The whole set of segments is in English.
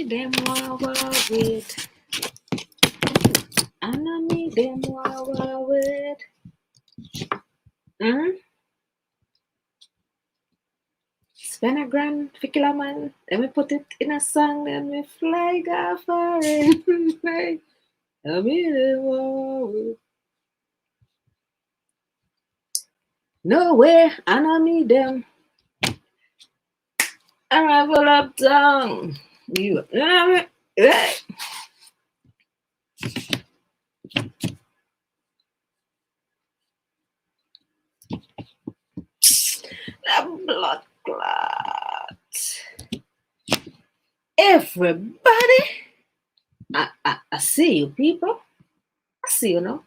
me them wawa with. Me them wawa with. Spend a grand for killer man. Let me put it in a song. Let me fly go for it. Me them wawa with. No way, me them. Arrival uptown. You know me. Hey. That blood clot. Everybody, I see you people. I see you now.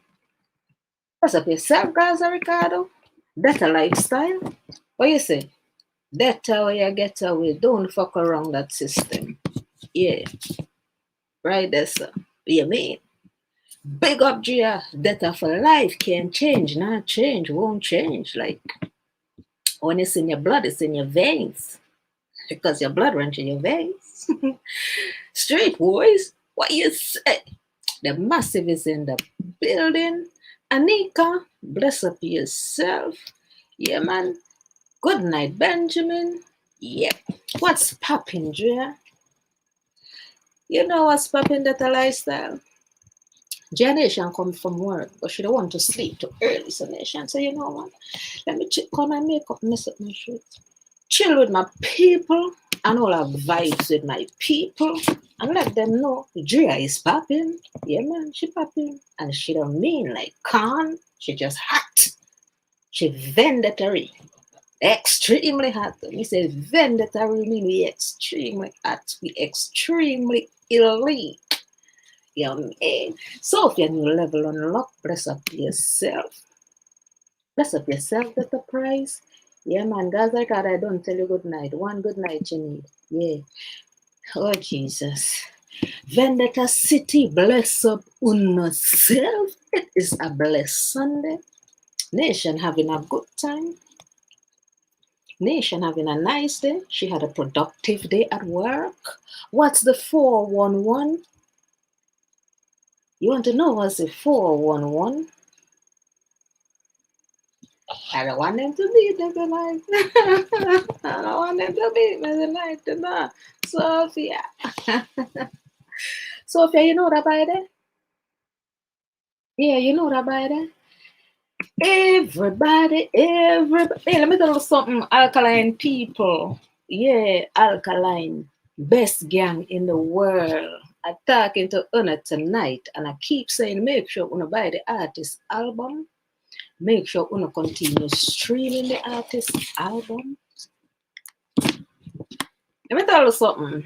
What's up yourself, Gaza Ricardo? That a lifestyle? What you say? That how you get away. Don't fuck around that system. Yeah. Right there, sir. You mean? Big up, Gia. That for life can't change. Not change. Won't change. Like, when it's in your blood, it's in your veins. Because your blood runs in your veins. Straight boys, what you say? The massive is in the building. Anika, bless up yourself. Yeah, man. Good night, Benjamin. Yeah. What's popping, Drea? You know what's popping, that a lifestyle? Gia Nation come from work, but she don't want to sleep too early, so Nation. So you know what? Let me come and make up, mess up my shit. Chill with my people and all our vibes with my people and let them know Drea is popping. Yeah, man, she popping. And she don't mean like con. She just hot. She vendetary. Extremely hot. We say vendetary mean we extremely hot. We extremely elite. You know what I mean? So if you're new level unlock, bless up yourself. Bless up yourself, get the prize. Yeah, man, guys like that, I don't tell you good night. One good night you need. Yeah. Oh, Jesus. Vendetta City, bless up yourself. It is a blessed Sunday. Nation having a good time. Nation having a nice day. She had a productive day at work. What's the 411? You want to know what's the 411? I don't want them to beat me tonight. I don't want them to beat me tonight. Sophia. Sophia, you know that by there? Yeah, you know that by there? Everybody. Hey, let me tell you something, Alkaline people. Yeah, Alkaline. Best gang in the world. I'm talking to Una tonight, and I keep saying, make sure Una buy the artist album. Make sure Una continue streaming the artist album. Let me tell you something.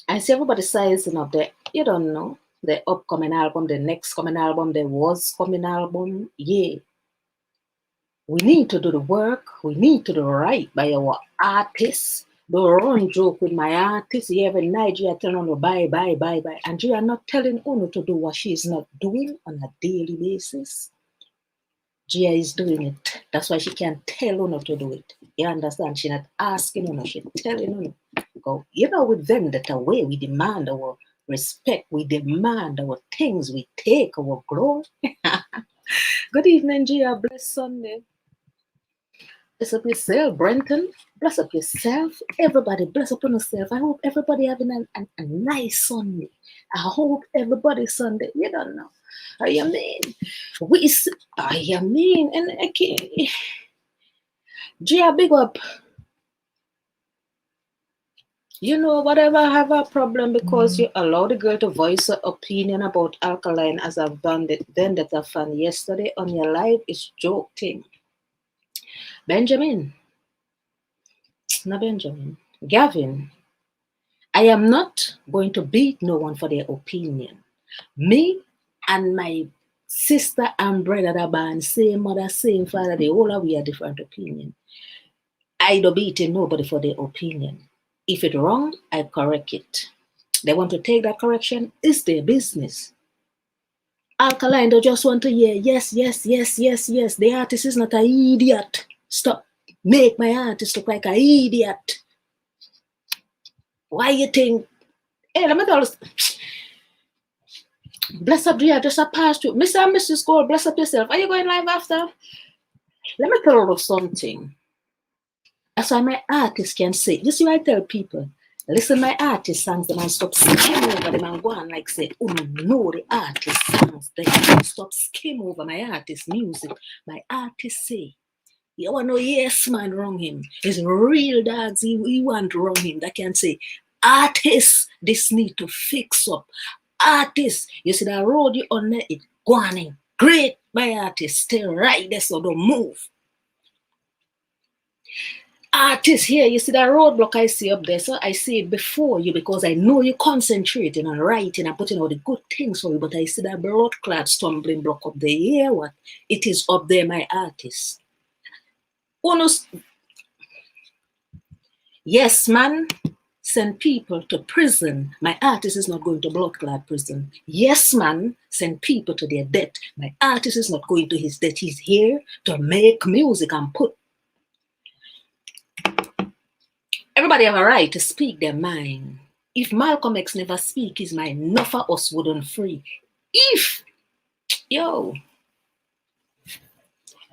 I see everybody sizing up there. You don't know the upcoming album, the next coming album, the was coming album. Yeah. We need to do the work. We need to do right by our artists. The run joke with my artist. Yeah, every night you are telling her bye. And you are not telling Uno to do what she's not doing on a daily basis. Gia is doing it. That's why she can't tell Uno to do it. You understand? She's not asking Uno, she's telling Uno. Go. You know, with them that way, we demand our respect, we demand our things, we take our glory. Good evening, Gia. Bless Sunday. Bless up yourself, Brenton. Bless up yourself. Everybody, bless up on yourself. I hope everybody having a nice Sunday. I hope everybody Sunday. You don't know. I mean, and okay. Gia, big up. You know, whatever I have a problem because you allow the girl to voice her opinion about Alkaline as I've done it, then that I found yesterday on your live is joking. Benjamin. Gavin. I am not going to beat no one for their opinion. Me and my sister and brother that born same mother, same father, they all have a different opinion. I don't beat nobody for their opinion. If it's wrong, I correct it. They want to take that correction, it's their business. Alkaline, they just want to hear yes. The artist is not an idiot. Stop. Make my artist look like an idiot. Why you think Hey, let me tell you. Bless up, dear, just a pass through. Mr. and Mrs. Gold, bless up yourself. Are you going live after? Let me tell you something. That's why my artists can say, you see what I tell people? Listen, my artist songs, they might stop skim over them and go on like say, oh no, the artist songs, they can stop skim over my artist music. My artist say, you want to know, yes, man, wrong him. It's real dogs, he want to wrong him. That can say, artists, this need to fix up. Artists, you see that road you on there, it going great. My artist, stay right there, so don't move. Artists here, you see that roadblock I see up there, so I see it before you because I know you're concentrating on writing and putting all the good things for you, but I see that blood clot stumbling block up there. Yeah, what? It is up there, my artist. Yes, man, send people to prison. My artist is not going to blood clot prison. Yes, man, send people to their death. My artist is not going to his death. He's here to make music and put. Everybody have a right to speak their mind. If Malcolm X never speak his mind, enough of us wouldn't free. If,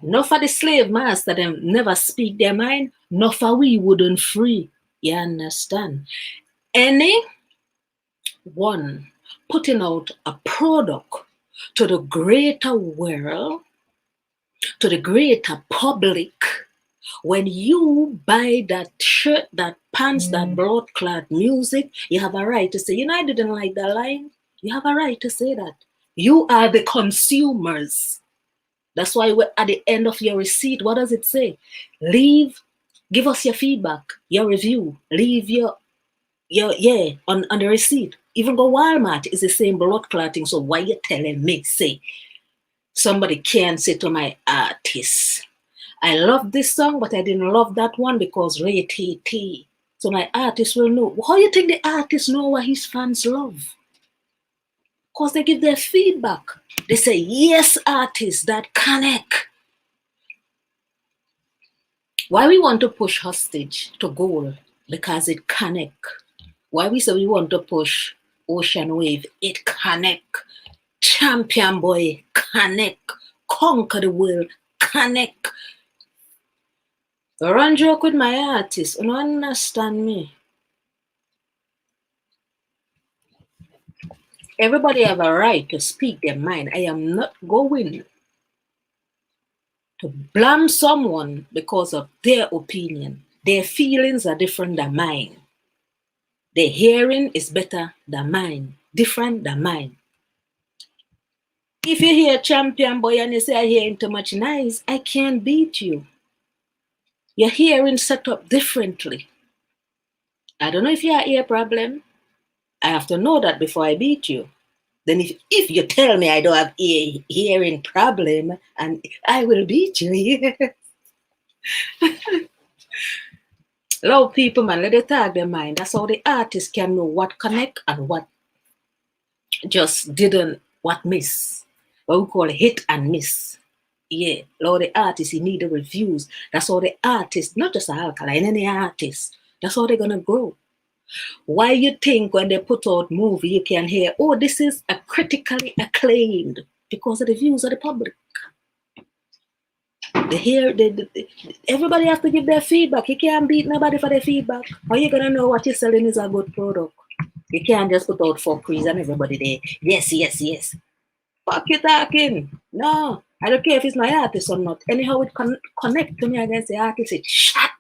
enough of the slave master them never speak their mind, enough of we wouldn't free. You understand? Any one putting out a product to the greater world, to the greater public, when you buy that shirt, that pants, that blood-clad music, you have a right to say, you know, I didn't like that line. You have a right to say that. You are the consumers. That's why at the end of your receipt, what does it say? Give us your feedback, your review, leave your on the receipt. Even go Walmart is the same blood clotting. So why you telling me, say, somebody can say to my artist, I love this song, but I didn't love that one because Ray-T-T. So my artist will know. How you think the artist know what his fans love? Because they give their feedback. They say, yes, artists, that connect. Why we want to push Hostage to goal? Because it connect. Why we say we want to push Ocean Wave? It connect. Champion Boy, connect. Conquer the World, connect. Run joke with my artist. You don't understand me. Everybody have a right to speak their mind. I am not going to blame someone because of their opinion. Their feelings are different than mine. Their hearing is better than mine, different than mine. If you hear Champion Boy and you say I hear too much nice, I can't beat you. Your hearing set up differently. I don't know if you have ear problem. I have to know that before I beat you. Then if you tell me I don't have hearing problem, and I will beat you. Love people, man, let them tag their mind. That's how the artist can know what connect and what just didn't, what miss. What we call hit and miss. Yeah, Lord, the artist, he need the reviews. That's how the artist, not just Alkaline, any artist, that's how they're gonna grow. Why you think when they put out movie, you can hear, oh, this is a critically acclaimed because of the views of the public. Everybody has to give their feedback. You can't beat nobody for their feedback. How you gonna know what you're selling is a good product? You can't just put out fuckeries and everybody there. Yes, yes, yes. Fuck you talking. No, I don't care if it's my artist or not. Anyhow, it connect to me against the artist. It's shut.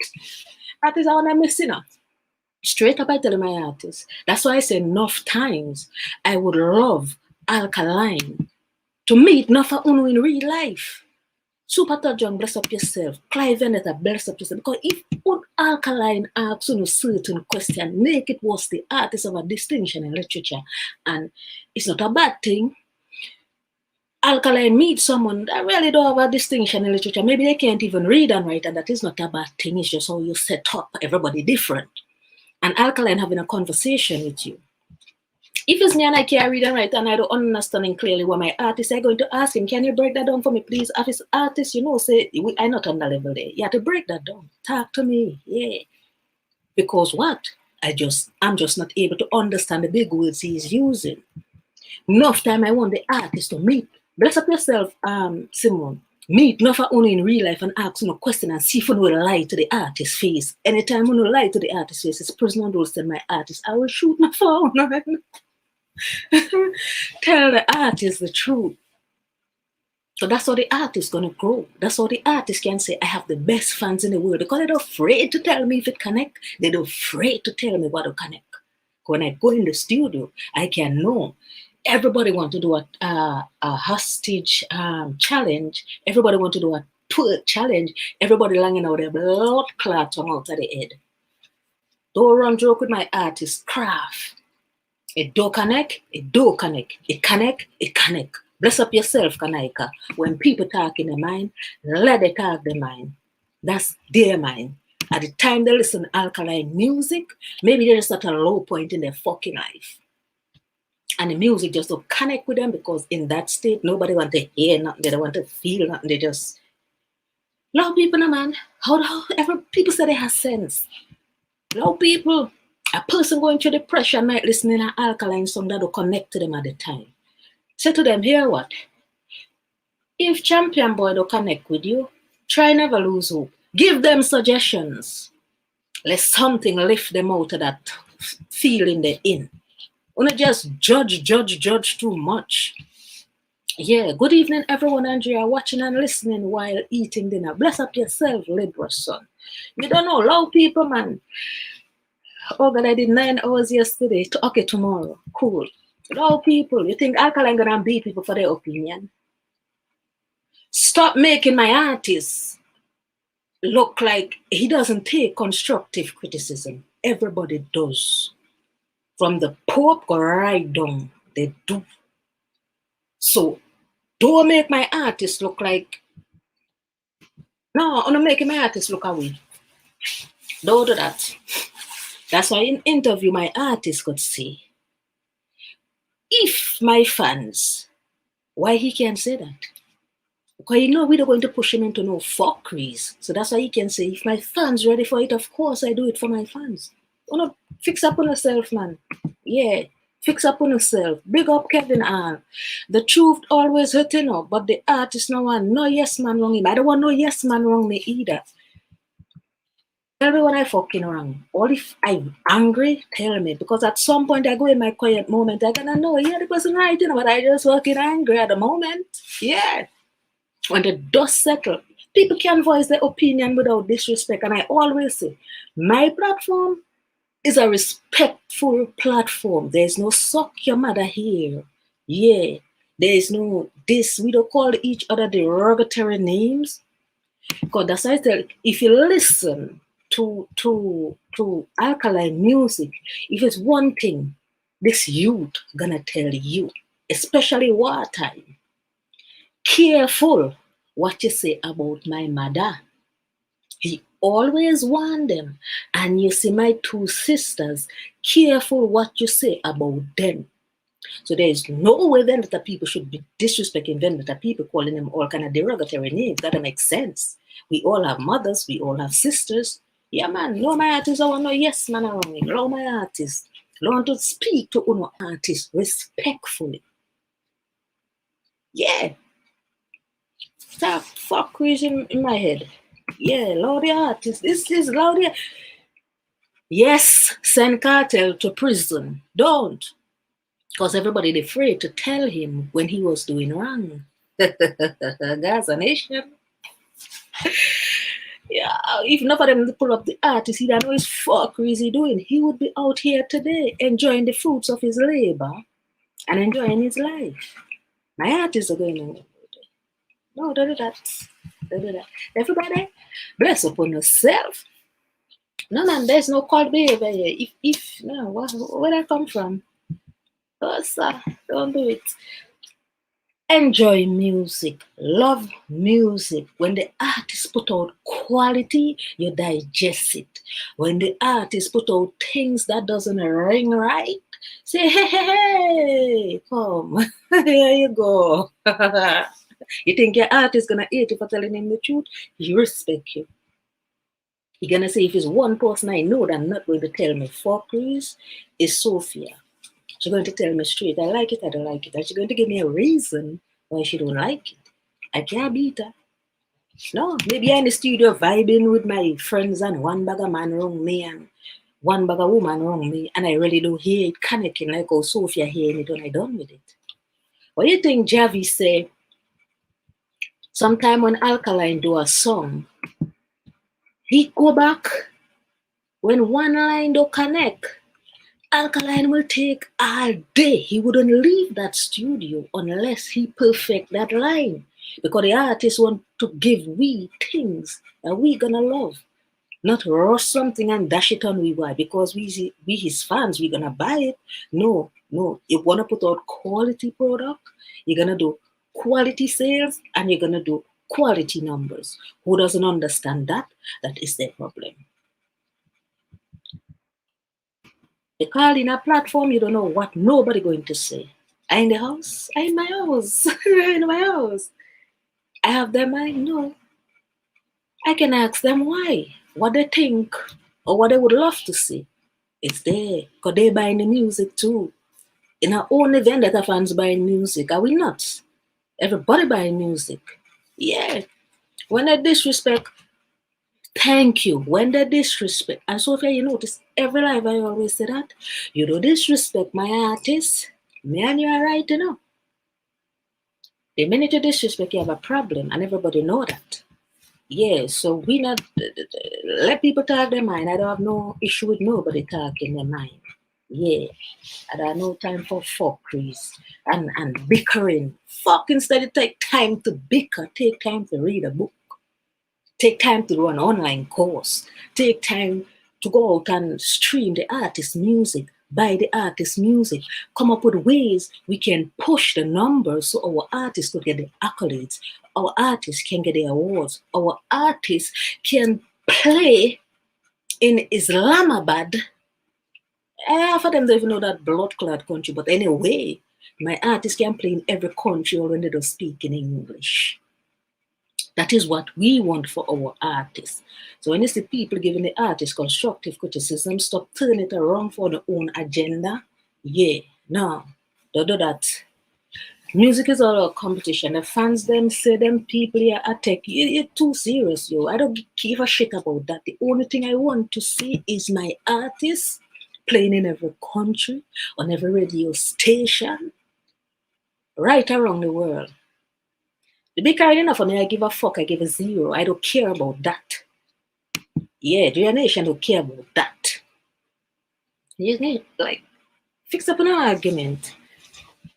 Artists are on missing up. Straight up, I tell my artists. That's why I say enough times I would love Alkaline to meet Nafa Unu in real life. Super John, bless up yourself. Clive Veneta, bless up yourself. Because if Alkaline asks a certain question, make it was the artist of a distinction in literature. And it's not a bad thing. Alkaline meet someone that really don't have a distinction in literature. Maybe they can't even read and write, and that is not a bad thing. It's just how you set up everybody different. And Alkaline having a conversation with you. If it's me and I can't read and write and I don't understand clearly what my artist is going to ask him, can you break that down for me, please? If it's artist, you know, say, I'm not on the level there. You have to break that down. Talk to me, yeah. Because what? I'm just not able to understand the big words he's using. Enough time I want the artist to meet. Bless up yourself, Simone. Meet not for only in real life and ask no question and see if you will lie to the artist's face. Anytime you lie to the artist's face, it's personal rules tell my artist, I will shoot my phone. Tell the artist the truth. So that's how the artist gonna grow. That's how the artist can say, I have the best fans in the world. Because they're afraid to tell me if it connect. They're afraid to tell me what to connect. When I go in the studio, I can know. Everybody want to do a hostage challenge. Everybody want to do a twerk challenge. Everybody langing out their blood clot come out of the head. Don't run joke with my artist craft. It do connect, it do connect. It connect, it connect. Bless up yourself, Kanaika. When people talk in their mind, let them talk their mind. That's their mind. At the time they listen to Alkaline music, maybe they're just at a low point in their fucking life. And the music just don't connect with them because in that state, nobody want to hear nothing. They don't want to feel nothing. They just... A lot of people, no, man. However, people say they have sense. A lot of people, a person going through depression might listen in an Alkaline song that will connect to them at the time. Say to them, hear what? If Champion Boy don't connect with you, try never lose hope. Give them suggestions. Let something lift them out of that feeling they're in. Don't just judge too much. Yeah, good evening, everyone. Andrea, watching and listening while eating dinner. Bless up yourself, Libra son. You don't know, loud people, man. Oh God, I did 9 hours yesterday. Okay, tomorrow. Cool. Loud people. You think Alkaline gonna beat people for their opinion? Stop making my artist look like he doesn't take constructive criticism. Everybody does. From the Pope go right down, they do. So don't make my artist look like... No, I'm not making my artist look away. Don't do that. That's why in interview my artist could say, if my fans, why he can't say that? Because you know we're not going to push him into no fuckeries. So that's why he can say, if my fans ready for it, of course I do it for my fans. You know, fix up on yourself, man. Yeah, fix up on yourself. Big up Kevin R. The truth always hurting up, but the artist no one, no yes man wrong him. I don't want no yes man wrong me either. Tell me when I fucking wrong. Or if I'm angry, tell me. Because at some point I go in my quiet moment, I gonna know, yeah, the person right, you know, but I just fucking angry at the moment. Yeah. When the dust settles, people can voice their opinion without disrespect. And I always say, my platform is a respectful platform. There's no suck your mother here. Yeah. There's no this. We don't call each other derogatory names. Because that's why I tell, if you listen to Alkaline music, if it's one thing this youth gonna tell you, especially wartime, careful what you say about my mother. He always warned them. And you see my 2 sisters, careful what you say about them. So there is no way then that people should be disrespecting them, that people calling them all kind of derogatory names. That makes sense. We all have mothers, we all have sisters. Yeah, man, no my artist, I want no yes man around me. No my artist. Learn to speak to uno artist respectfully. Yeah. Stop fuckeries in my head. Yeah, Lordy artist. This is Lordy. Yes, send Kartel to prison. Don't. Because everybody afraid to tell him when he was doing wrong. Gaza nation. Yeah, if none of them pull up the artist, he don't know his fuckery is he doing. He would be out here today enjoying the fruits of his labor and enjoying his life. My artists are going on. No, don't do that. Don't do that. Everybody, bless upon yourself. No, man, there's no cold behavior here. No, where that come from? Oh, sir, don't do it. Enjoy music, love music. When the artist put out quality, you digest it. When the artist put out things that doesn't ring right, say, hey, come, here you go. You think your artist gonna hate you for telling him the truth? He respect you. You're gonna say if it's one person I know that not going to tell me fuckeries is Sophia. She's going to tell me straight, I like it, I don't like it. And she's going to give me a reason why she don't like it. I can't beat her. No, maybe I'm in the studio vibing with my friends and one bag of man wrong me and one bag of woman wrong me, and I really don't hear it connecting like how Sophia hearing it when I done with it. What do you think Javi say? Sometime when Alkaline do a song, he go back when one line don't connect. Alkaline will take all day. He wouldn't leave that studio unless he perfect that line. Because the artist want to give we things that we gonna love. Not rush something and dash it on we why. Because we his fans, we gonna buy it. No, no. You wanna put out quality product, you're gonna do quality sales and you're gonna do quality numbers. Who doesn't understand that? That is their problem. You call in a platform, you don't know what nobody going to say. I in the house? I in my house. I in my house. I have their mind? No. I can ask them why, what they think, or what they would love to see. It's there. Because they buying the music too. In our own event that our fans buying music. Are we not? Everybody buying music. Yeah. When they disrespect, thank you. When they disrespect, and Sophia, you notice every live I always say that. You don't disrespect my artist. Me and you are right, you know. The minute you disrespect, you have a problem, and everybody know that. Yeah, so we not let people talk their mind. I don't have no issue with nobody talking their mind. Yeah, I don't have no time for fuckeries and bickering. Fuck, instead of take time to bicker, take time to read a book. Take time to do an online course. Take time to go out and stream the artist's music, buy the artist's music, come up with ways we can push the numbers so our artists could get the accolades, our artists can get the awards, our artists can play in Islamabad. Half of them don't even know that blood clot country, but anyway, my artists can play in every country when they don't speak in English. That is what we want for our artists. So when you see people giving the artists constructive criticism, stop turning it around for their own agenda. Yeah, no, don't do that. Music is all a competition. The fans them say them people here attack. You're too serious, yo. I don't give a shit about that. The only thing I want to see is my artists playing in every country, on every radio station, right around the world. The big card enough for me, I give a fuck, I give a zero. I don't care about that. Yeah, the nation don't care about that. You need, like, fix up an argument.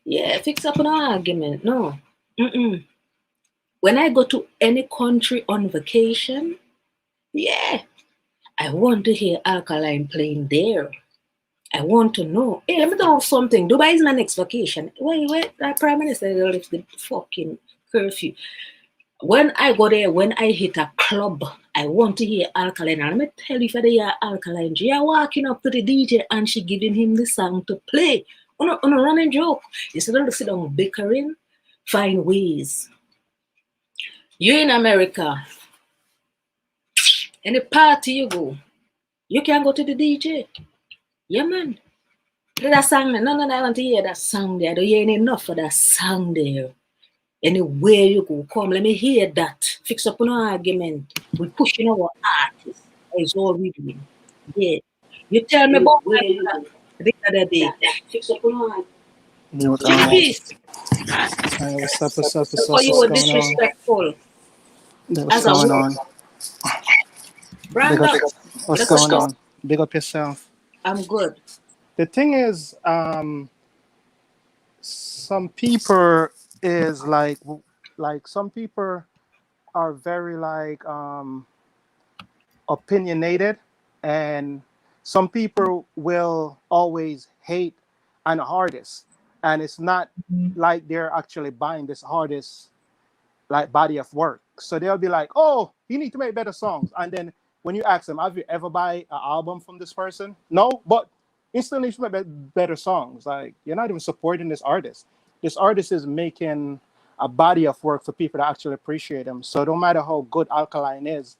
Yeah, fix up an argument. No. Mm-mm. When I go to any country on vacation, yeah, I want to hear Alkaline playing there. I want to know. Hey, let me tell you something. Dubai is my next vacation. Wait, that Prime Minister lift the fucking curfew. When I go there, when I hit a club, I want to hear Alkaline. And let me tell you, if I hear Alkaline, she are walking up to the DJ and she giving him the song to play. On a running joke. Instead of sit down bickering, find ways. You in America, any party you go, you can go to the DJ. Yeah, man. Play that song. No, I want to hear that song there. I don't hear enough of that song there. Anywhere you go, come, let me hear that. Fix up an argument. We're pushing our artists. That is all we doing. Yeah. You tell me about Where you go? the other day. Fix up an argument. You know what Chief Peace, Hey, for you what's were going on? disrespectful What's as a going woman. on? Big up, Brandon, what's let's going go. on? Big up yourself. I'm good. The thing is, some people is like some people are very opinionated, and some people will always hate an artist, and it's not like they're actually buying this artist like body of work. So they'll be like, "Oh, you need to make better songs." And then when you ask them, "Have you ever buy an album from this person?" No, but instantly you should make better songs. Like you're not even supporting this artist. This artist is making a body of work for people to actually appreciate him. So no matter how good Alkaline is,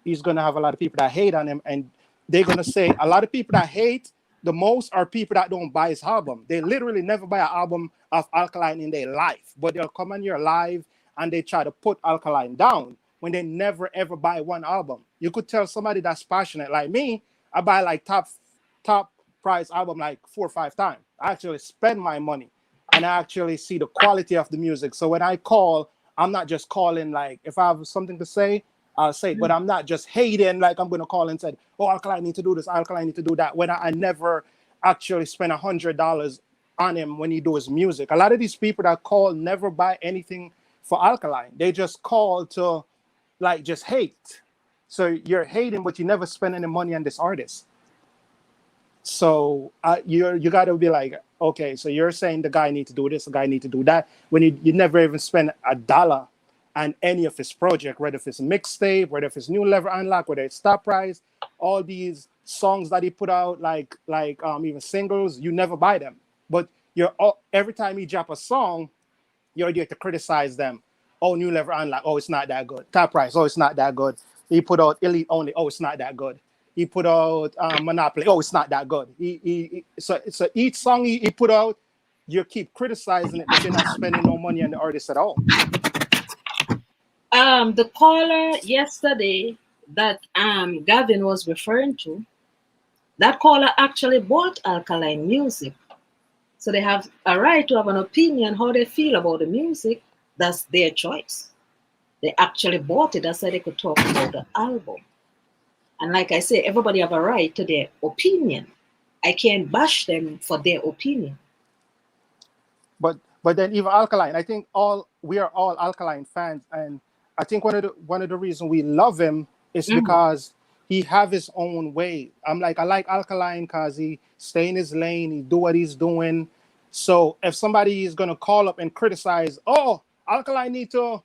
he's gonna have a lot of people that hate on him, and they're gonna say a lot of people that hate the most are people that don't buy his album. They literally never buy an album of Alkaline in their life, but they'll come on your live and they try to put Alkaline down when they never ever buy one album. You could tell somebody that's passionate like me, I buy like top price album like 4 or 5 times. I actually spend my money and I actually see the quality of the music. So when I call, I'm not just calling like if I have something to say, I'll say it, but I'm not just hating like I'm gonna call and say, oh, Alkaline need to do this, Alkaline need to do that. When I never actually spend $100 on him when he do his music. A lot of these people that call never buy anything for Alkaline. They just call to like just hate. So you're hating, but you never spend any money on this artist. So you got to be like, okay, so you're saying the guy need to do this, the guy need to do that, when you never even spend $1 on any of his project, whether if it's mixtape, whether if it's new level unlock, whether it's top price, all these songs that he put out, like even singles, you never buy them. But every time he drop a song, you're there to criticize them. Oh, new level unlock, oh, it's not that good. Top price, oh, it's not that good. He put out elite only, oh, it's not that good. He put out Monopoly. Oh, it's not that good. So each song he put out, you keep criticizing it, but you're not spending no money on the artist at all. The caller yesterday that Gavin was referring to, that caller actually bought Alkaline music. So they have a right to have an opinion how they feel about the music. That's their choice. They actually bought it. That's why they could talk about the album. And like I say, everybody have a right to their opinion. I can't bash them for their opinion. But then even Alkaline, I think we are all Alkaline fans, and I think one of the reasons we love him is because he have his own way. I like Alkaline because he stay in his lane, he do what he's doing. So if somebody is gonna call up and criticize, oh, Alkaline need to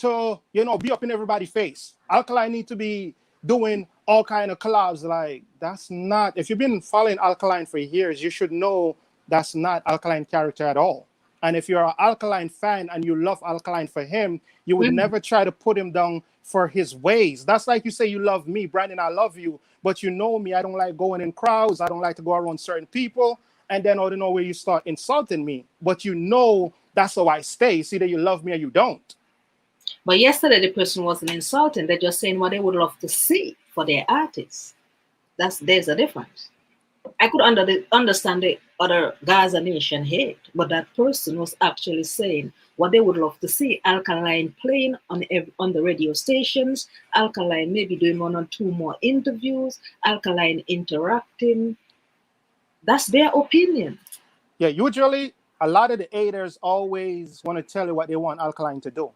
be up in everybody's face. Alkaline need to be doing all kind of collabs. Like, that's not, if you've been following Alkaline for years, you should know that's not Alkaline character at all. And if you're an Alkaline fan and you love Alkaline for him, you would never try to put him down for his ways. That's like you say you love me, Brandon, I love you, but you know me, I don't like going in crowds, I don't like to go around certain people, and then out of nowhere you start insulting me. But you know that's how I stay. It's either you love me or you don't. But yesterday the person wasn't insulting. They're just saying what they would love to see for their artists. There's a difference. I could understand the other Gaza Nation hate, but that person was actually saying what they would love to see. Alkaline playing on the radio stations, Alkaline maybe doing 1 or 2 more interviews, Alkaline interacting. That's their opinion. Yeah, usually a lot of the haters always want to tell you what they want Alkaline to do.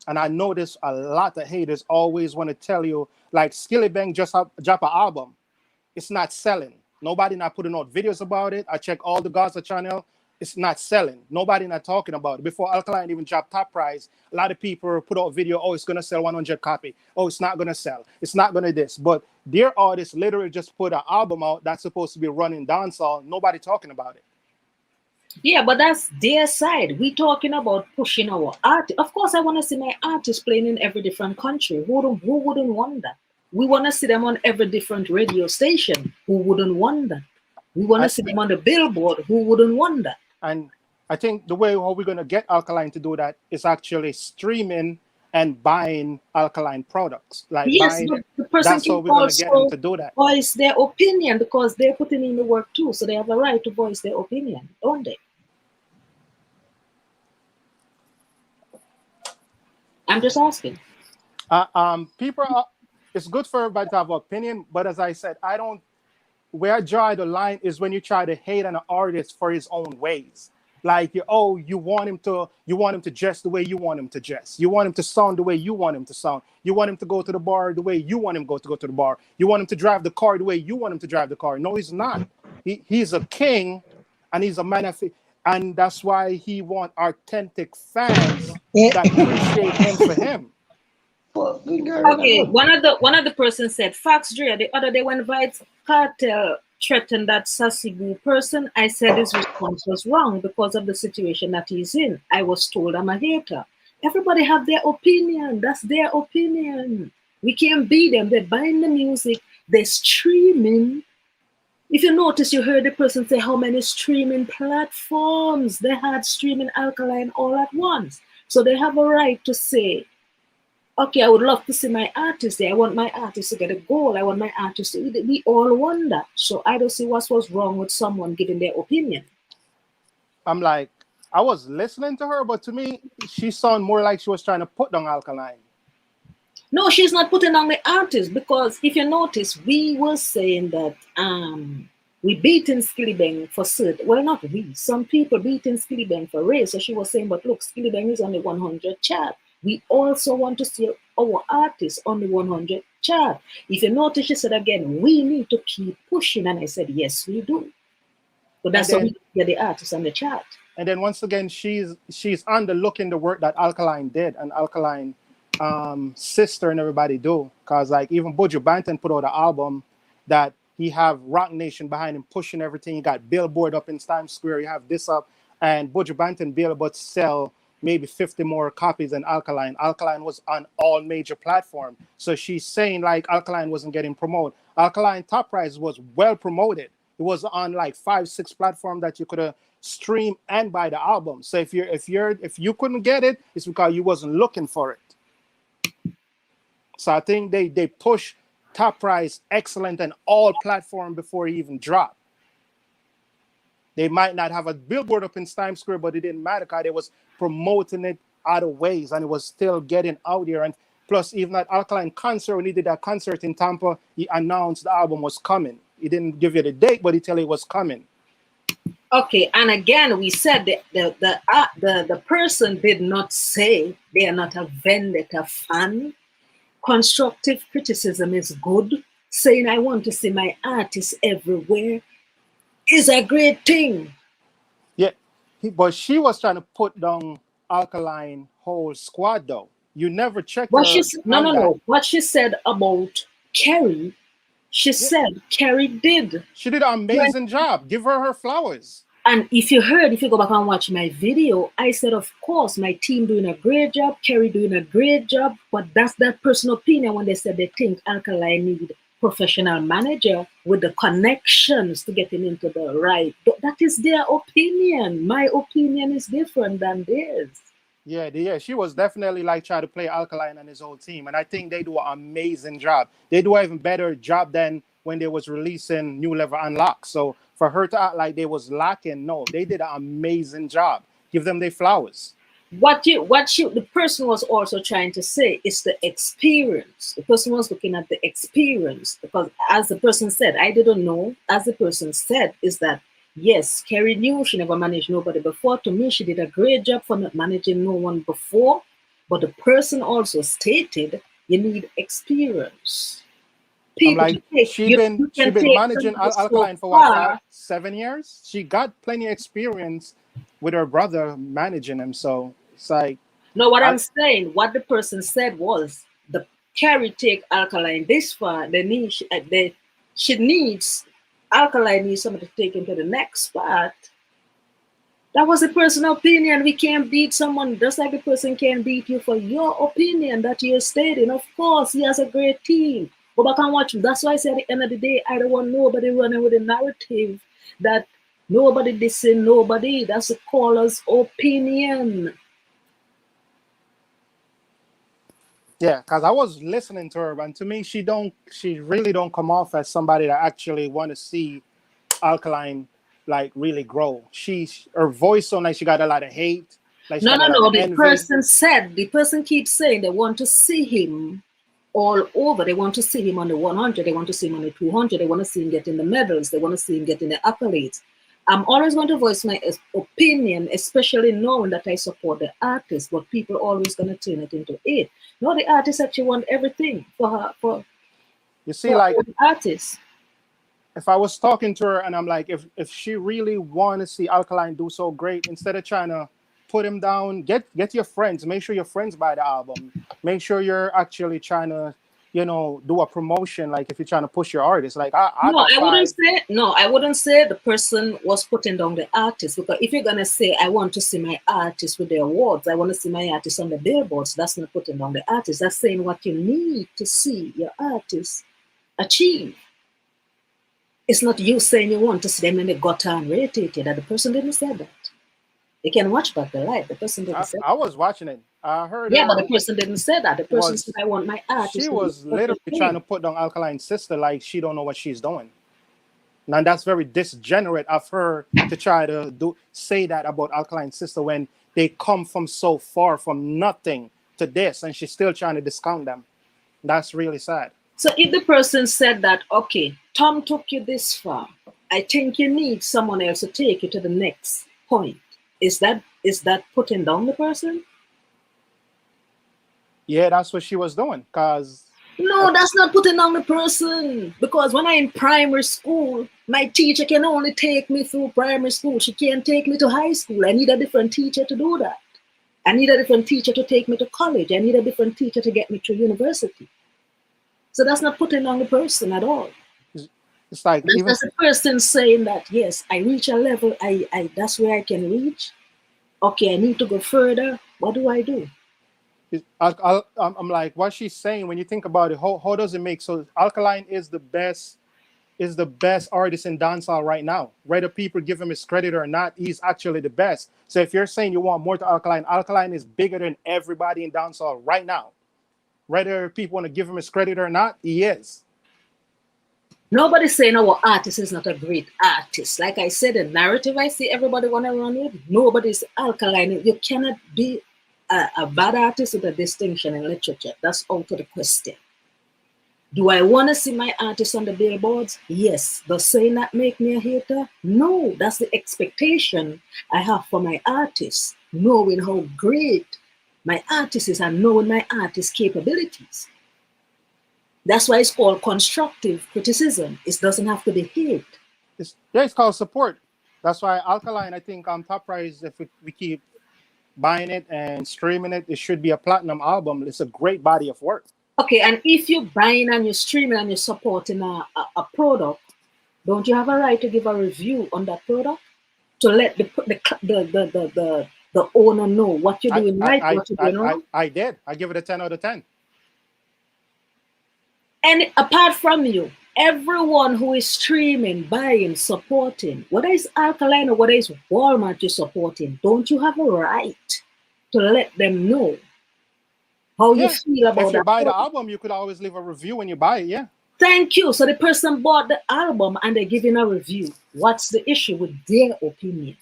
And I notice a lot of haters always want to tell you, like Skilly Bang just drop an album. It's not selling. Nobody not putting out videos about it. I check all the Gaza channel. It's not selling. Nobody not talking about it. Before Alkaline even dropped top price, a lot of people put out video, oh, it's going to sell 100 copy. Oh, it's not going to sell. It's not going to this. But their artists literally just put an album out that's supposed to be running dancehall. Nobody talking about it. Yeah, but that's their side. We talking about pushing our art. Of course, I want to see my artists playing in every different country. Who wouldn't want that? We want to see them on every different radio station. Who wouldn't want that? We want to see them on the billboard. Who wouldn't want that? And I think the way how we're going to get Alkaline to do that is actually streaming and buying Alkaline products. Like, yes, but the person that's how we're going to get them to do that. Voice their opinion because they're putting in the work too. So they have a right to voice their opinion, don't they? I'm just asking. It's good for everybody to have an opinion, but as I said, where I draw the line is when you try to hate on an artist for his own ways. Like, you want him to dress the way you want him to dress. You want him to sound the way you want him to sound. You want him to go to the bar the way you want him to go to the bar. You want him to drive the car the way you want him to drive the car. No, he's not. He's a king, and he's a man of it. And that's why he wants authentic fans that appreciate him for him. Okay, one of the persons said, Facts Dre, the other day when Vibes Kartel threatened that Sasibu person, I said his response was wrong because of the situation that he's in. I was told I'm a hater. Everybody have their opinion. That's their opinion. We can't beat them. They're buying the music, they're streaming. If you notice, you heard the person say how many streaming platforms they had streaming Alkaline all at once. So they have a right to say, okay, I would love to see my artist there. I want my artist to get a goal. I want my artist to. We all want that. So I don't see what was wrong with someone giving their opinion. I'm like, I was listening to her, but to me, she sounded more like she was trying to put down Alkaline. No, she's not putting on the artist, because if you notice, we were saying that we beating Skillibeng for certain. Well, not we. Some people beating Skillibeng for race. So she was saying, but look, Skillibeng is on the 100 chart. We also want to see our artists on the 100 chart. If you notice, she said again, we need to keep pushing. And I said, yes, we do. But that's how we get the artists on the chart. And then once again, she's underlooking the work that Alkaline did, and Alkaline sister and everybody do. Because like even Buju Banton put out an album that he have Rock Nation behind him pushing everything. He got Billboard up in Times Square. You have this up, and Buju Banton be able to sell maybe 50 more copies than Alkaline. Alkaline was on all major platforms. So she's saying like Alkaline wasn't getting promoted. Alkaline Top Prize was well promoted. It was on like 5-6 platforms that you could stream and buy the album. So if you couldn't get it, it's because you wasn't looking for it. So I think they push Top Prize excellent on all platforms before it even dropped. They might not have a billboard up in Times Square, but it didn't matter because they was promoting it other ways, and it was still getting out there. And plus, even at Alkaline concert, when he did that concert in Tampa, he announced the album was coming. He didn't give you the date, but he tell you it was coming. Okay, and again, we said the person did not say they are not a vendetta fan. Constructive criticism is good. Saying I want to see my artists everywhere is a great thing. Yeah, but she was trying to put down Alkaline whole squad though. You never checked her. No. What she said about Kerry, she said Kerry did. She did an amazing job. Give her flowers. And if you go back and watch my video, I said, of course, my team doing a great job, Kerry doing a great job, but that's that personal opinion when they said they think Alkaline need professional manager with the connections to get him into the right. That is their opinion. My opinion is different than theirs. Yeah, she was definitely like trying to play Alkaline and his whole team, and I think they do an amazing job. They do an even better job than when they was releasing New Level Unlocked. So for her to act like they was lacking, no, they did an amazing job. Give them their flowers. The person was also trying to say is the experience. The person was looking at the experience, because as the person said, I didn't know, as the person said, is that yes, Kerry knew she never managed nobody before. To me, she did a great job for not managing no one before. But the person also stated you need experience. People, like, she been managing Alkaline for what, 7 years? She got plenty of experience with her brother managing him. So it's like, no, what I'm saying, what the person said was the Kerry take Alkaline this far. She needs Alkaline needs somebody to take him to the next part. That was a personal opinion. We can't beat someone just like the person can't beat you for your opinion that you're stating. Of course, he has a great team. Go back and watch him. That's why I say at the end of the day, I don't want nobody running with a narrative that nobody dissing nobody. That's the caller's opinion. Yeah, because I was listening to her, and to me, she really don't come off as somebody that actually want to see Alkaline like really grow. Her voice sound like she got a lot of hate. Like no. The person keeps saying they want to see him all over. They want to see him on the 100. They want to see him on the 200. They want to see him getting the medals. They want to see him getting the accolades. I'm always going to voice my opinion, especially knowing that I support the artist, but people are always going to turn it into it. No, the artist actually want everything for her. You see, like the artist. If I was talking to her and I'm like, if she really want to see Alkaline do so great, instead of trying to put him down, get your friends. Make sure your friends buy the album. Make sure you're actually trying to do a promotion, like if you're trying to push your artist. Like I got I wouldn't 5. say no. I wouldn't say the person was putting down the artist, because if you're gonna say I want to see my artist with the awards, I want to see my artist on the billboards, that's not putting down the artist. That's saying what you need to see your artist achieve. It's not you saying you want to see them in the gutter and irritated that the person didn't say that. You can watch back the live. The person didn't say I was watching it. I heard yeah, but her the person didn't say that. The person said, was I want my artist she to be was literally trying to put down Alkaline's sister like she don't know what she's doing. Now that's very degenerate of her to try to say that about Alkaline's sister when they come from so far from nothing to this, and she's still trying to discount them. That's really sad. So if the person said that, okay, Tom took you this far, I think you need someone else to take you to the next point. Is that putting down the person? Yeah, that's what she was doing. No, that's not putting down the person. Because when I'm in primary school, my teacher can only take me through primary school. She can't take me to high school. I need a different teacher to do that. I need a different teacher to take me to college. I need a different teacher to get me to university. So that's not putting down the person at all. It's like that's the person saying that, yes, I reach a level, I that's where I can reach. Okay, I need to go further. What do I do? I'm like, what she's saying, when you think about it, how does it make so Alkaline is the best artist in dancehall right now. Whether people give him his credit or not, he's actually the best. So if you're saying you want more to Alkaline is bigger than everybody in dancehall right now. Whether people want to give him his credit or not, he is. Nobody's saying our artist is not a great artist. Like I said, the narrative I see everybody want to run with, nobody's Alkaline. You cannot be a bad artist with a distinction in literature. That's out of the question. Do I want to see my artist on the billboards? Yes. Does saying that make me a hater? No. That's the expectation I have for my artist, knowing how great my artist is and knowing my artist's capabilities. That's why it's called constructive criticism. It doesn't have to be hate. It's called support. That's why Alkaline, I think, top prize, if we keep buying it and streaming it, it should be a platinum album. It's a great body of work. Okay, and if you're buying and you're streaming and you're supporting a product, don't you have a right to give a review on that product to let the owner know what you're doing right, what you're doing wrong? I did. I give it a 10 out of 10. And apart from you, everyone who is streaming, buying, supporting, whether it's Alkaline or whether it's Walmart you're supporting, don't you have a right to let them know how you feel about that? If you buy the album, you could always leave a review when you buy it, yeah. Thank you. So the person bought the album and they're giving a review. What's the issue with their opinion?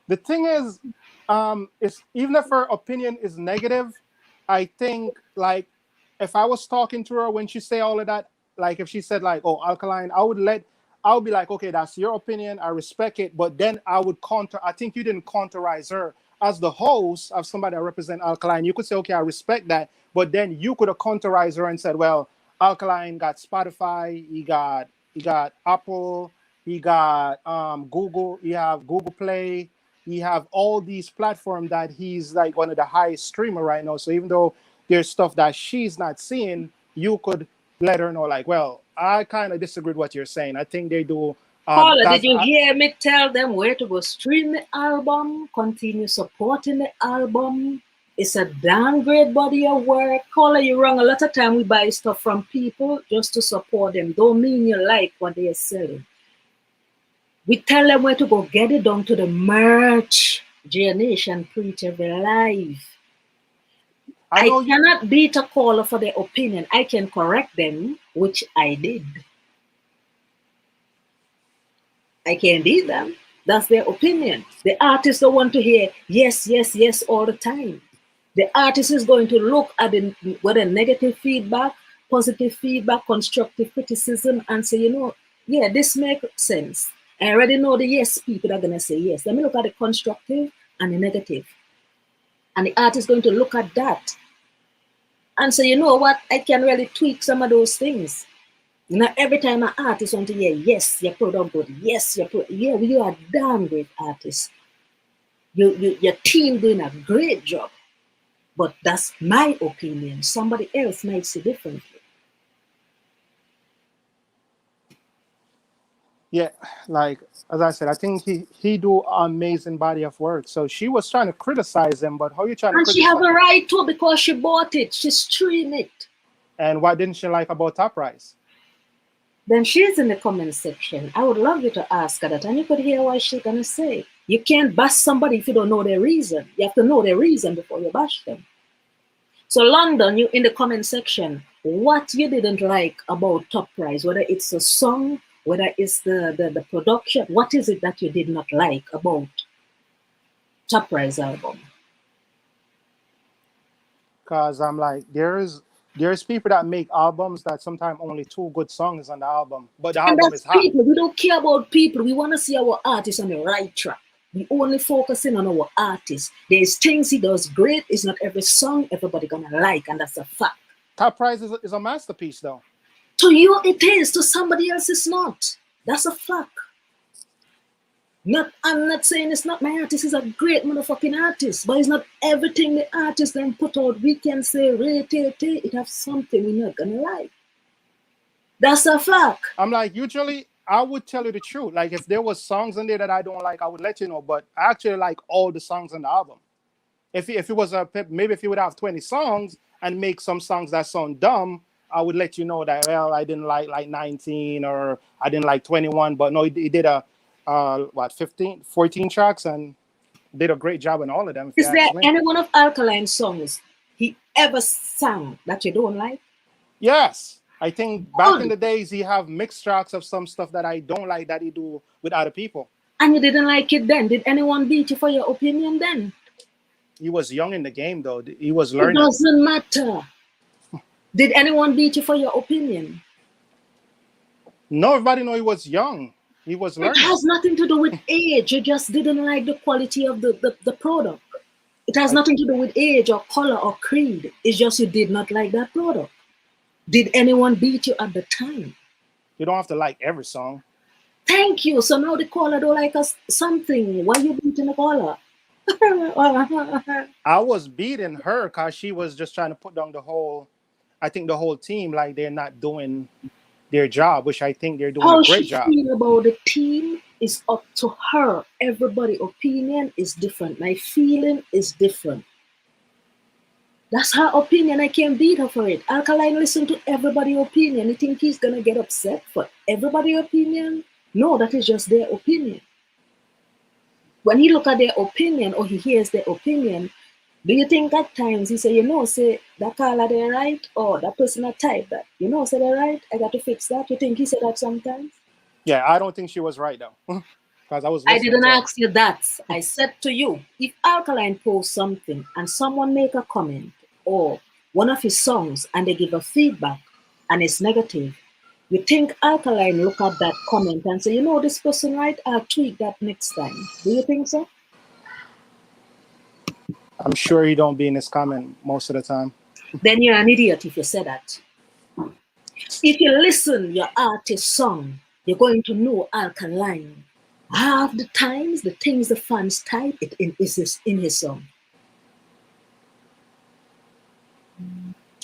The thing is even if her opinion is negative, I think, like, if I was talking to her when she say all of that, like if she said like, oh, Alkaline, I would be like, okay, that's your opinion, I respect it, but then I would counter. I think you didn't counterize her as the host of somebody that represent Alkaline. You could say, okay, I respect that, but then you could have counterized her and said, well, Alkaline got Spotify, he got Apple, he got Google, he have Google Play, he have all these platforms that he's like one of the highest streamer right now. So even though there's stuff that she's not seeing, you could let her know, like, well, I kind of disagree with what you're saying. I think they do. Paula, did you hear me tell them where to go stream the album, continue supporting the album? It's a downgrade body of work. Paula, you're wrong. A lot of time we buy stuff from people just to support them. Don't mean you like what they're selling. We tell them where to go get it down to the merch. J Nation preach every live. I cannot beat a caller for their opinion. I can correct them, which I did. I can't beat them. That's their opinion. The artists don't want to hear yes, yes, yes all the time. The artist is going to look at whether negative feedback, positive feedback, constructive criticism, and say, you know, yeah, this makes sense. I already know the yes people are going to say yes. Let me look at the constructive and the negative. And the artist is going to look at that and say, you know what, I can really tweak some of those things. You know, every time an artist wants to hear, yes, your product good, yes, you are a damn great artist. Your team doing a great job. But that's my opinion. Somebody else might see differently. Yeah, like as I said, I think he do an amazing body of work. So she was trying to criticize him, but how you trying to And she have criticize? a right to because she bought it. She streamed it. And what didn't she like about Top Rise? Then she's in the comment section. I would love you to ask her that, and you could hear what she's gonna say. You can't bash somebody if you don't know their reason. You have to know their reason before you bash them. So London, you in the comment section, what you didn't like about Top Prize, whether it's a song, whether it's the production, what is it that you did not like about Top Prize album? Because I'm like, there's people that make albums that sometimes only two good songs on the album, but the And album that's is hot. people. We don't care about people. We want to see our artist on the right track. We only focusing on our artist. There's things he does great. It's not every song everybody gonna like, and that's a fact. Top Prize is a masterpiece, though. To you it is, to somebody else it's not. That's a fact. I'm not saying it's not my artist, he's a great motherfucking artist, but it's not everything the artist then put out. We can say, it have something we're not gonna like. That's a fact. I'm like, usually I would tell you the truth. Like if there was songs in there that I don't like, I would let you know. But I actually like all the songs on the album. If it was maybe if you would have 20 songs and make some songs that sound dumb, I would let you know that, well, I didn't like 19 or I didn't like 21. But no, he did a 14 tracks and did a great job on all of them, if you Is there ask me. any one of Alkaline songs he ever sang that you don't like? Yes. I think back in Good. the days he have mixed tracks of some stuff that I don't like that he do with other people. And you didn't like it then. Did anyone beat you for your opinion then? He was young in the game though. He was It learning. doesn't matter. Did anyone beat you for your opinion? No, everybody know he was young. He was It learning. has nothing to do with age. You just didn't like the quality of the product. It has nothing to do with age or color or creed. It's just you did not like that product. Did anyone beat you at the time? You don't have to like every song. Thank you. So now the caller don't like us something. Why you beating the caller? I was beating her because she was just trying to put down I think the whole team, like they're not doing their job, which I think they're doing a How she great job. feel about the team is up to her. Everybody's opinion is different. My feeling is different. That's her opinion. I can't beat her for it. Alkaline listen to everybody's opinion. You think he's gonna get upset for everybody's opinion? No, that is just their opinion. When he look at their opinion or he hears their opinion, do you think at times he say, say that caller they're right or that person that type that, say they're right, I got to fix that. You think he said that sometimes? Yeah, I don't think she was right though. Because I was I listening didn't to her. ask you that. I said to you, if Alkaline posts something and someone make a comment or one of his songs and they give a feedback and it's negative, you think Alkaline look at that comment and say, this person right, I'll tweak that next time. Do you think so? I'm sure he don't be in his comment most of the time. Then you're an idiot if you say that. If you listen your artist song, you're going to know Alkaline. Half the times, the things the fans type, it is in his song.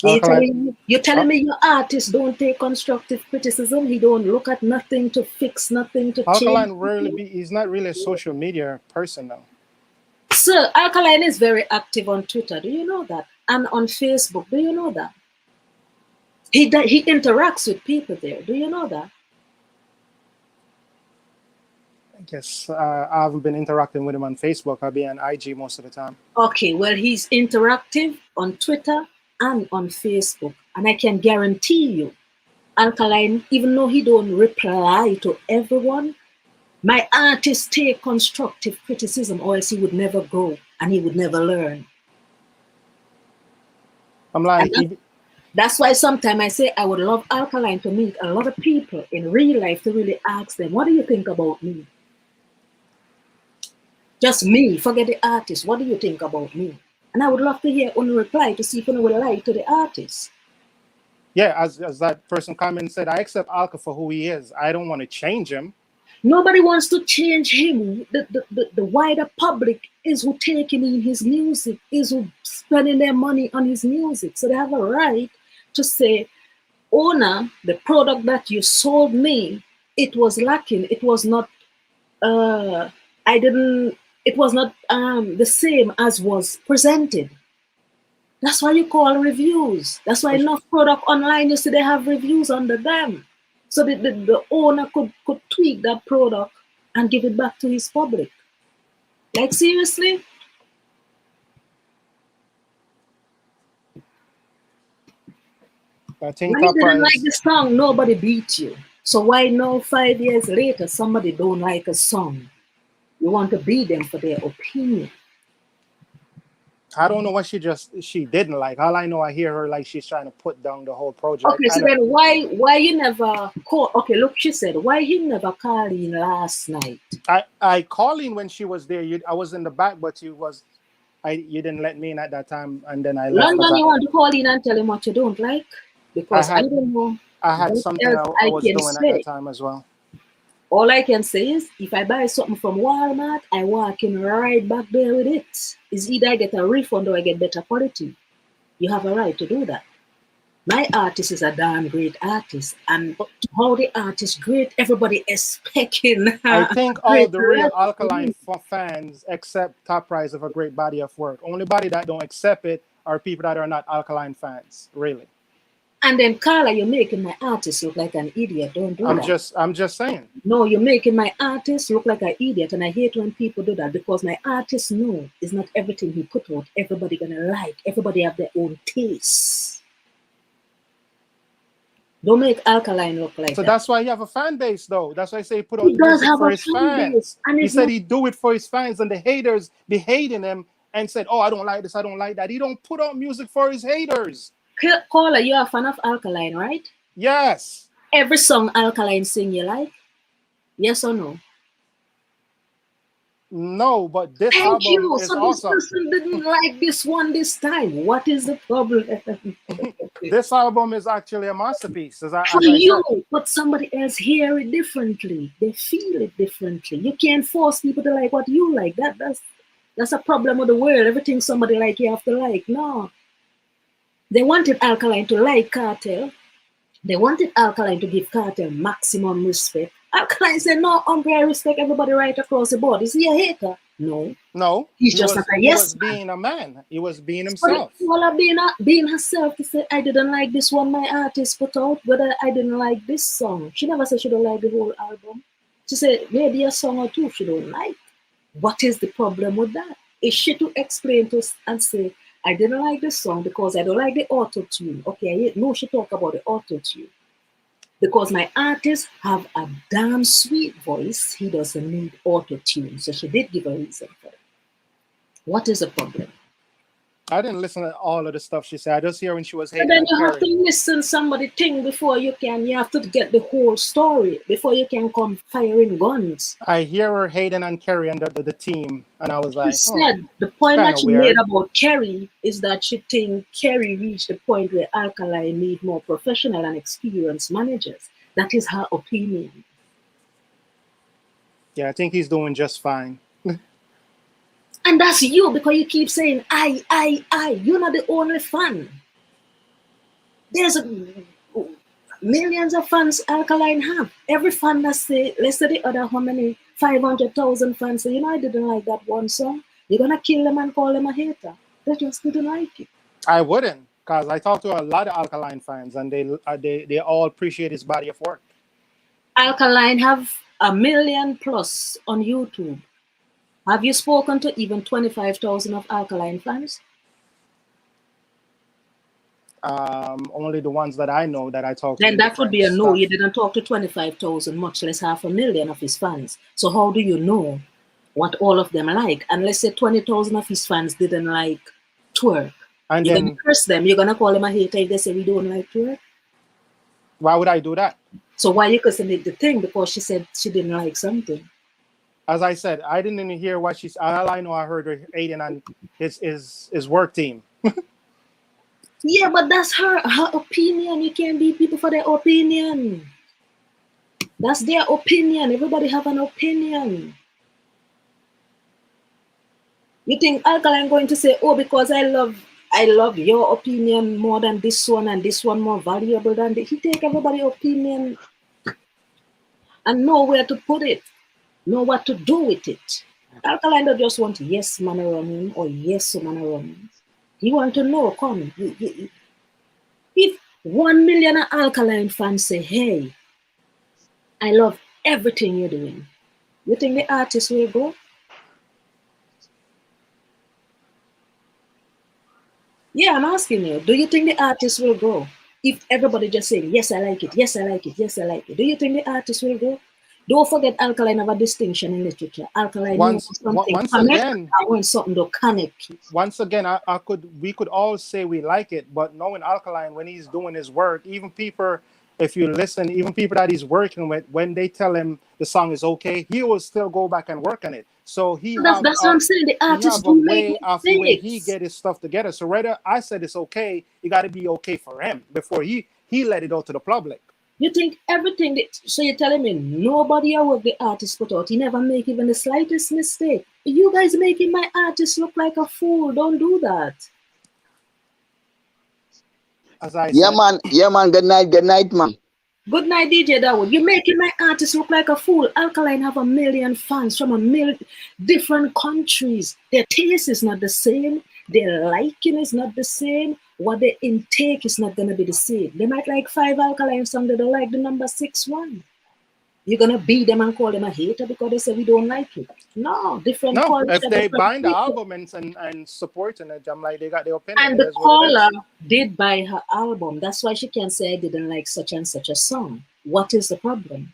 Alkaline, You're telling Al- me your artist don't take constructive criticism? He don't look at nothing to fix, nothing to change? he's not really a social media person though. Sir, Alkaline is very active on Twitter. Do you know that? And on Facebook. Do you know that? He interacts with people there. Do you know that? I guess I haven't been interacting with him on Facebook. I'll be on IG most of the time. Okay, well, he's interactive on Twitter and on Facebook. And I can guarantee you, Alkaline, even though he don't reply to everyone, my artist take constructive criticism or else he would never grow and he would never learn. I'm like, That's why sometimes I say I would love Alkaline to meet a lot of people in real life to really ask them, what do you think about me? Just me, forget the artist. What do you think about me? And I would love to hear on reply to see if you will lie to the artist. yeah, as that person comment said, I accept Alka for who he is. I don't want to change him. Nobody wants to change him. The wider public is who taking in his music, is who spending their money on his music. So they have a right to say, owner, the product that you sold me, it was lacking. It was not I didn't it was not the same as was presented. That's why you call reviews. That's why Which, enough product online you see they have reviews under them. So the owner could tweak that product and give it back to his public. Like seriously? I think Why you didn't like Papa the song, nobody beat you. So why now 5 years later somebody don't like a song? You want to beat them for their opinion. I don't know what she didn't like. All I know, I hear her like she's trying to put down the whole project. Okay, so then why you never call? Okay, look, she said why he never called in last night. I called in when she was there. I was in the back, but you didn't let me in at that time, and then I left. London, you want to call in and tell him what you don't like because I don't know I had what something else I I was can doing at that say. time as well. All I can say is if I buy something from Walmart, I walk in right back there with it. It's either I get a refund or I get better quality. You have a right to do that. My artist is a damn great artist, and how the artist great, everybody expecting I a think all great the real rest. Alkaline fans accept Top Prize of a great body of work. Only body that don't accept it are people that are not Alkaline fans, really. And then Carla, you're making my artist look like an idiot. Don't do that. I'm just saying. No, you're making my artist look like an idiot, and I hate when people do that because my artist know is not everything he put out. Everybody gonna like. Everybody have their own taste. Don't make Alkaline look like So that. that's why he have a fan base, though. That's why I say he put He out does music have for a his fan base, fans. and He it's said not. he'd do it for his fans, and the haters be hating him and said, "Oh, I don't like this, I don't like that." He don't put out music for his haters. Caller, you're a fan of Alkaline, right? Yes. Every song Alkaline sing you like? Yes or no? No, but this Thank album you. is So this awesome. person didn't like this one this time. What is the problem? This album is actually a masterpiece, For as I said. you, but somebody else hear it differently. They feel it differently. You can't force people to like what you like. That's a problem with the world. Everything somebody like you have to like. No. They wanted Alkaline to like Kartel. They wanted Alkaline to give Kartel maximum respect. Alkaline said, no, I respect everybody right across the board. Is he a hater? No. No, He's just not a he was yes man. being a man. He was being But himself. Paula being herself to say, I didn't like this one my artist put out, whether I didn't like this song. She never said she don't like the whole album. She said maybe a song or two she don't like. What is the problem with that? Is she to explain to us and say, I didn't like this song because I don't like the auto-tune. Okay, no, she talk about the auto-tune. Because my artist have a damn sweet voice, he doesn't need auto-tune. So she did give a reason for it. What is the problem? I didn't listen to all of the stuff she said. I just hear when she was And hating then on you have to Carrie. listen somebody thing before you have to get the whole story before you can come firing guns. I hear her hating on Carrie and the team, and I was She like, said the it's point kind that of she made weird. about Kerry is that she think Kerry reached the point where Alkaline need more professional and experienced managers. That is her opinion. Yeah, I think he's doing just fine. And that's you because you keep saying, I. You're not the only fan. There's millions of fans Alkaline have. Every fan that say, let's say the other how many, 500,000 fans say, I didn't like that one song. You're going to kill them and call them a hater. They just didn't like it. I wouldn't, because I talked to a lot of Alkaline fans, and they all appreciate his body of work. Alkaline have 1 million plus on YouTube. Have you spoken to even 25,000 of Alkaline fans? Only the ones that I know that I talk to Then the that would different be a no. stuff. You didn't talk to 25,000, much less 500,000 of his fans. So how do you know what all of them like? And let's say 20,000 of his fans didn't like twerk. And You're going to then, curse them. You're going to call them a hater if they say we don't like twerk. why would I do that? So why you cursing the thing? Because she said she didn't like something. As I said, I didn't even hear what she's. All I know, I heard her hating on his work team. Yeah, but that's her opinion. You can't beat people for their opinion. That's their opinion. Everybody have an opinion. You think Alkaline going to say, oh, because I love your opinion more than this one and this one more valuable than this. He take everybody's opinion and know where to put it, know what to do with it. Alkaline don't just want yes man around him or yes man around him. He want to know, come, if 1 million Alkaline fans say, hey, I love everything you're doing, you think the artist will go? Yeah, I'm asking you, do you think the artist will go? If everybody just saying, yes, I like it, yes, I like it, yes, I like it, do you think the artist will go? Don't forget Alkaline have a distinction in literature. Alkaline knew something Once connect, again, I want something to connect. once again, we could all say we like it, but knowing Alkaline when he's doing his work, even people, if you listen, even people that he's working with, when they tell him the song is okay, he will still go back and work on it. So So that's what I'm saying. The he artists have a do make way of the way he mistakes. get his stuff together. So rather I said it's okay, you got to be okay for him before he let it out to the public. You think everything that, so you're telling me nobody I work the artist put out, he never make even the slightest mistake. You guys making my artist look like a fool. Don't do that. As I Yeah, said, man. Yeah, man. Good night, man. Good night, DJ Dawood. You're making my artist look like a fool. Alkaline have 1 million fans from 1 million different countries. Their taste is not the same. Their liking is not the same. What they intake is not going to be the same. They might like 5 Alkaline songs. They don't like the number 6 one. You're going to beat them and call them a hater because they say we don't like it. No, different no, culture, if they different bind the people. album and supporting it, I'm like they got their opinion. And It the is what it caller is. did buy her album. That's why she can say I didn't like such and such a song. What is the problem?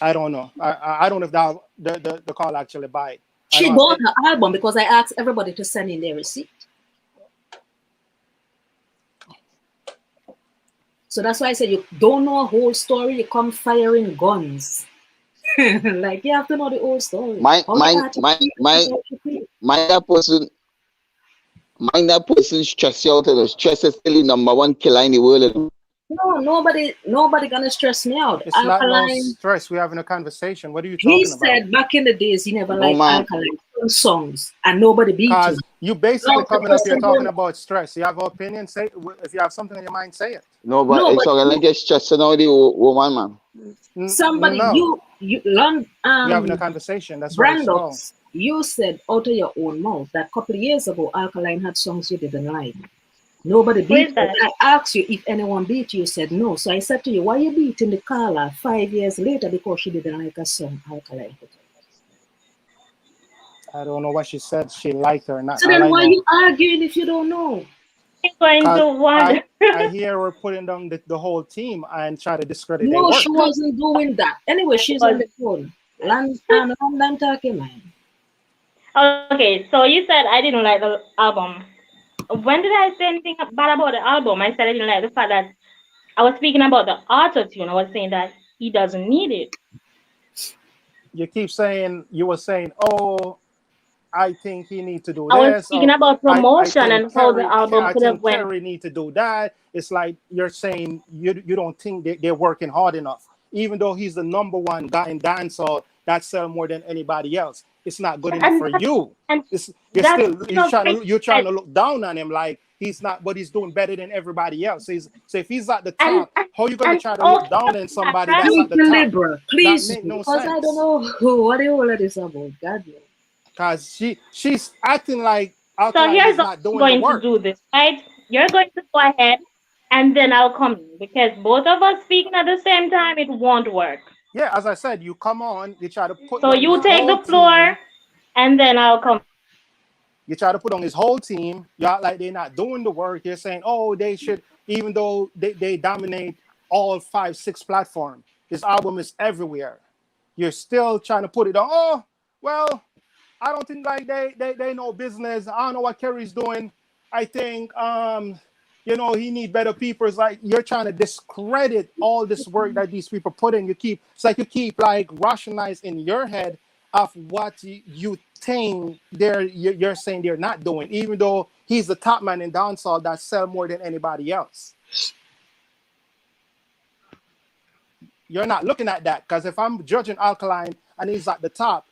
I don't know. I don't know if the call actually buy it. I She don't have bought it. her album because I asked everybody to send in their receipt. So that's why I said you don't know a whole story, you come firing guns. Like you have to know the whole story. My How the my artist my feel is my how she feel. mind that person stress you out. Stress is still the number one killer in the world. No, nobody gonna stress me out. It's not no Alkaline, stress. We're having a conversation. What are you he talking about? said back in the days he never No, liked man. Alkaline songs and nobody beat him. Cause you basically No, the coming up here person talking don't. about stress. You have an opinion. Say if you have something in your mind, say it. No, but No, it's but all you, like get stressed out the woman, man. somebody No, you long we're having a conversation. That's what it's called. Brandox, you said out of your own mouth that a couple of years ago Alkaline had songs you didn't like. Nobody Who beat is you. that? I asked you if anyone beat you. You said no. So I said to you, why you beating the caller 5 years later because she didn't like a song Alkaline put out? I don't know what she said. She liked her or not. So All then I why know, you arguing if you don't know? I'm going cause to wonder. I hear her putting down the whole team and try to discredit their No, she work. wasn't doing that. Anyway, I she's on was. the phone. London talking, man. Okay, so you said I didn't like the album. When did I say anything bad about the album? I said I didn't like the fact that I was speaking about the auto tune. I was saying that he doesn't need it. You keep saying you were saying, oh, I think he need to do I was this, speaking or about I promotion think and how the album I could have think went. Kerry need to do that. It's like you're saying you don't think they're working hard enough, even though he's the number one guy in dancehall that sell more than anybody else. It's not good enough for you. And It's that's you're trying to look down on him like he's not, but he's doing better than everybody else. So if he's at the and top, how you gonna and try to look okay, down on somebody right? that's Please at the be top? liberal. That Please make be, no because I don't sense. know what the whole of this about. God knows. Cause she's acting like So Alkaline here's is how not I'm doing the going to work. do this, right? You're going to go ahead, and then I'll come in because both of us speaking at the same time, it won't work. Yeah, as I said, you come on, you try to put So down his you take whole the floor, team. and then I'll come. You try to put on his whole team. You act like they're not doing the work. You're saying, oh, they should, even though they dominate all 5, 6 platforms. This album is everywhere. You're still trying to put it on. Oh, well, I don't think like they know business. I don't know what Kerry's doing. I think he need better people. It's like you're trying to discredit all this work that these people put in. It's like you keep like rationalize in your head of what you think you're saying they're not doing, even though he's the top man in dancehall that sell more than anybody else. you're not looking at that, because if I'm judging Alkaline and he's at the top,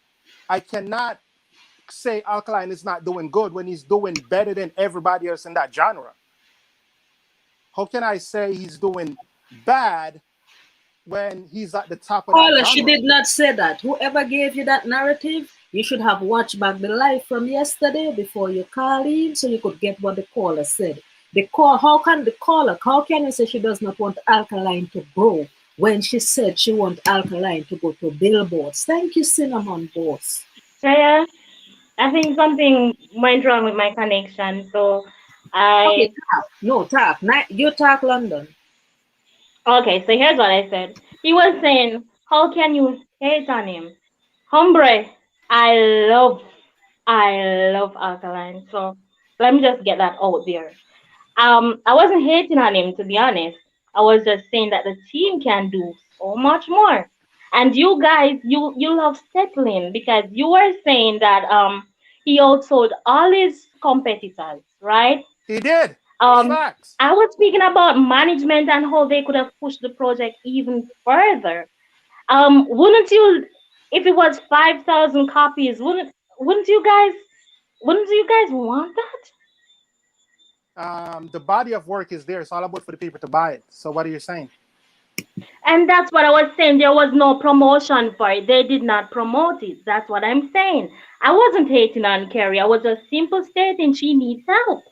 I cannot say Alkaline is not doing good when he's doing better than everybody else in that genre. How can I say he's doing bad when he's at the top of that Paula, genre? she did not say that. Whoever gave you that narrative, you should have watched back the live from yesterday before you call in, so you could get what the caller said. How can you say she does not want Alkaline to grow when she said she wants Alkaline to go to billboards? Thank you, Cinnamon Boss. Yeah, I think something went wrong with my connection, so Okay, talk. You talk London. Okay, so here's what I said. He was saying, how can you hate on him? Hombre, I love Alkaline. So let me just get that out there. I wasn't hating on him, to be honest. I was just saying that the team can do so much more. And you guys, you love settling because you were saying that he outsold all his competitors, right? He did. Facts. I was speaking about management and how they could have pushed the project even further. Wouldn't you, if it was 5,000 copies, wouldn't you guys want that? The body of work is there. It's all about for the people to buy it. So what are you saying? And that's what I was saying. There was no promotion for it. They did not promote it. That's what I'm saying. I wasn't hating on Carrie. I was just simply stating she needs help.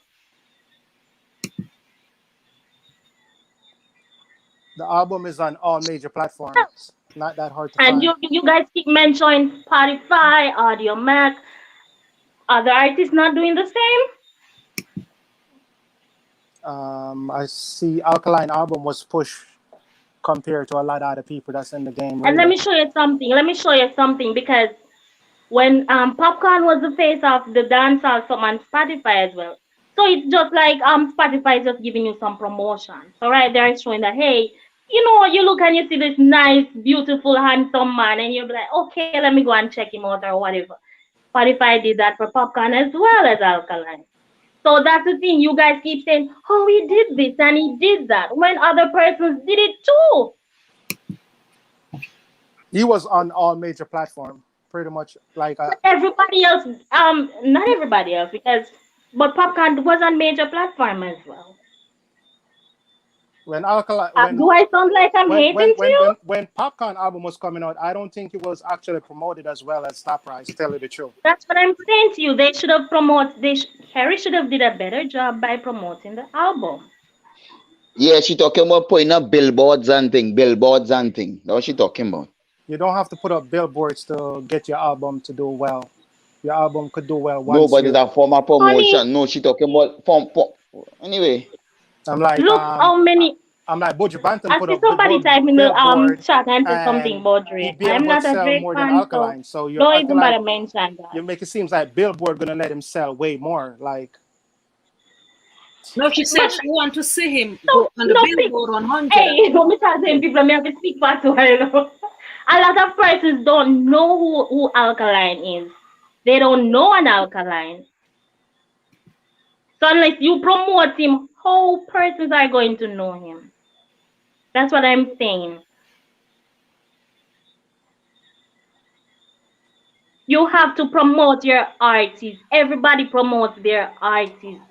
The album is on all major platforms. Not that hard to find. And you guys keep mentioning Spotify, Audio Mac. Other artists not doing the same? I see Alkaline album was pushed compared to a lot of other people that's in the game. And let me show you something. Because when Popcaan was the face of the dancehall, some on Spotify as well. So it's just like Spotify is just giving you some promotion. So right there it's showing that, hey, you look and you see this nice, beautiful, handsome man, and you'll be like, okay, let me go and check him out or whatever. Spotify did that for Popcaan as well as Alkaline. So that's the thing. You guys keep saying, oh, he did this and he did that, when other persons did it too. He was on all major platforms, pretty much like everybody else. Not everybody else, but Popcaan was on major platform as well. When Alkaline, do I sound like I'm hating you? When Popcaan album was coming out, I don't think it was actually promoted as well as Stop Rise, to tell you the truth. That's what I'm saying to you. They should have promoted. Harry should have did a better job by promoting the album. Yeah, she talking about putting up billboards and thing. That's what she talking about. You don't have to put up billboards to get your album to do well. Your album could do well once. No, but it's a form of promotion. No, she talking about form. Anyway. I'm like, look how many. I'm like, Buju Banton I put see up somebody type in the chat and say and something about Drake. I'm not a Drake more fan, than Alkaline, so you're don't even bother mention that. You make it seem like Billboard gonna let him sell way more. Like, no, she said she want to see him go on the Billboard 100. Hey, let me tell them people, I have to speak back to her. A lot of persons don't know who Alkaline is. They don't know an Alkaline. So unless you promote him, how persons are going to know him? That's what I'm saying. You have to promote your artists. Everybody promotes their artists.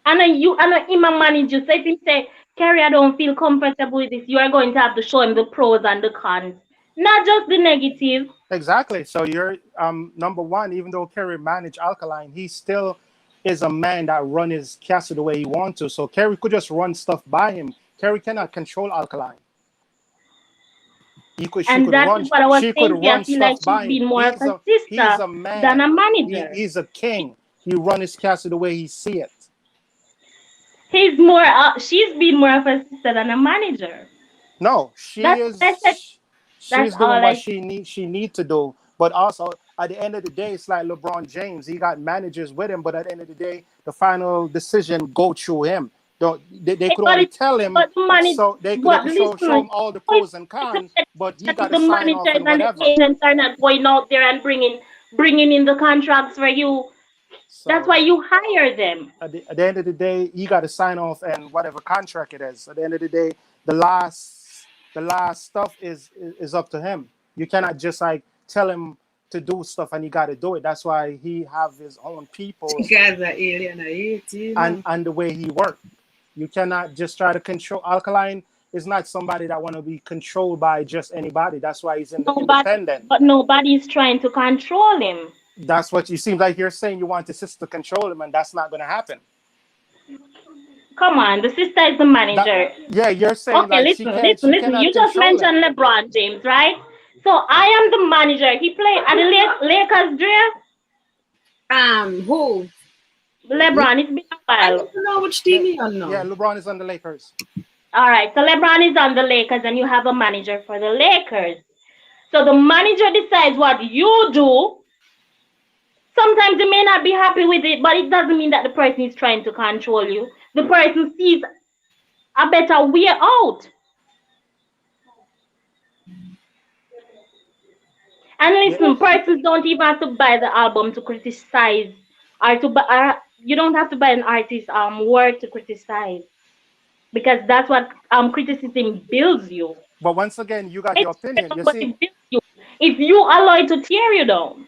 And I'm a manager. So if you say, Carrie, I don't feel comfortable with this, you are going to have to show him the pros and the cons, not just the negative. Exactly. So you're number one, even though Kerry managed Alkaline, he still is a man that run his castle the way he wants to. So Kerry could just run stuff by him. Kerry cannot control Alkaline. She could run stuff by him. More of a sister he's a man than a manager. He's a king. He run his castle the way he see it. He's more. She's been more of a sister than a manager. No, she's doing what she need to do. But also, at the end of the day, it's like LeBron James. He got managers with him, but at the end of the day, the final decision go through him. They could only tell him, so they could show him all the pros and cons, but he got to sign off and whatever. The agents are not going out there and bringing in the contracts for you. So that's why you hire them. At the end of the day, you got to sign off and whatever contract it is. At the end of the day, the last the last stuff is up to him. You cannot just like tell him to do stuff and he got to do it. That's why he have his own people Guys are alienated, you know. and the way he work. You cannot just try to control. Alkaline is not somebody that want to be controlled by just anybody. That's why he's independent. But nobody's trying to control him. That's what you seem like you're saying. You want the sister to control him, and that's not going to happen. Come on, the sister is the manager. Yeah, you're saying okay, like listen. You just mentioned LeBron James, right? So I am the manager. He played at the Lakers, Dre. Who? LeBron. It's been a I while. don't know which team he on now. Yeah, LeBron is on the Lakers. All right, so LeBron is on the Lakers, and you have a manager for the Lakers. So the manager decides what you do. Sometimes you may not be happy with it, but it doesn't mean that the person is trying to control you. The person sees a better way out. And listen, persons don't even have to buy the album to criticize, or to buy. You don't have to buy an artist's work to criticize, because that's what criticism builds you. But once again, you got your opinion. You see, if you allow it to tear you down.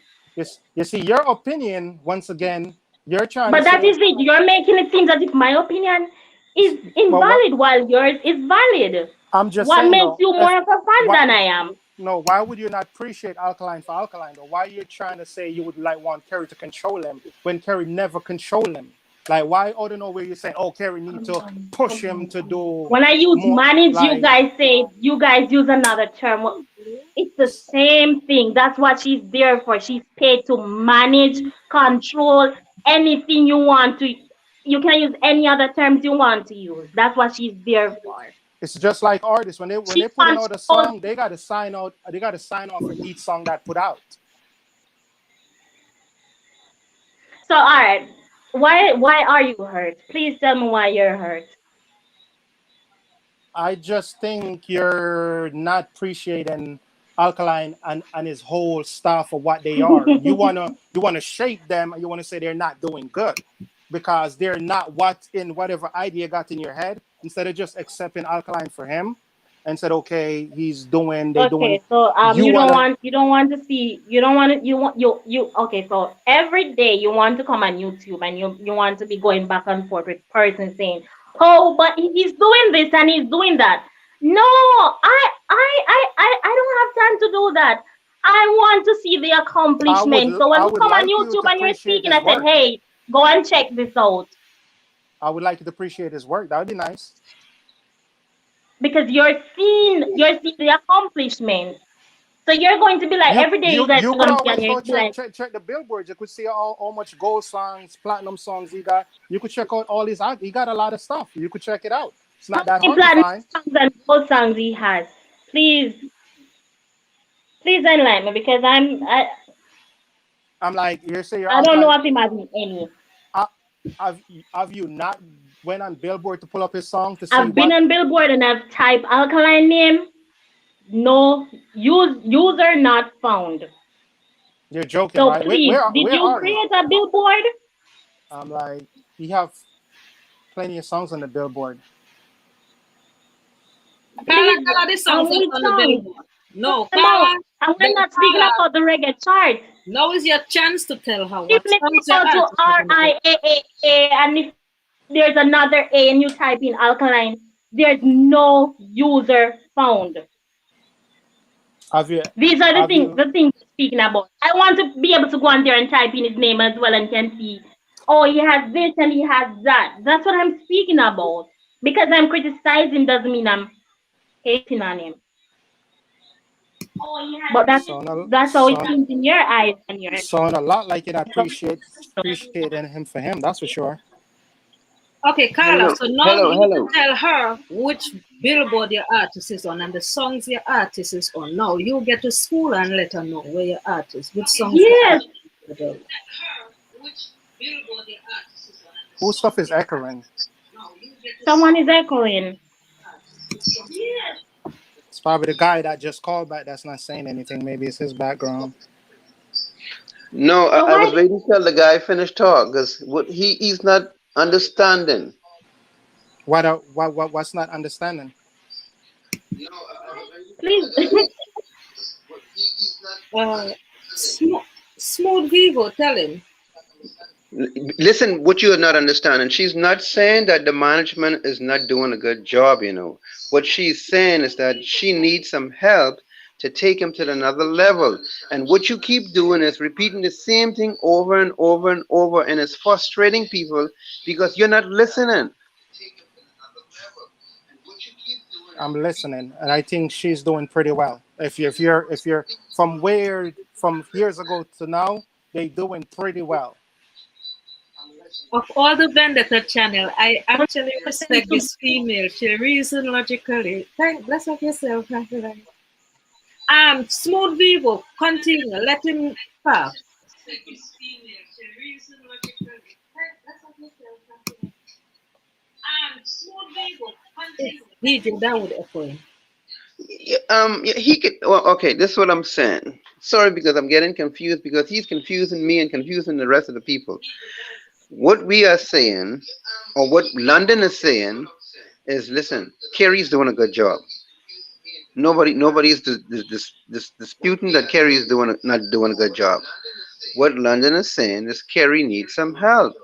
You see, your opinion, once again, you're trying but to that say, is it. You're making it seem as if my opinion is invalid while yours is valid. I'm just what saying, makes you more of a fan than I am? No, why would you not appreciate Alkaline for Alkaline, though? Why are you trying to say you would like want Kerry to control him when Kerry never control him? Like, why out of nowhere you're saying, oh, Kerry need to push him to do. When I use more, manage, like, you guys use another term. It's the same thing. That's what she's there for. She's paid to manage, control anything you want to. You can use any other terms you want to use. That's what she's there for. It's just like artists when they put out a song, they gotta sign out. They gotta sign off for each song that put out. So, all right, why are you hurt? Please tell me why you're hurt. I just think you're not appreciating Alkaline and his whole staff for what they are. you wanna shape them and you wanna say they're not doing good because they're not whatever idea got in your head. Instead of just accepting Alkaline for him and said, okay, he's doing. Okay, so you don't want to see. Okay, so every day you want to come on YouTube and you want to be going back and forth with person saying, oh, but he's doing this and he's doing that. No, I don't have time to do that. I want to see the accomplishment. So when you come on YouTube and you're speaking, I said, hey, go and check this out. I would like you to appreciate his work. That would be nice. Because you're seeing the accomplishment. So you're going to be like every day you guys are going to check the billboards. You could see how much gold songs, platinum songs he got. You could check out all his. He got a lot of stuff. You could check it out. It's not that hard to find. Songs and gold songs he has. Please enlighten me because I'm like you say I don't know if he has any. Have you not went on Billboard to pull up his song to see? I've been on Billboard and I've typed Alkaline name. No user not found. You're joking, so right? Please, did you create a Billboard? I'm like, you have plenty of songs on the Billboard. Carla, this song is on the Billboard. No, Carla. And we're not speaking about the reggae chart. Now is your chance to tell her what If you go to RIAA and if there's another A and you type in Alkaline, there's no user found. These are the things we're speaking about. I want to be able to go on there and type in his name as well and can see, oh, he has this and he has that. That's what I'm speaking about. Because I'm criticizing doesn't mean I'm hating on him. But that's how it seems in your eyes and your. Sound a lot like it appreciating him for him. That's for sure. Okay, Carla. So now you can tell her which Billboard your artist is on and the songs your artist is on. Now you get to school and let her know where your artist, which songs. Yes. Whose stuff is echoing? Someone is echoing. Yes. It's probably the guy that just called back that's not saying anything. Maybe it's his background. No, I was waiting till the guy finished talk because he's not understanding. What's not understanding? No, I was Please. Uh, Smooth Vivo, tell him. Listen, what you are not understanding. She's not saying that the management is not doing a good job. What she's saying is that she needs some help to take him to another level. And what you keep doing is repeating the same thing over and over and over, and it's frustrating people because you're not listening. I'm listening, and I think she's doing pretty well. If you're from years ago to now, they doing pretty well. Of all the Vendetta channel, I actually respect this female. She reason logically. Thank bless up yourself, Alkaline. Smooth Vivo, continue. Let him talk. DJ, that would echo. Yeah, he could. Well, okay, this is what I'm saying. Sorry, because I'm getting confused because he's confusing me and confusing the rest of the people. What we are saying, or what London is saying, is listen. Kerry's doing a good job. Nobody's disputing that Kerry is not doing a good job. What London is saying is Kerry needs some help.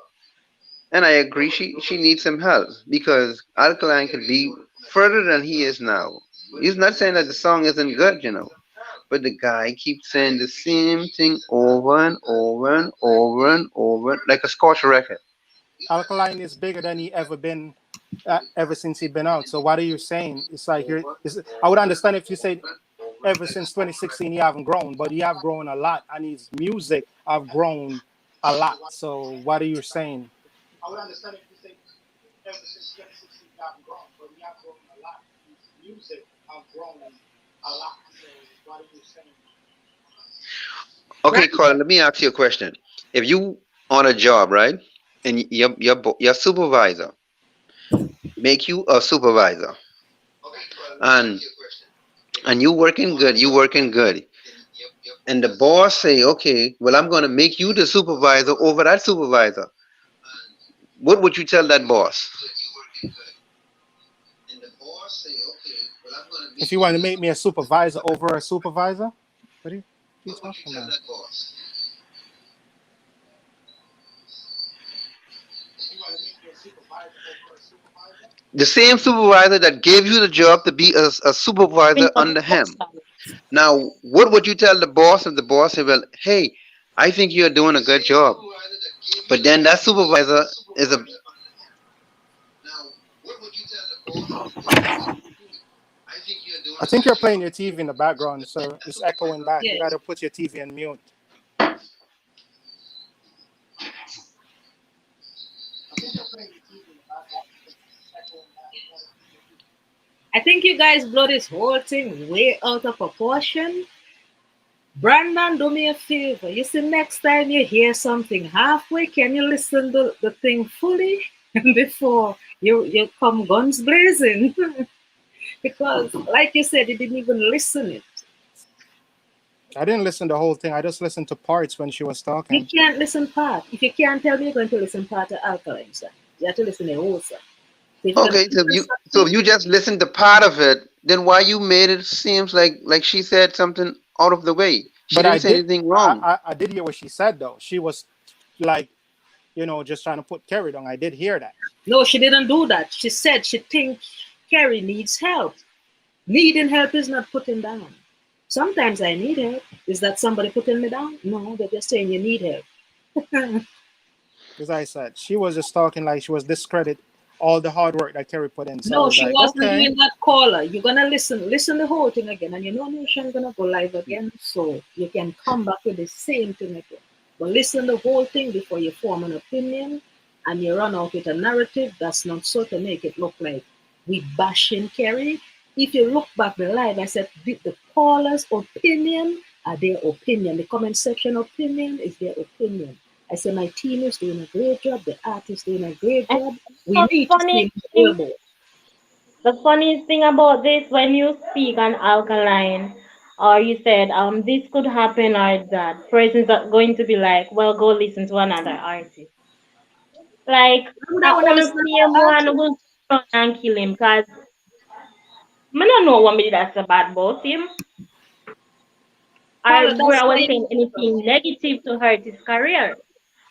And I agree, she needs some help because Alkaline could be further than he is now. He's not saying that the song isn't good. But the guy keeps saying the same thing over and over and over and over, like a Scotch record. Alkaline is bigger than he ever been, ever since he been out. So what are you saying? It's like I would understand if you say ever since 2016 he haven't grown, but he have grown a lot, and his music have grown a lot. So what are you saying? I would understand if you say ever since 2016 he haven't grown, but he have grown a lot. His music have grown a lot. So what are you saying? Okay, Carl, let me ask you a question. If you on a job, right, and your supervisor make you a supervisor, and you working good, and the boss say, okay, well, I'm going to make you the supervisor over that supervisor. What would you tell that boss? If you want to make me a supervisor over a supervisor, what are you talking about? The same supervisor that gave you the job to be a supervisor under him. Now, what would you tell the boss if the boss said, well, hey, I think you're doing a good job. But then that supervisor is a... I think you're playing your TV in the background, so it's echoing back. Yeah. You got to put your TV on mute. I think you guys blow this whole thing way out of proportion. Brandon, do me a favor. You see, next time you hear something halfway, can you listen to the thing fully before you come guns blazing? Because, like you said, you didn't even listen it. I didn't listen to the whole thing. I just listened to parts when she was You talking. can't listen part. If you can't tell me you're going to listen part of Alkaline, sir. You have to listen to the whole song. Okay, so if you just listened to part of it, then why you made it seems like she said something out of the way? She didn't say anything wrong. I did hear what she said though. She was like, just trying to put Kerry down. I did hear that. No, she didn't do that. She said she thinks Kerry needs help. Needing help is not putting down. Sometimes I need help. Is that somebody putting me down? No, they're just saying you need help. As I said, she was just talking like she was discredit all the hard work that Kerry put in. So No, she like, wasn't okay. doing that caller. You're gonna listen the whole thing again, and you know Nation gonna go live again, so you can come back with the same thing again. But listen the whole thing before you form an opinion, and you run out with a narrative that's not so to make it look like we bashing Kerry. If you look back the live, I said the caller's opinion are their opinion. The comment section opinion is their opinion. I said my team is doing a great job. The artist doing a great job. We need to see elbow. The funniest thing about this, when you speak on Alkaline, or you said this could happen or that, person's are going to be like, well, go listen to another artist. Like, I I want to want to listen see to him the one artist. will run and kill him because I don't know what me that's about both him. Paula, Where that's I why was saying anything negative to hurt his career.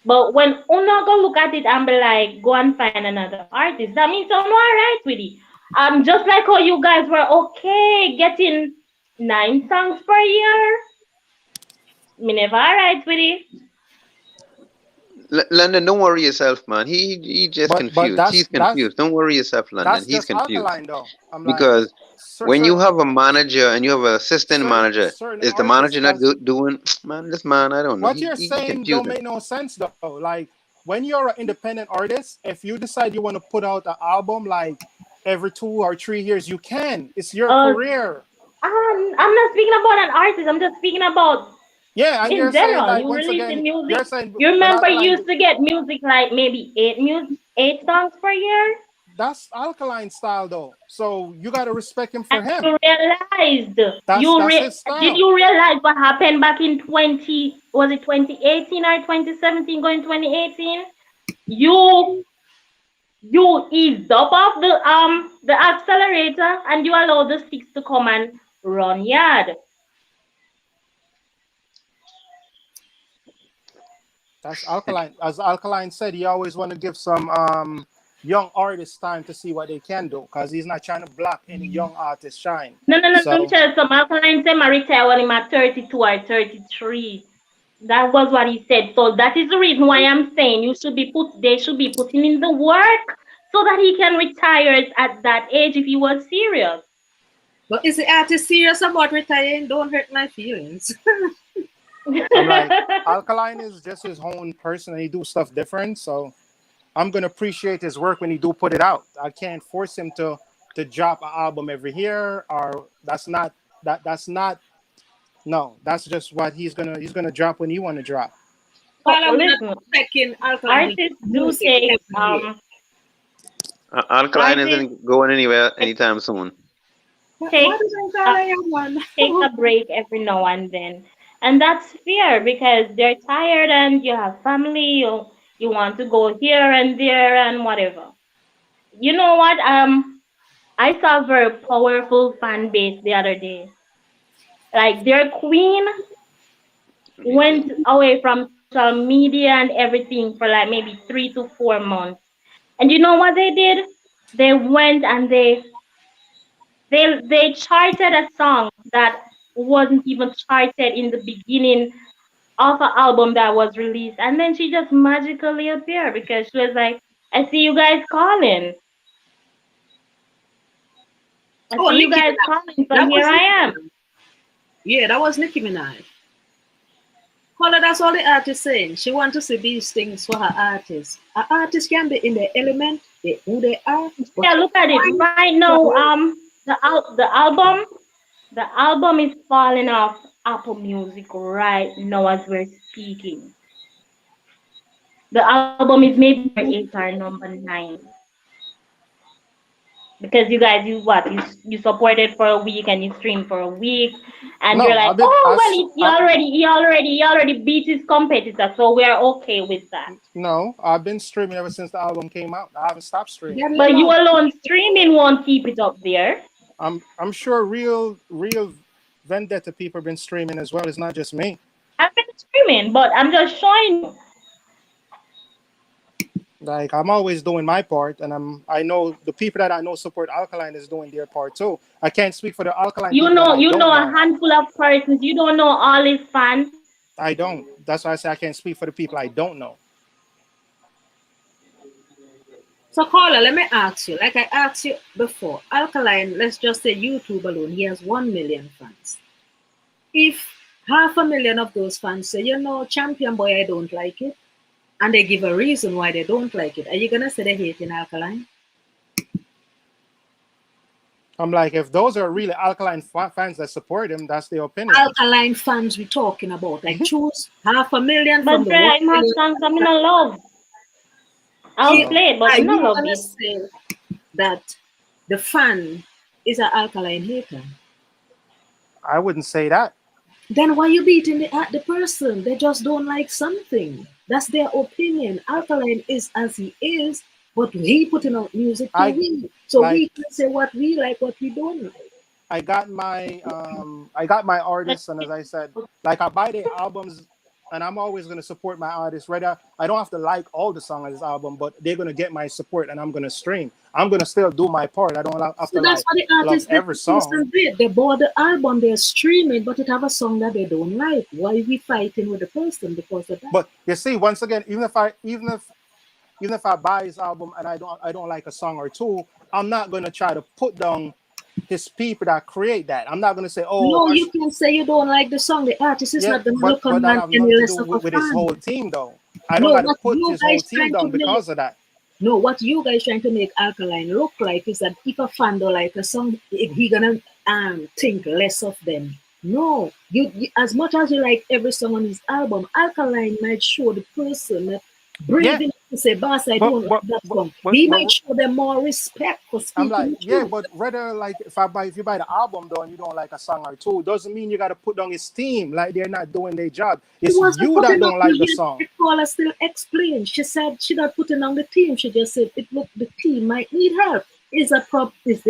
But when Una go look at it and be like, go and find another artist, that means I'm alright with it. Just like how you guys were okay getting 9 songs per year. Me never alright with it. London, don't worry yourself, man. He just but confused. He's confused. Don't worry yourself, London. that's He's just confused. Alkaline though. I'm like Because when you certain have a manager and you have an assistant manager, certain is the artists manager not that's doing? Man, this man, I don't know. what you're He saying don't confusing. make no sense though. Like when you're an independent artist, if you decide you want to put out an album like every 2 or 3 years, you can. It's your Uh, career. I'm not speaking about an artist. I'm just speaking about Yeah, and in you're saying general. like You once releasing again, you're music. saying You when remember you Alkaline, used to get music like maybe 8 songs per year. that's Alkaline style though. So you got to respect him for And him. you realized That's his did style. you realize what happened back in 2018 or 2017 going 2018? You eased up off the accelerator and you allowed the sticks to come and run yard. That's Alkaline. As Alkaline said, he always want to give some young artists time to see what they can do because he's not trying to block any young artist shine. No, let me So tell you some Alkaline say my retire when I'm at 32 or 33. That was what he said. So that is the reason why I'm saying they should be putting in the work so that he can retire at that age if he was serious. But is the artist serious about retiring? Don't hurt my feelings. I'm like, Alkaline is just his own person and he do stuff different. So I'm gonna appreciate his work when he do put it out. I can't force him to drop an album every year, or that's not no. That's just what he's gonna drop when he want to drop. While I'm not Listen, expecting Alkaline to artists do do music take every year. Alkaline artists isn't going anywhere anytime soon. take What is uh, one? take a break every now and then. And that's fair because they're tired and you have family, you want to go here and there and whatever. You know what? I saw a very powerful fan base the other day. Like their queen went away from social media and everything for like maybe 3 to 4 months. And you know what they did? They went and they charted a song that wasn't even charted in the beginning of an album that was released, and then she just magically appeared because she was like, "I see you guys calling. I Oh, see you Nicki guys Minaj. calling, so That here was I Nicki am." Minaj. Yeah, that was Nicki Minaj. Paula, that's all the artist saying. She wants to see these things for her artists. An artist can be in their element, who they are. But Yeah, look at it right now. The album is falling off Apple Music right now as we're speaking. The album is maybe number 8 or number 9. Because you guys, you support it for a week and you stream for a week, and you're No, like, I've been oh well, he already beat his competitor, so we're okay with that. no, I've been streaming ever since the album came out. I haven't stopped streaming. leave me But you alone. alone streaming won't keep it up there. I'm sure real Vendetta people have been streaming as well. It's not just me. I've been streaming, but I'm just showing you. Like I'm always doing my part, and I know the people that I know support Alkaline is doing their part too. I can't speak for the Alkaline You people that know, I you don't know a know. handful of persons. You don't know all his fans. I don't. That's why I say I can't speak for the people I don't know. So, Paula, let me ask you, like I asked you before, Alkaline, let's just say YouTube alone, he has 1 million fans. If 500,000 of those fans say, you know, Champion Boy, I don't like it, and they give a reason why they don't like it, are you going to say they hate in Alkaline? I'm like, if those are really Alkaline fans that support him, that's their opinion. Alkaline fans we're talking about, like choose 500,000 from But the 1 I have million. songs I'm in love. I'll play it, but Are I'm not you love going to it. say that the fan is an Alkaline hater? I wouldn't say that. Then why you beating the person? They just don't like something. That's their opinion. Alkaline is as he is, but he putting out music to we. So like we can say what we like, what we don't like. I got my artists, and as I said, like I buy their albums, and I'm always gonna support my artists. Right? I don't have to like all the songs on this album, but they're gonna get my support, and I'm gonna stream. I'm gonna still do my part. I don't have So to that's like what the love artists every song. they bought the album, they're streaming, but it have a song that they don't like. Why are we fighting with the person because of that? But you see, once again, even if I buy his album and I don't like a song or two, I'm not gonna try to put down his people that create that. I'm not gonna say, No, you can say you don't like the song. The artist is yeah, not gonna but look on that man have any nothing to less do of a with his fan. whole team, though. I don't No, gotta what put you his whole guys team trying to down make because of that. no, what you guys trying to make Alkaline look like is that if a fan don't like a song, he gonna think less of them. No, you as much as you like every song on his album, Alkaline might show the person that brave Yeah, enough to say, "Boss, I but don't like that song." but, He might but show them more respect for I'm speaking like, the yeah, truth. but rather like if you buy the album though and you don't like a song or two, doesn't mean you gotta put down his team. Like they're not doing their job. She It's wasn't you that putting on don't like the the song. the caller still explained. She said she not putting on the team. She just said it look the team might need help. Is there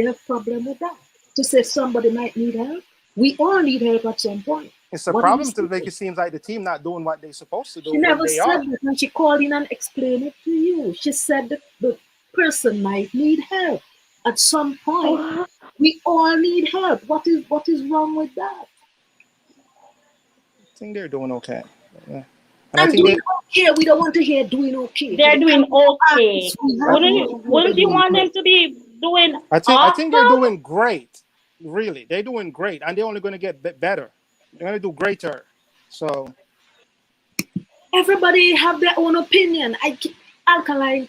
a problem with that? To say somebody might need help? We all need help at some point. It's a What did you problem to say? make it seem like the team not doing what they're supposed to do She when never they said are. that when she called in and explained it to you. She said that the person might need help. At some point, we all need help. What is wrong with that? I think they're doing okay. Yeah. And I And think doing they okay, we don't want to hear doing okay. They're doing okay. Artists we have, Wouldn't you want them to be doing I think they're awesome? doing great. Really, they're doing great, and they're only going to get better. They're going to do greater. So everybody have their own opinion. Alkaline,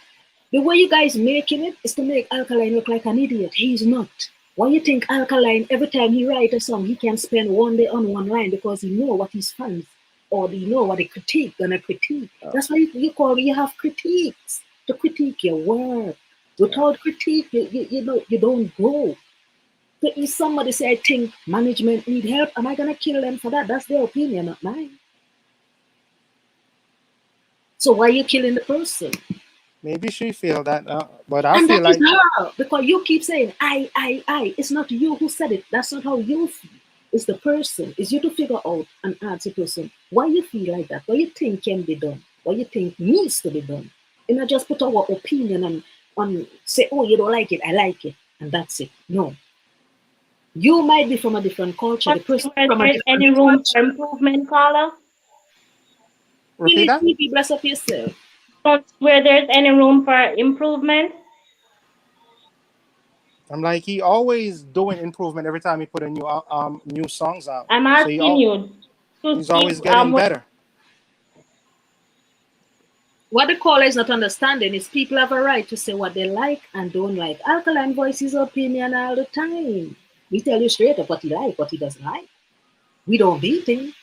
the way you guys making it is to make Alkaline look like an idiot. He's not. Why you think Alkaline, every time he write a song, he can spend one day on one line because he know what his fans or he know what the critique gonna critique. That's why you have critiques to critique your work. Without critique, you don't grow. So if somebody say I think management need help, am I gonna kill them for that? That's their opinion, not mine. So why are you killing the person? maybe she feel that, but I And feel that is like her, because you keep saying I. It's not you who said it. That's not how you feel. It's the person. It's you to figure out and ask the person why you feel like that, what you think can be done, what you think needs to be done. And not just put our opinion on say, oh, you don't like it, I like it, and that's it. No. You might be from a different culture, the person Where from a there's different any room for culture. improvement, caller? repeat that. TV, bless up yourself. Where there's any room for improvement? I'm like he always doing improvement every time he put a new songs out. I'm So asking you to he's see always getting better. What the caller is not understanding is people have a right to say what they like and don't like. Alkaline voices opinion all the time. We tell you straight up what he like, what he doesn't like. We don't beat him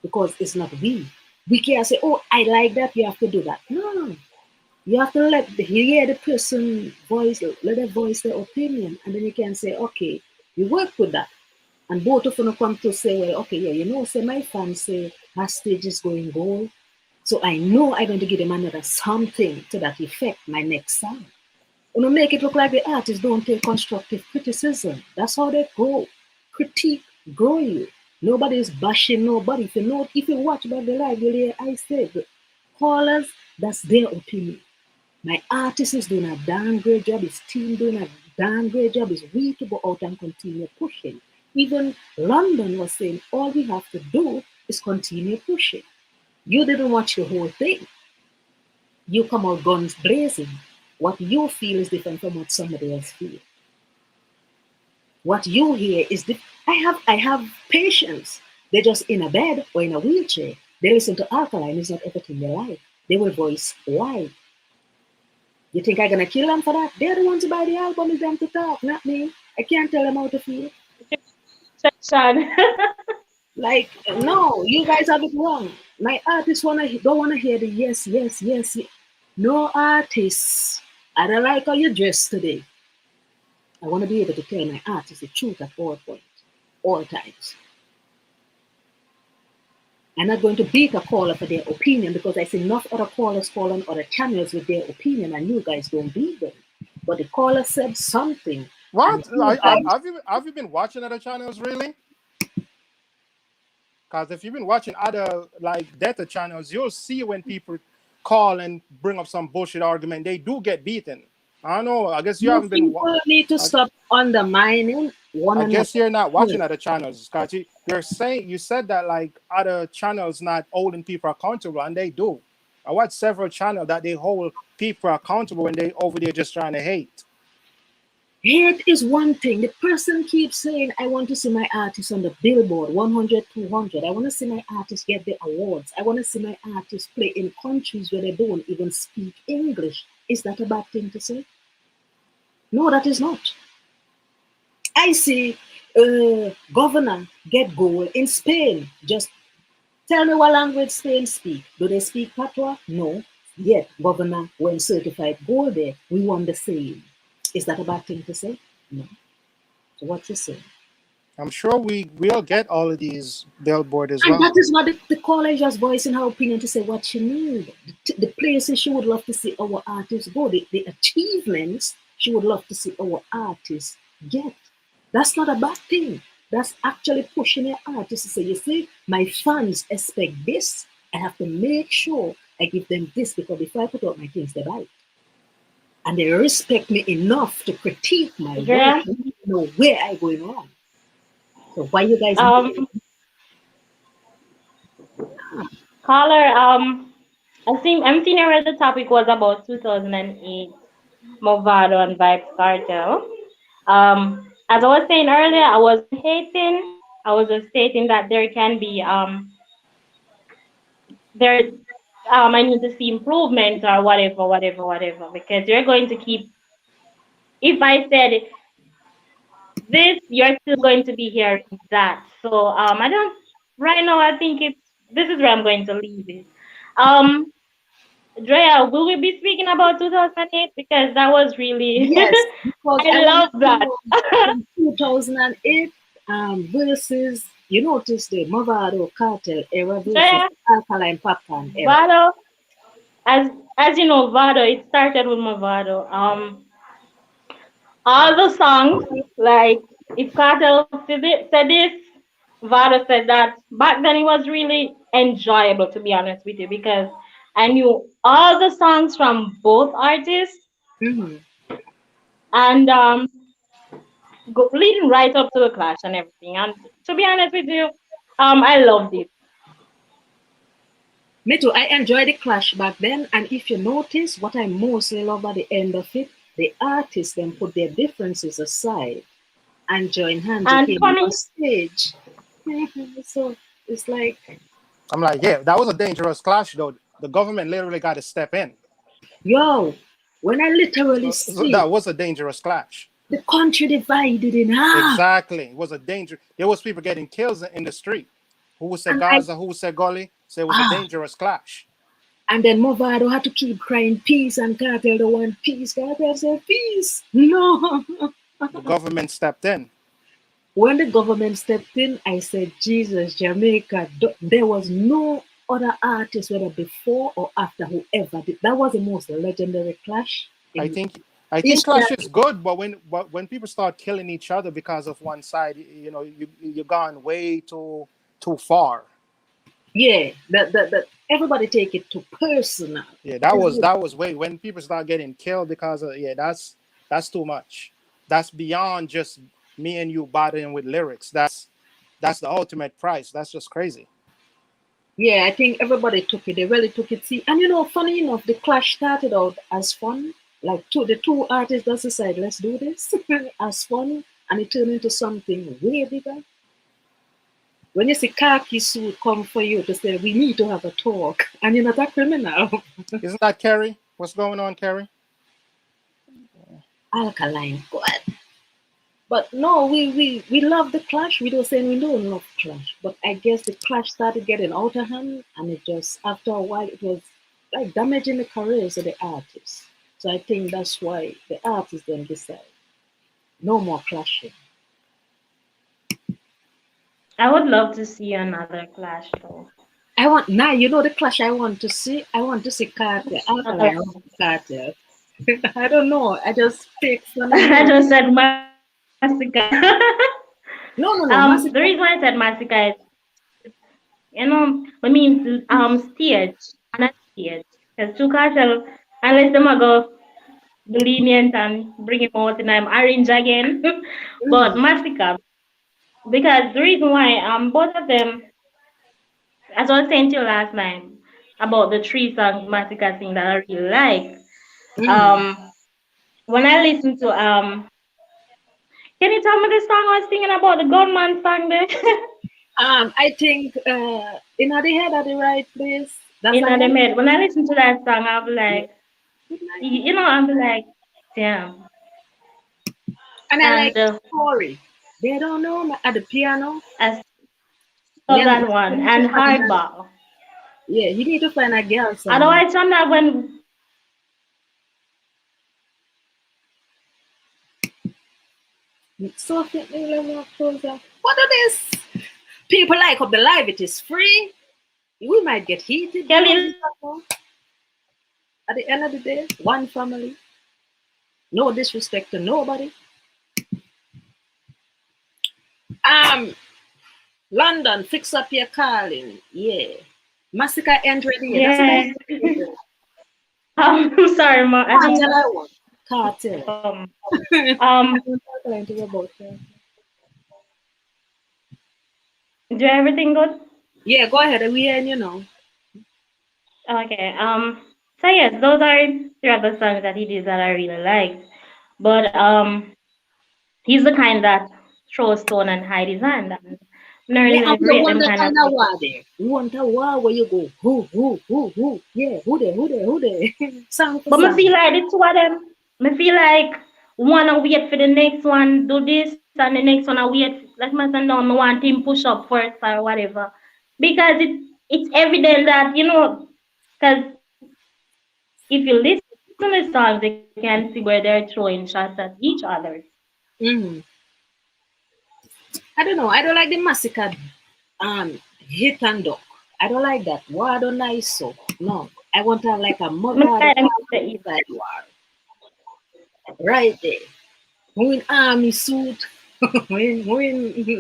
because it's not we. We can't say, oh, I like that, you have to do that. No. You have to hear the person voice, let them voice their opinion, and then you can say, okay, you work with that. And both of them come to say, well, okay, yeah, say my fans say her stage is going gold. So I know I'm going to give them another something to that effect, my next song. You know, make it look like the artists don't take constructive criticism. That's how they grow. Critique, grow you. Nobody is bashing nobody. If you watch about the live, you'll hear I say, callers, that's their opinion. My artist is doing a damn great job. His team doing a damn great job. It's we to go out and continue pushing. Even London was saying all we have to do is continue pushing. You didn't watch the whole thing. You come out guns blazing. What you feel is different from what somebody else feels. What you hear is different. I have patients. They're just in a bed or in a wheelchair. They listen to Alkaline. It's not everything they like. They will voice why. You think I'm gonna kill them for that? They're the ones who buy the album, is them to talk, not me. I can't tell them how to feel. Section. Like, no, you guys have it wrong. My artists don't wanna hear the yes, yes, yes, yes. No artists. I don't like how you dress today. I want to be able to tell my artists the truth at all points, all times. I'm not going to beat a caller for their opinion because I see enough other callers calling other channels with their opinion and you guys don't beat them. But the caller said something What? And Have you been watching other channels really? Because if you've been watching other like data channels, you'll see when people call and bring up some bullshit argument, they do get beaten. I don't know. I guess you you haven't been. people need to stop undermining one I another. guess you're not watching other channels, Scott. You're saying you said that like other channels not holding people accountable, and they do. I watch several channels that they hold people accountable when they over there just trying to hate. Hate is one thing. The person keeps saying, I want to see my artist on the billboard 100, 200. I want to see my artist get the awards. I want to see my artist play in countries where they don't even speak English. Is that a bad thing to say? No, that is not. I see governor get gold in Spain. Just tell me what language Spain speak. Do they speak patois? No. Yet governor when certified gold there, we want the same. Is that a bad thing to say? No. So what you say? I'm sure we'll get all of these billboard as And well. that is what the caller is just voicing her opinion to say what she need. The places she would love to see our artists go, the achievements she would love to see our artists get. That's not a bad thing. That's actually pushing your artist to say, you see, my fans expect this. I have to make sure I give them this because if I put out my things, they buy it. And they respect me enough to critique my work and know where I'm going wrong. So why you guys Caller, I'm seeing where the topic was about 2008 Mavado and Vibes Cartel. As I was saying earlier, I wasn't hating. I was just stating that there can be there I need to see improvement or whatever, because you're going to keep. If I said this, you're still going to be hearing that. So I don't. Right now, I think this is where I'm going to leave it. Drea, will we be speaking about 2008? Because that was really, yes, because I love that. From 2008 versus, you notice the Mavado Kartel era versus Drea, Alkaline Popcaan era. Vado, as you know, Vado, it started with Mavado. All the songs, like if Kartel said this, Vado said that. Back then, it was really enjoyable, to be honest with you, because I knew all the songs from both artists, and leading right up to the clash and everything. And to be honest with you, I loved it. Me too. I enjoyed the clash back then, and if you notice, what I mostly love at the end of it, the artists then put their differences aside and join hands And again for me, on stage. So it's like, I'm like, yeah, that was a dangerous clash though. The government literally got to step in. yo, when I literally see That was a dangerous clash. the country divided in half. Exactly. It was a danger. There was people getting killed in the street. Who said And Gaza, who said Gully. So it was a dangerous clash. And then Mavado had to keep crying peace, and Kartel don't want peace. Kartel said peace. No. The government stepped in. When the government stepped in, I said, Jesus, Jamaica, there was no other artist, whether before or after, whoever did. That was the most legendary clash. I think clash is good, but when people start killing each other because of one side, you know, you're gone way too far. Yeah, that everybody take it too personal. Yeah, that was way when people start getting killed because of that's too much. That's beyond just me and you battling with lyrics. That's the ultimate price. That's just crazy. Yeah, I think everybody took it. They really took it. See, and you know, funny enough, the clash started out as fun. Like the two artists just decided, let's do this as fun, and it turned into something way bigger. When you see khaki suit come for you to say, we need to have a talk, and you're not a criminal. Isn't that Kerry? What's going on, Kerry? Alkaline, good. But no, we love the clash. We don't say we don't love clash. But I guess the clash started getting out of hand, and it just, after a while, it was like damaging the careers of the artists. So I think that's why the artists then decide, no more clashing. I would love to see another clash though. I want now. You know the clash I want to see. I want to see Kartel. Alkaline Kartel. I don't know. I just picked one. I just said my Massacre. No, no, no. The Massacre. reason why I said massacre is, what means steered and not steered. Because two cartel, unless them are go be lenient and bring him out and I'm arrange again. But massacre, because the reason why both of them, as I was saying to you last time about the three songs massacre thing that I really like. When I listen to can you tell me the song I was singing about, the gunman song there? I think in the head at the right place. That's In a the head. mid. When I listen to that song, I'll be like, I'll be like, damn. And I like the story. They don't know me at the piano. I love Yeah, that one. And hardball. Yeah, you need to find a girl. Otherwise, sometimes when so what are this? People like up the live, it is free. We might get heated. Kelly, at the end of the day, one family. No disrespect to nobody. London, fix up your calling. Yeah. Massacre entry here. yeah. I'm sorry, Ma. I think Cartel I want. Cartel. Do everything good? Yeah, go ahead. We hearing you now. Okay. So yes, those are three of the songs that he did that I really liked. But he's the kind that throws stone and hide his hand. And not Yeah, really I'm the rate one them that kind kind of of war there. You want a war where you go, who? Yeah, who there? Song for But song. I feel like the two of them, I feel like one I wait for the next one, do this, and the next one I wait. Like my son now, I want him push up first or whatever. Because it's evident that, because if you listen to the songs, you can see where they're throwing shots at each other. Mm-hmm. I don't know. I don't like the massacre hit and duck. I don't like that. War don't nice so. No. I want to like a Mavado side war. Right there. Who in army suit, who in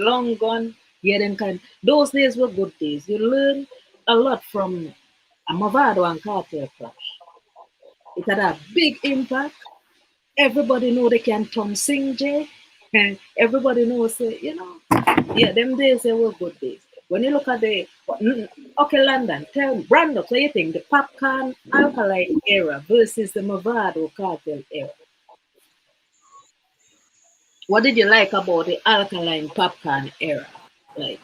long gun. Yeah, them kind. Those days were good days. You learn a lot from a Mavado and Kartel clash. It had a big impact. Everybody know they can sing J. And everybody knows, yeah, them days they were good days. When you look at okay, London, tell me, Brando, what do you think? The Popcaan Alkaline era versus the Mavado Cartel era. What did you like about the Alkaline Popcaan era? Like,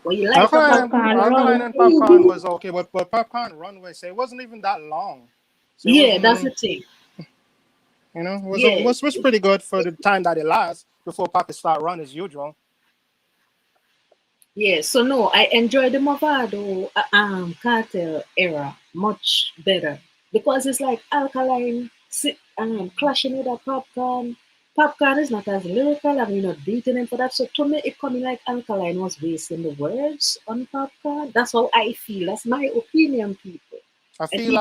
what you like about Alkaline and Popcaan was okay, but Popcaan Runway, say it wasn't even that long. So yeah, that's the thing. It was pretty good for the time that it lasts before Poppy start run as usual. Yeah, so no, I enjoy the Mavado Cartel era much better because it's like Alkaline clashing with a Popcaan. Popcaan is not as lyrical, and we're not beating him for that. So to me, it coming like Alkaline was wasting the words on Popcaan. That's how I feel. That's my opinion, people. I feel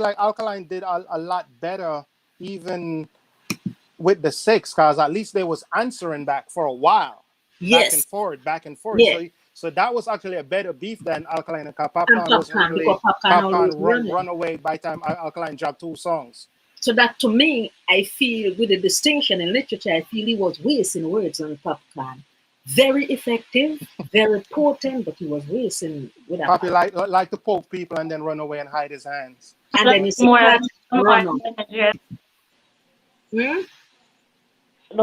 like Alkaline did a lot better even with the six, because at least they was answering back for a while. Yes. Back and forth. Yeah. So that was actually a better beef than Alkaline and Popcaan wasn't really Popcaan run away by the time Alkaline dropped 2 songs. So that to me, I feel with the distinction in literature, I feel he was wasting words on Popcaan. Very effective, very potent, but he was wasting with that. Poppy like to poke people and then run away and hide his hands. And then you see run on. The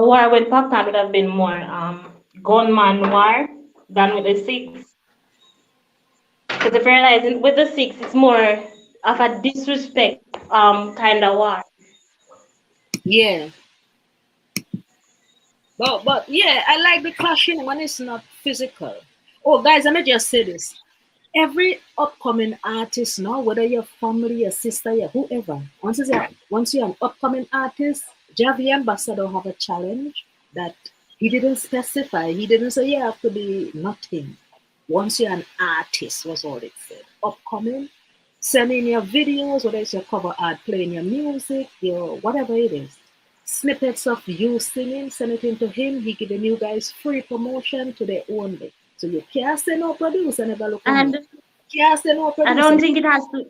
war with Popcaan would have been more gunman war than with the 6. Because if you realize with the 6, it's more of a disrespect kind of war. Yeah. But yeah, I like the clashing when it's not physical. Oh, guys, let me just say this. Every upcoming artist now, whether your family, your sister, your whoever, once you're an upcoming artist, Javi Ambassador have a challenge that he didn't specify. He didn't say you have to be nothing. Once you're an artist, was all it said. Upcoming, send in your videos, whether it's your cover art, playing your music, your whatever it is. snippets of you singing, send it into him. He giving you guys free promotion today only. So you can't say no producer, never look on And it. Can't say no I producer. don't think it has to.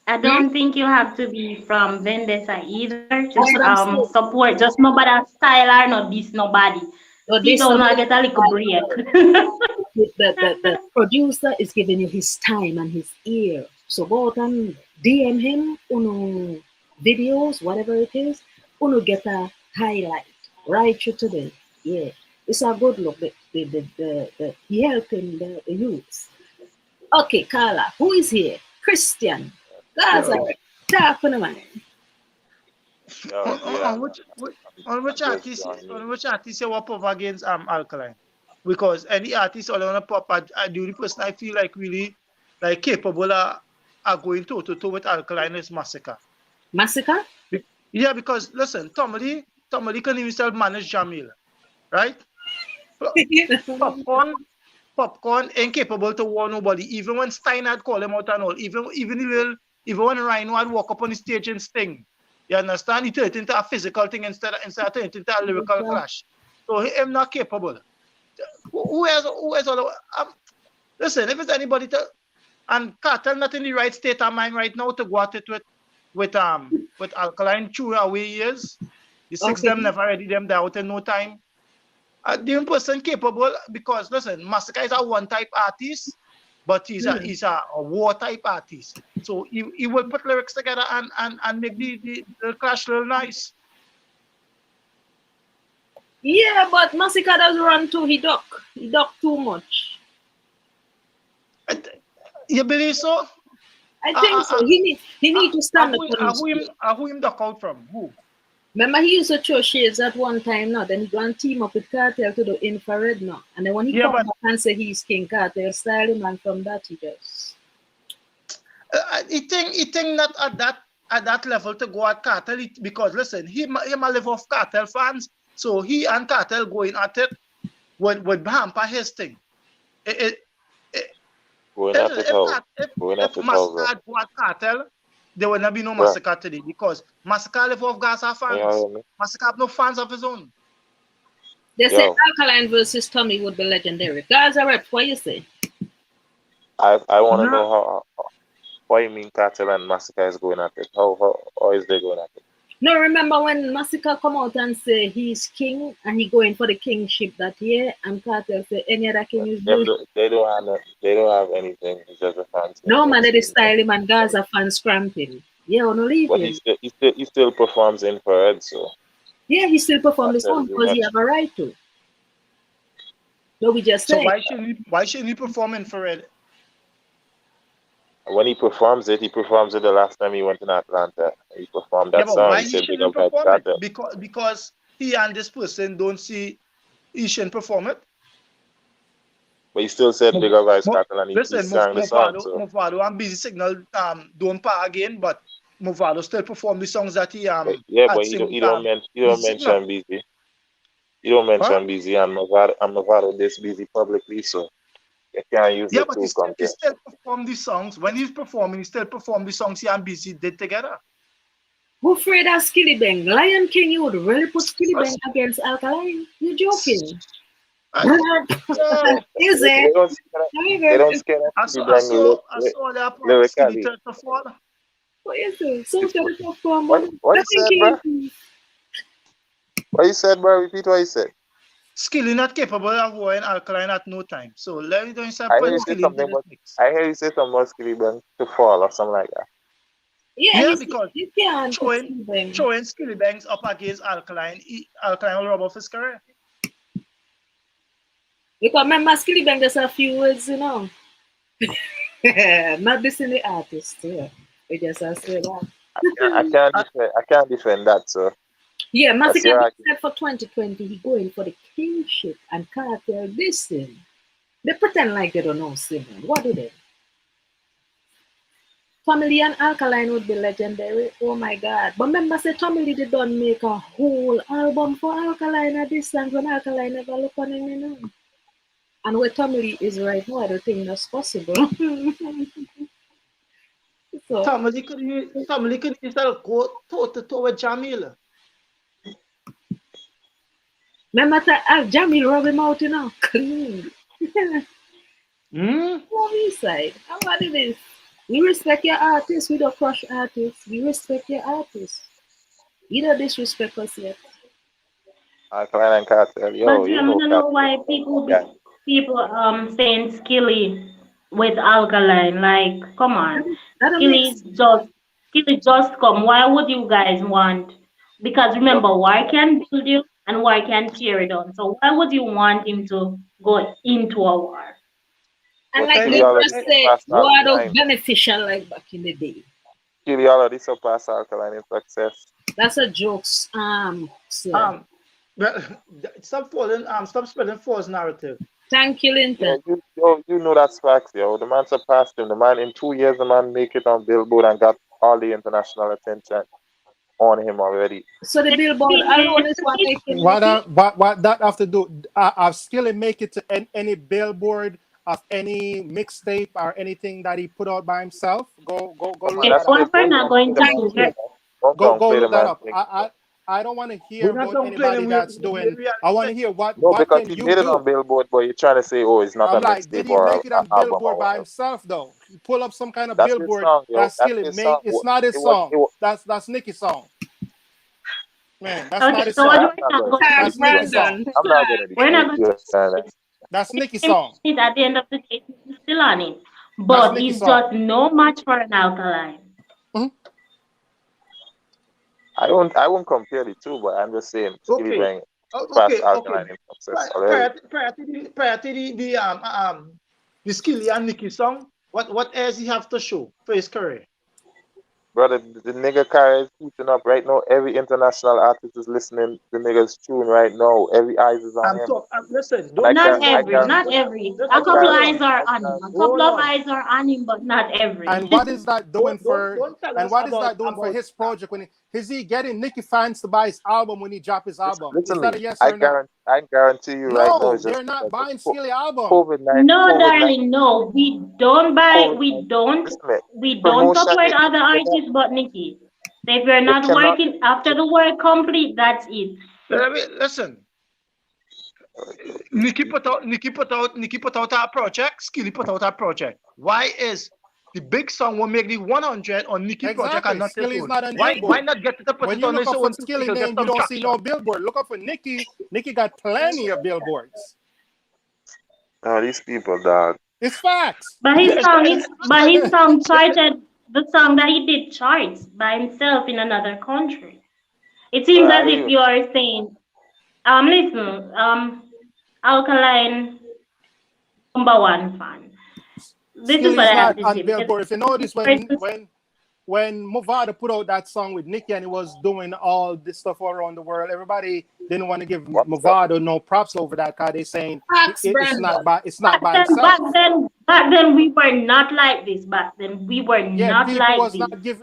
I Hmm? don't think you have to be from Vendetta either. That's Just what I'm saying. support. Just nobody style or not this nobody. So this People not not get a little break. the producer is giving you his time and his ear. So go out and DM him, uno videos, whatever it is, uno get a highlight right through today. Yeah. It's a good look. He helping the youths. Okay, Carla, who is here? Christian. Gaza, Yo, talk on the man. on, Yeah, on which on I'm which just artist joining on in. which artist you want pop against Alkaline? Because any artist all on a pop, the only person I feel like really like capable of going toe to toe with Alkaline is Massacre. Massacre? Yeah, because listen, Tommy can himself manage Jamil, right? Popcorn ain't capable to warn nobody. Even when Stein had called him out and all, even when Rhino had walk up on the stage and sting. You understand? He turned it into a physical thing instead of turning it into a lyrical clash. So him not capable. Who has all listen, if it's anybody and Kartel not in the right state of mind right now to go at it with Alkaline through away years. The six Okay. them never ready them out in no time. The only person capable, because listen, Massacre is a one type artist, but he's a war type artist. So he will put lyrics together and make the clash real nice. Yeah, but Massacre does run too. He duck too much. You believe so? I think so. He need to stand up on his feet. Who him duck out from? Who? Remember, he used to throw shades at one time now. Then he go and team up with Kartel to do infrared now. And then when he come back and say he's King Kartel, style him, and from that he just. He think not at that level to go at Kartel because listen, he a live off Kartel fans, so he and Kartel going at it would hamper his thing. If Massacre had go at Kartel, there would not be no Massacre today because Massacre live off Gaza fans. Massacre have no fans of his own. They say Alkaline versus Tommy would be legendary. Gaza rep, what you say? I want to know how what you mean Kartel and Massacre is going at it. How is they going at it? No, remember when Massacre come out and say he's king and he going for the kingship that year, and Kartel say any other king is good. They don't have anything. It's just a fan. No man, they style him and Gaza fans cramping. Yeah, no leave but him. He still performs infrared, so. Yeah, he still performs the song because he have a right to. No, we just so say. Why shouldn't he perform infrared? When he performs it the last time he went in Atlanta. He performed that song. Why he said, shouldn't perform it? Because he and this person don't see he shouldn't perform it. But he still said big up Ice Kartel and he sang the song. Mavado and Busy Signal don't par again, but Mavado still perform the songs that he but he don't mention Busy. You don't mention Busy and Mavado this Busy publicly, so you can't use it but to compare. he still perform the songs. When he's performing, he still perform the songs he and Busy did together. Who afraid of Skilly Bang? Lion King, you would really put Skilly Bang against Alkaline? You're joking. Is it? They don't scare I saw the Skilly turn to fall. What is it? So what you said, bro? What you said, bro? Repeat what you said. Skilly not capable of wearing Alkaline at no time. So let me don't start I putting Skilly into the mix. I hear you say something about Skilly Bang to fall or something like that. Yeah, because you can't showing Skilly Bangs up against Alkaline, Alkaline will rub off his career. Because remember, Skilly Bang there's a few words, you know. Not dissing the artist, yeah. We just say that. I can't defend that, so. Yeah, Massacre said for 2020 he going for the kingship and Kartel dissing. They pretend like they don't know singing. What do they? Tommy Lee and Alkaline would be legendary. Oh my God. But remember, say Tommy Lee done make a whole album for Alkaline at this time when Alkaline never look on him, you know. And where Tommy Lee is right now, I don't think that's possible. So, Tommy Lee could himself go toe to toe with Jamil. Remember that Jamil rub him out, you know, clean. Love his side. How about it is? We respect your artists. We don't crush artists. We respect your artists. You don't disrespect us yet. Alkaline and Kartel, yo, But you I know don't know Kartel. why people saying Skilly with Alkaline. Like, come on, That don't make Skilly just come. Why would you guys want? Because remember, war can build you and war can tear it down. So why would you want him to go into a war? And But like Skilly the already press say, surpassed what of Alkaline. beneficial like back in the day. Skilly already surpassed Alkaline in success. That's a joke, sir. Stop spreading false narrative. Thank you, Linton. You know that's facts, yo. The man surpassed him. The man in 2 years, the man make it on Billboard and got all the international attention on him already. So the billboard alone is what they can What make it. what that have to do? I've still make it to any billboard of any mixtape or anything that he put out by himself. Go look Okay, that what up. we're not going to do. Go play the look that man up. thing. I don't want to We're hear not about anybody complaining. that's doing. I want to hear what No, because can he you made it on do. Billboard, but you're trying to say, oh, it's not I'm a like, did mixtape he or make it an on album Billboard or by whatever. himself though? He pull up some kind of That's his billboard song, yo. that's That's still his made. song. It's not his It was, song. That's Nicki's song. Man, that's not Okay, his so what song. we're not going to That's do. Nicki's song. Brandon. I'm not gonna We're not dispute going you. to That's Nicki's song. at the end of the day, he's still on it. That's But Nicki's he's song. just no match for an Alkaline. I won't compare the two, but I'm just saying Skilly Okay. Bang Okay. surpassed Alkaline in success already. Prior to the Skilly and Nicky song, what else he have to show for his career? Brother, the nigga car is heating up right now. Every international artist is listening to nigga's tune right now. Every eyes is on him. Listen, Not every. A couple eyes are on him. A couple of eyes are on him, but not every. And what is that doing for? Don't tell And us what is about- that doing for about- his project? When is he getting Nicki fans to buy his album when he drop his album? Listen Is to that a me. yes or no? I guarantee you right now. No, It's just they're not because buying of Skilly album. COVID-19. No, darling, no. We don't buy. Listen to me. We don't Promotion support is- other artists but Nicki. So if you're not cannot- working after the work complete, that's it. Listen. Nicki put out our project. Skilly put out our project. Why is the big song will make the 100 on Nicki project and not his Skilly's own? not on Why Billboard. not get it to put When it you on look his up for own? Skilly to get name, you some don't see no traction? billboard. Look up for Nicki. Nicki got plenty of billboards. Oh, these people, dog. It's facts. But his song charted. The song that he did charts by himself in another country. It seems as if you are saying, listen, Alkaline #1 fan. This is Skilly's what I have not to on say. Billboard. If you notice when Mavado put out that song with Nicki and he was doing all this stuff all around the world, everybody didn't want to give Mavado no props over that because they're saying it's not by himself. Back then we were not like this. Back then we were not people like was this. not give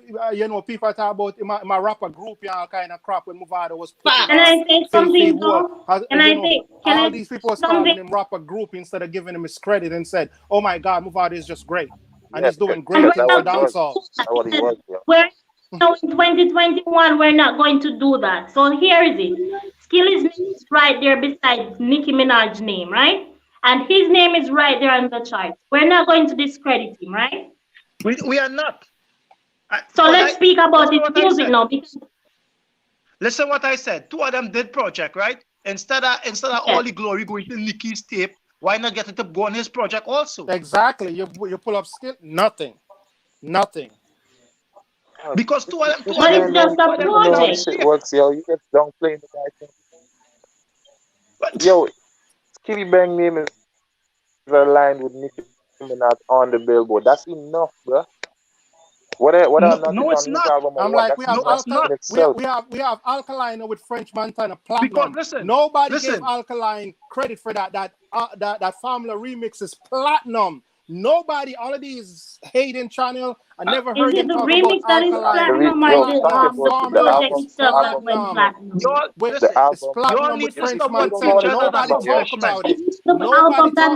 people talk about my rapper group all kind of crap when Mavado was putting Can I say something though? All these people was calling him rapper group instead of giving him his credit and said, "Oh my God, Mavado is just great." And he's doing great things for dancehall. We're now in 2021, we're not going to do that. So here is it. Skilly's name is right there beside Nicki Minaj's name, right? And his name is right there on the chart. We're not going to discredit him, right? We are not. So let's speak about his music now. Listen what I said. Two of them did project, right? Instead of all the glory going to Nicki's tape, why not get it to go on his project also? Exactly. You pull up skill, nothing. Because two of them. But it's just a project. Shit works, yo. You just don't play the guy thing. Yo, Skilly Bang name is aligned with Nicki Minaj on the Billboard. That's enough, bro. No, it's not. I'm like, we have Alkaline with French Montana Platinum. Because Nobody gave Alkaline credit for that Formula remix is platinum. Nobody, all of these hating channel, I never heard them talk about Alkaline. It's platinum with French Montana. Nobody talk about it. Nobody talk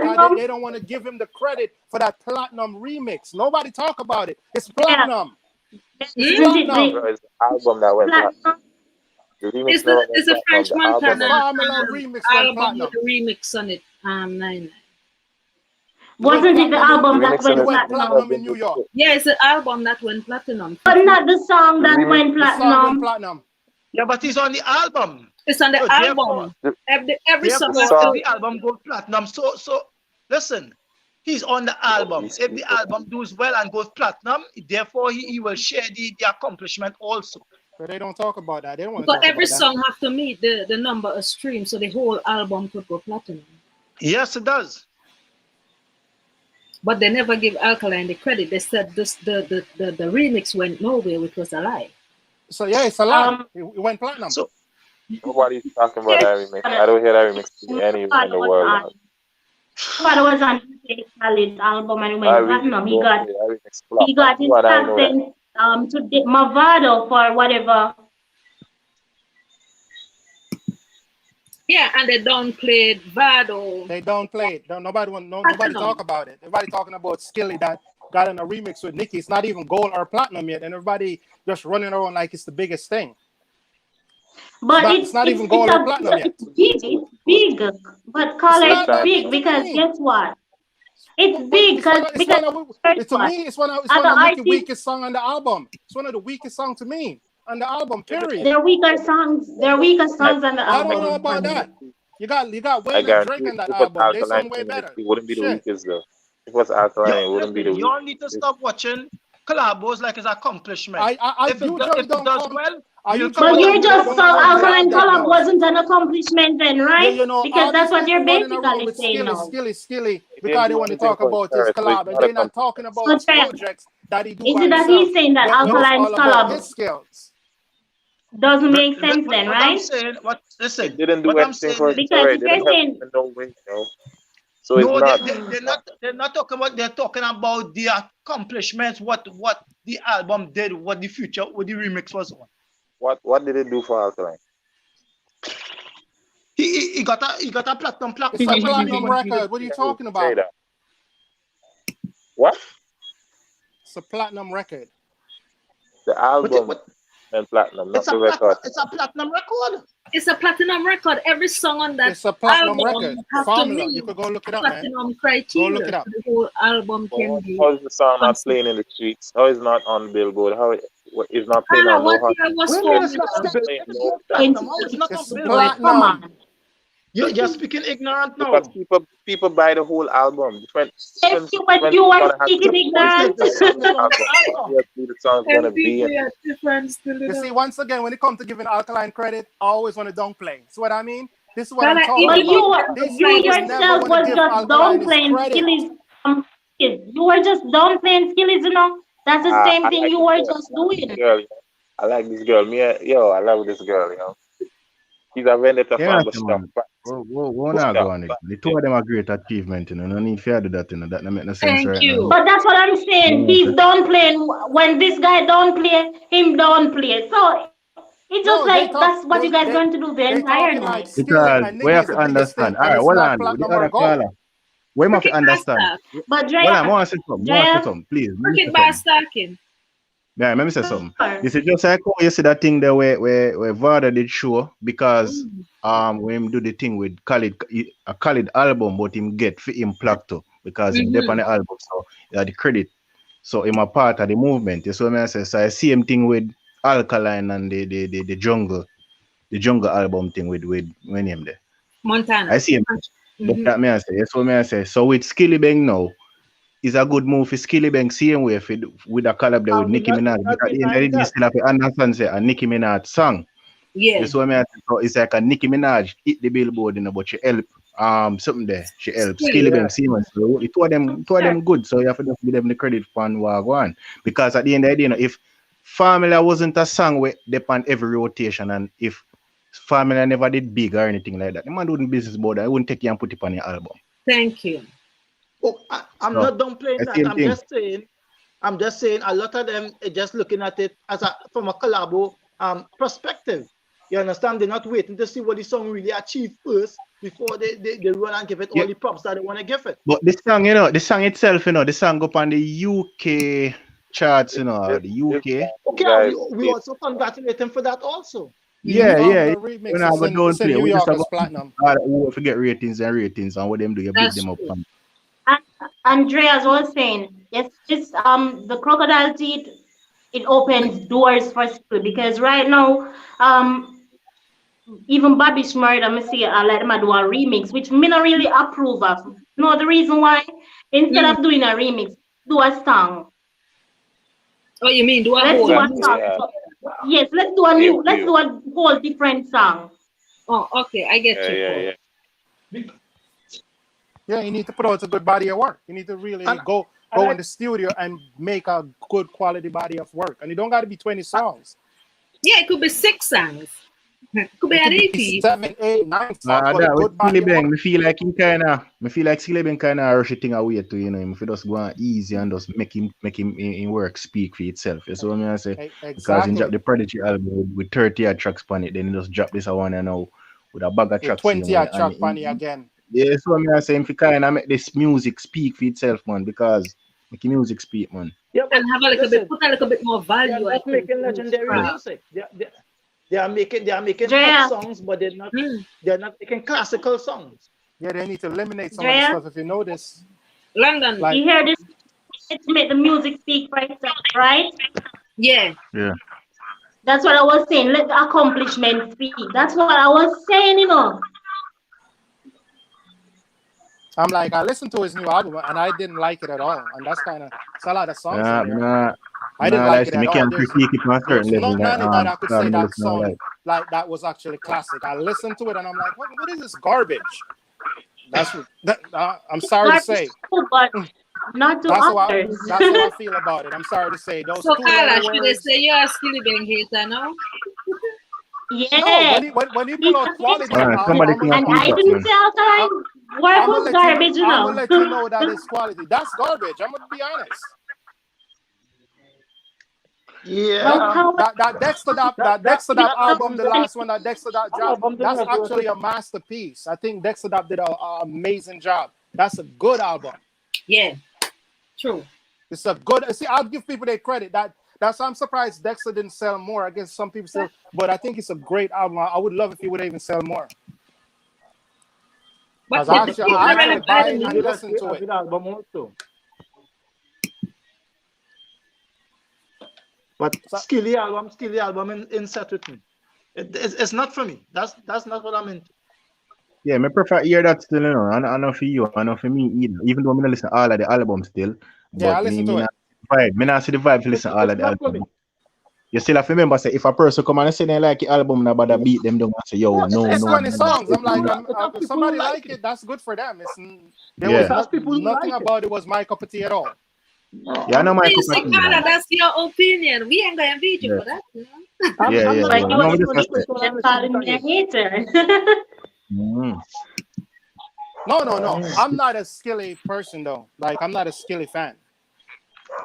about it. They don't want to give him the credit for that platinum remix. Nobody talk about it. It's platinum. It's the album that went platinum. The remix It's never the went it's a platinum. French The album The Montana Formula remix went album with platinum. a remix on it. Nine. It went Wasn't it the platinum in, album the that remix on it went it went platinum? platinum in New York. Yeah, it's an album that went platinum. But not the song The that remix, went The song went platinum. platinum. Yeah, but it's on the album. It's on the So album. the, Every song therefore, has song, if the album goes platinum, so listen, he's on the album. these If the people, album does well and goes platinum, therefore he will share the accomplishment also. But they don't talk about that. They don't want to because talk every about that. song have to meet the number of streams, so the whole album could go platinum. Yes, it does. But they never give Alkaline the credit. They said the remix went nowhere, which was a lie. So yeah, it's a lie. Um, It went platinum. So nobody's talking about that remix. I don't hear that remix anywhere in the world. Mavado was on Technicalities album and he I went really platinum. don't hear that remix flop. He got his What I know that. patent to Mavado for whatever. Yeah, and they downplayed Vado. They don't play it. Nobody Platinum. talk about it. Everybody talking about Skilly that got in a remix with Nicki. It's not even gold or platinum yet, and everybody just running around like it's the biggest thing. But It's not even gold or platinum yet. It's big. But call It's it not big to because me. guess what? It's big It's one because of, to me, it's one of Other Nicki's artists- weakest song on the album. It's one of the weakest songs to me on the album. Period. there are weaker songs. There are weaker songs on the I album. don't know about that. You got way I less guarantee Drake on that if it was album. They Alkaline, sound way better. it wouldn't be the Shit. weakest though. If it was Alkaline, it wouldn't be the y'all weakest. need to stop watching collabos like his accomplishment. I If you it just don't does come. well, Are you you'll just come But on you're and just don't so come Alkaline that collab much. wasn't an accomplishment then, right? Yeah, you know, Because all that's these what you're people running around basically with saying now. Skilly, It because they didn't want do to talk anything for about his his collab, and not they're a not talking about So his Trent, projects that he do is by it that himself. he's saying that They know it's Alkaline's all about collab his skills. doesn't make sense What then, I'm right? saying, listen, It didn't do what I'm anything saying for is, his Because career. if It you're didn't help saying him in no way, you know. So it's no, not. they're not talking about. They're talking about the accomplishments. What the album did. What the remix was on. What did it do for Alkaline? He got a platinum plaque. It's a when platinum he- record. What are you talking Say about? that. What? It's a platinum record. The album and platinum, not It's a the record. platinum record. It's a platinum record. Every song on that It's a platinum album record. have to Formula. meet You could go look it up, man. platinum criteria. Go look it up. The whole album can be. How is the song not playing in the streets? How is it not on Billboard? How is not playing on no What hot? year was Well, for? it's not It's on Billboard. platinum. Come on. You're speaking ignorant now. Because people buy the whole album. If you are speaking ignorant. Obviously, the song's gonna be. You see, once again, when it comes to giving Alkaline credit, I always want to downplay. See what I mean? This is what I'm talking But about. you yourself was just downplaying Skilly's you were just downplaying Skilly's, you know. That's the same thing you were just doing. Girl, I like this girl. I love this girl, you know. She's a vendetta fan, but stuff. We're not going to. The two of them are great achievement, you know. No need to do that, you know. That make no sense right now. But that's what I'm saying. He's downplaying. When this guy downplay, him downplay. So it's just that's what you guys are going to do the entire night. Because we have to understand. All right, hold on. The other caller. We have to understand. But Dre, I want to say something. Please. Cricket bar stacking. Yeah, let me say something. This is just like you see that thing there where Vada did show because when him do the thing with a Khalid album, but him get for him plaque too because him dep on the album, so the credit. So him a part of the movement. You see what I say? So I see him thing with Alkaline and the jungle album thing with when him there. Montana. I see him. But that me I say. That's what I say. So with Skilly Bang now. Is a good move for Skilly Bang same way with a collab there with Nicki Minaj. Because at the end of the day, you still have to understand say a Nicki Minaj song. Yeah. That's what I mean. So it's like a Nicki Minaj hit the billboard, you know, but she help something there. She helps Skilly Bang same. So the two of them good. So you have to just give them the credit for one. Because at the end of the day, you know, if Formula wasn't a song where they on every rotation and if Formula never did big or anything like that, the man doing business about that, I wouldn't take you and put it on your album. Thank you. Oh, I'm not downplaying that. I'm just saying a lot of them are just looking at it as from a collabo perspective. You understand? They're not waiting to see what the song really achieved first before they run and give it all the props that they want to give it. But the song, you know, the song itself, you know, the song go up on the UK charts, you know, the UK. Okay, we also congratulate him for that also. Yeah, All yeah. the When I remixes go in, down it's in play, New we just York have as platinum. who forget ratings and ratings and what them do, you big That's them up. true. And Andreas was saying, yes, this the crocodile teeth, it opens doors for skill because right now, even Bobby Shmurda, I see I let him do a remix, which me not really approve of. No, the reason why, instead Mm. of doing a remix, do a song. Oh, you mean do a Let's do whole a music? song. Yeah. Yes, let's do a new, let's do a whole different song. Oh, okay, I get your point. Yeah, you need to put out a good body of work. You need to really And- go and I- in the studio and make a good quality body of work. And it don't got to be 20 songs. Yeah, it could be 6 songs. Could be It an could be EP. 7, 8, 9 songs, but a That with good body Skilly of Bang, work. me feel like Skilly Bang kinda rush thing away to, you know, if you just go on easy and just make him in work speak for itself. You see what I say? Because he Exactly. dropped the Prodigy album with 30 odd tracks on it, then he just drop this one and now with a bag of With tracks 20 in a track funny again. yeah, so I'm saying if you kinda make this music speak for itself, man, because make your music speak, man. Yeah, but And have a little listen, bit, put a little bit more they are value, I not think, making in each legendary track. music. They are making Drea. pop songs, but they're not making classical songs. Yeah, they need to eliminate some of the Drea, stuff if you notice. London. Like, you hear this? Let's make the music speak for itself, right? Yeah. Yeah. That's what I was saying. Let the accomplishment speak. That's what I was saying, you know. I'm like, I listened to his new album and I didn't like it at all. And that's kind of, it's a lot of songs in there. I didn't like it at all. Can't critique it on a certain There's level. not anybody I could say that listen song like that was actually classic. I listened to it and I'm like, what is this garbage? That's what I'm sorry to say. But not to That's how others. I feel about it. I'm sorry to say. Those So, two Carla, letter should they words. say you're a Skilly Bang hater now? Yeah. No, when you pull out quality, somebody can and I didn't say Alkaline work was garbage, you I'm know. gonna let you know that it's quality. That's garbage. I'm gonna be honest. Yeah. That Dexter Dap album, the last one that Dexter Dap dropped, that's actually a masterpiece. I think Dexter Dap did an amazing job. That's a good album. Yeah, true. It's a good. See, I'll give people their credit. That's why I'm surprised Dexter didn't sell more. I guess some people still, but I think it's a great album. I would love if he would even sell more. But I actually buy it and listen to it. Album also. But Skilly album insert with me. It's not for me. That's not what I'm into. Yeah, I prefer hear that still, you know. I know for you, I know for me either. Even though I don't listen to all of the albums still. Yeah, I listen to it. I not see the vibe to listen to all of the albums. You still have to remember, say, if a person come and say they like the album, now but beat them down and say, yo, It's 20 no. songs. I'm like, if somebody like it, that's good for them. There was nothing about it was my cup of tea at all. Yeah, I know my cup of tea. That's your opinion. We ain't gonna beat you for that. You know? Yeah. Like you was calling me a hater. No. I'm not a Skilly person though. Like I'm not a Skilly fan.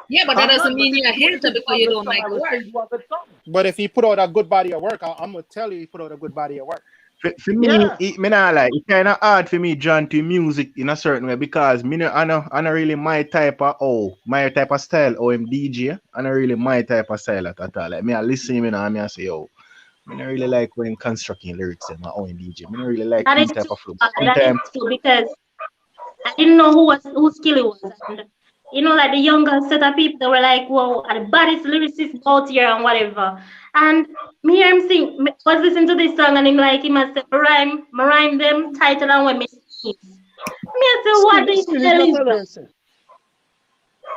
Yeah, but that doesn't mean you're a hater because you don't like the work. But if he put out a good body of work, I'm gonna tell you he put out a good body of work. For me, it's kind of hard for me, John, to music in a certain way because I not really my type of style or I'm DJ. I not really my type of style at all. Like me, I listen to him and I say, yo, I don't really like when constructing lyrics and my own DJ. I don't really like this type of flow. That is true because I didn't know who Skilly was. And, you know, like the younger set of people that were like, "Whoa, are the baddest lyricists out here and whatever." And me hear him sing, was listening to this song and him like he must say, rhyme them title and when me sing. Me I say, what the hell is that?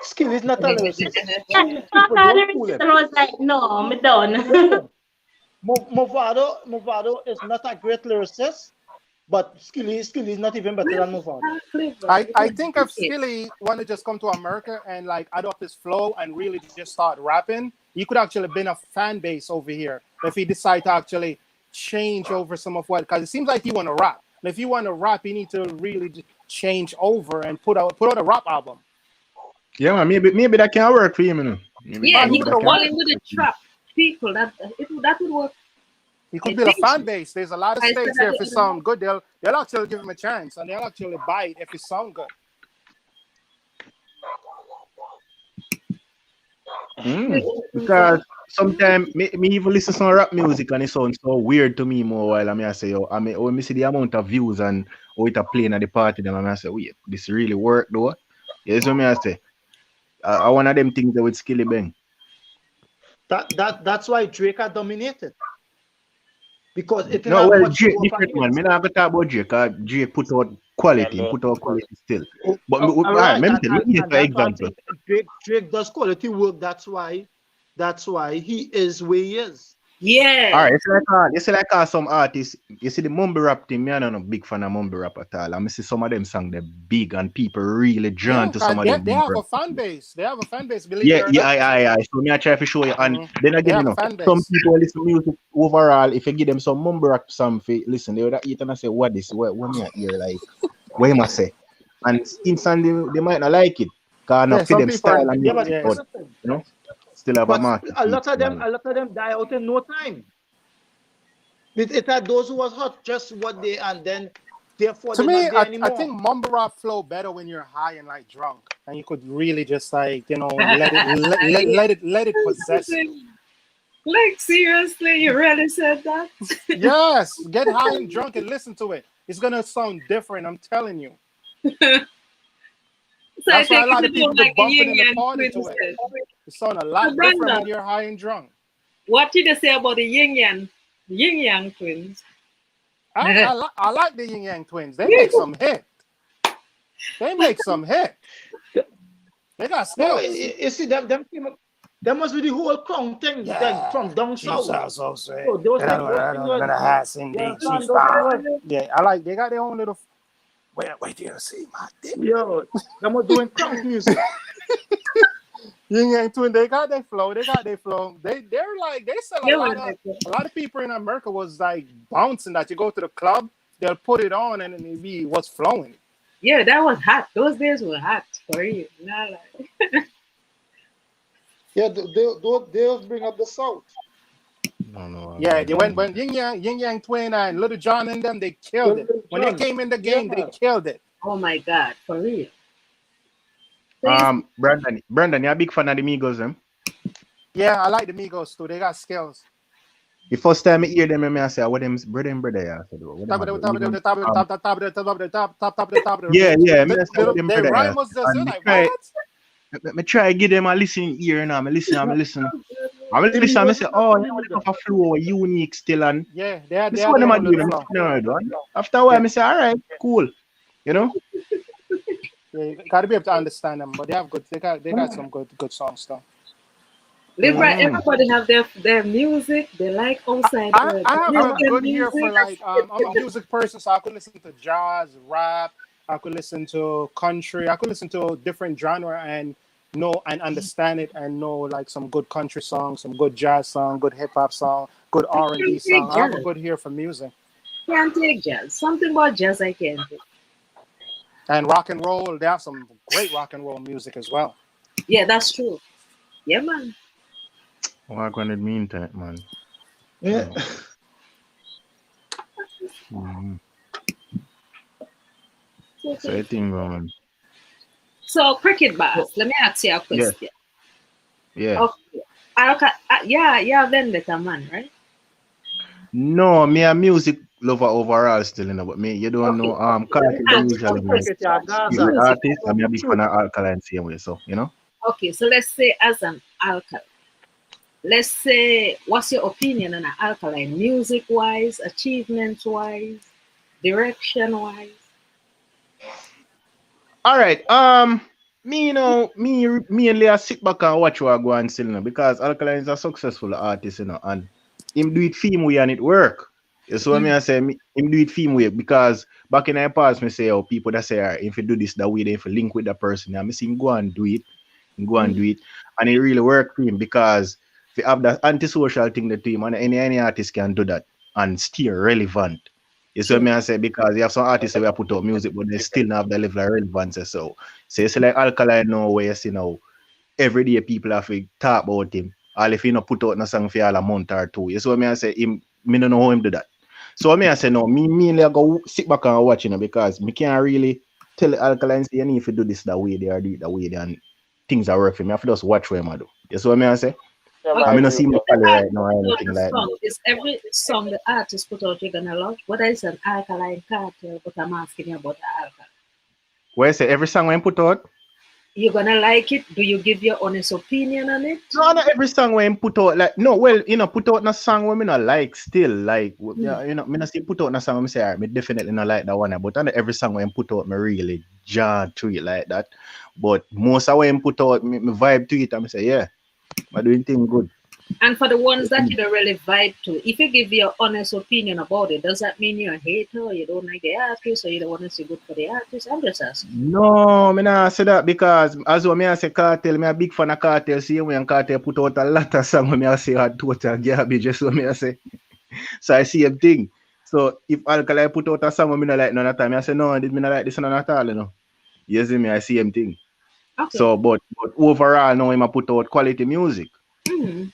Skill is not a lyricist. And I was like, no, I'm done. Mavado is not a great lyricist, but Skilly is not even better than Mavado. I think if Skilly want to just come to America and like adopt his flow and really just start rapping, he could actually been a fan base over here if he decide to actually change over some of what, because it seems like he want to rap. And if you want to rap, you need to really change over and put out a rap album. Yeah, man, maybe that can work for him, you know. Yeah, he could fall in with the trap people. That would work. He could build a fan base. There's a lot of states here. If it sound good, they'll actually give him a chance and they'll actually buy it if it sound good. Because sometimes me even listen to some rap music and it sounds so weird to me more while I say, yo, when me see the amount of views and how it a playing at the party, then I say, wait, this really work though. Yes, what I say. I one of them things that with Skilly Bang. That's why Drake had dominated. Because it didn't No, have well, much to Drake go different for man. hits. Me not gonna talk about Drake. Drake put out quality, Yeah, put out quality still. But All right, let me tell you and an that's why I'm example. saying Drake does quality work. That's why he is where he is. Yeah. All right, it's like some artists. You see the mumble rap thing. Me, I'm not a big fan of mumble rap at all. I see some of them songs they're big and people really drawn to some of them. They have a fan base. They have a fan base. Believe Yeah, it or not. I. So me, I try to show you. And then They again, have you a know, fan base. some people listen to music overall. If you give them some mumble rap song, listen, they would eat and I say, what this? What me I hear like? What am I say? And instantly they might not like it. Cause not fit some them people style and Yeah, music, but but you know, still have a but market. a lot of them die out in no time. It had those who was hot, just what they, and then therefore To they're me, not there I anymore. think mumble rap flow better when you're high and like drunk, and you could really just like let it possess you. Like seriously, you really said that? Yes, get high and drunk and listen to it. It's gonna sound different. I'm telling you. So That's why a lot it of people like be bumping in the yin-yang party to twins. it. It sounds a lot Brenda, different when you're high and drunk. what did you say about the yin-yang twins? I like the Yin Yang Twins. They make some hit. They make some hit. They got No, skills. you see them came up. That must be the whole crown thing then from down south. So So those things yeah, I like. They got their own little. Wait till you see my dick. Yo, them was doing crunk music. Yin Yang Twin, they got their flow. They're like they sell a lot of people in America was like bouncing that you go to the club, they'll put it on and it be what's flowing. Yeah, that was hot. Those days were hot for you. Not like Yeah, they'll bring up the South. No. Yeah, they went when Yin Yang Twin and Little John and them, they killed it. When they came in the game, they killed it. oh my God, for real. Brandon, you're a big fan of the Migos, them? Yeah, I like the Migos too. They got skills. The first time I hear them, I say, what them brother? Yeah, Their rhyme was just like, what? I try to give them a listening ear now. I listen. I say, oh, they have a flow, unique still, and yeah, they this one them a do them. After a while, I say, all right, cool, you know. Yeah, you gotta be able to understand them, but they got some good songs though. Everybody have their music. They like outside. I have a good ear for like I'm a music person, so I could listen to jazz, rap. I could listen to country. I could listen to different genre and know and understand it and know like some good country songs, some good jazz song, good hip hop song, good R&B song. I have a good ear for music. Can't take jazz. Something about jazz I can't take. And rock and roll, they have some great rock and roll music as well. Yeah, that's true. Yeah, man. What going to mean that, man? Yeah. So I think, man. So cricket boss, let me ask you a question. Yeah. Okay. Yeah, Vendetta man, right? No, me a music lover overall still, you know, but me, you don't know, Kartel usually artist, I'm a big fan of Alkaline same way, so, you know. Okay, so let's say as an Alkaline, let's say, what's your opinion on an Alkaline, music-wise, achievements-wise, direction-wise? All right, me, you know, me and Leah sit back and watch what I go and still, you know, because Alkaline is a successful artist, you know, and him do it theme way and it work. So I say him do it theme way because back in the past, me say, oh, people that say, if you do this that way, then if you link with that person, I see him go and do it, and it really worked for him because if you have that antisocial thing the team, and any artist can do that and still relevant. You see what I say? Because you have some artists that put out music, but they still not have the level of relevance. So it's like Alkaline now, where you see now every day people have to talk about him. Or if you not put out a song for all a month or two. You see what I say? Me don't know how him do that. So I say no, me mainly I go sit back and watch, you know, because me can't really tell Alkaline say you need to do this that way, they are do it that way, and things are working. Me have to just watch what I do. You see what I say? I mean, I see my color right now or Put out anything a like song. that. Is every song the artist put out you're gonna love? Whether it's an Alkaline Kartel, but I'm asking you about the Alkaline. Where I say every song when put out? You're gonna like it? Do you give your honest opinion on it? No, not every song when put out like no, well, put out a song when me not like still like me not see put out a song when me say alright, me definitely not like that one, but not every song when put out me really jar to it like that. But most of when put out me vibe to it and me say, yeah, I'm doing thing good. And for the ones that you don't really vibe to, if you give your honest opinion about it, does that mean you're a hater or you don't like the artist or you don't want to see good for the artist? I'm just asking. No, me not say that because as what me I say Kartel, me a big fan of Kartel. See when Kartel put out a lot of songs when me I say had total garbage, just what me I say. So I see a thing. So if Alkaline put out a song when me not like none of the time, I say no, I did me not like this none at all, You see me, I see him thing. Okay. So but overall now him a put out quality music. Mm-hmm.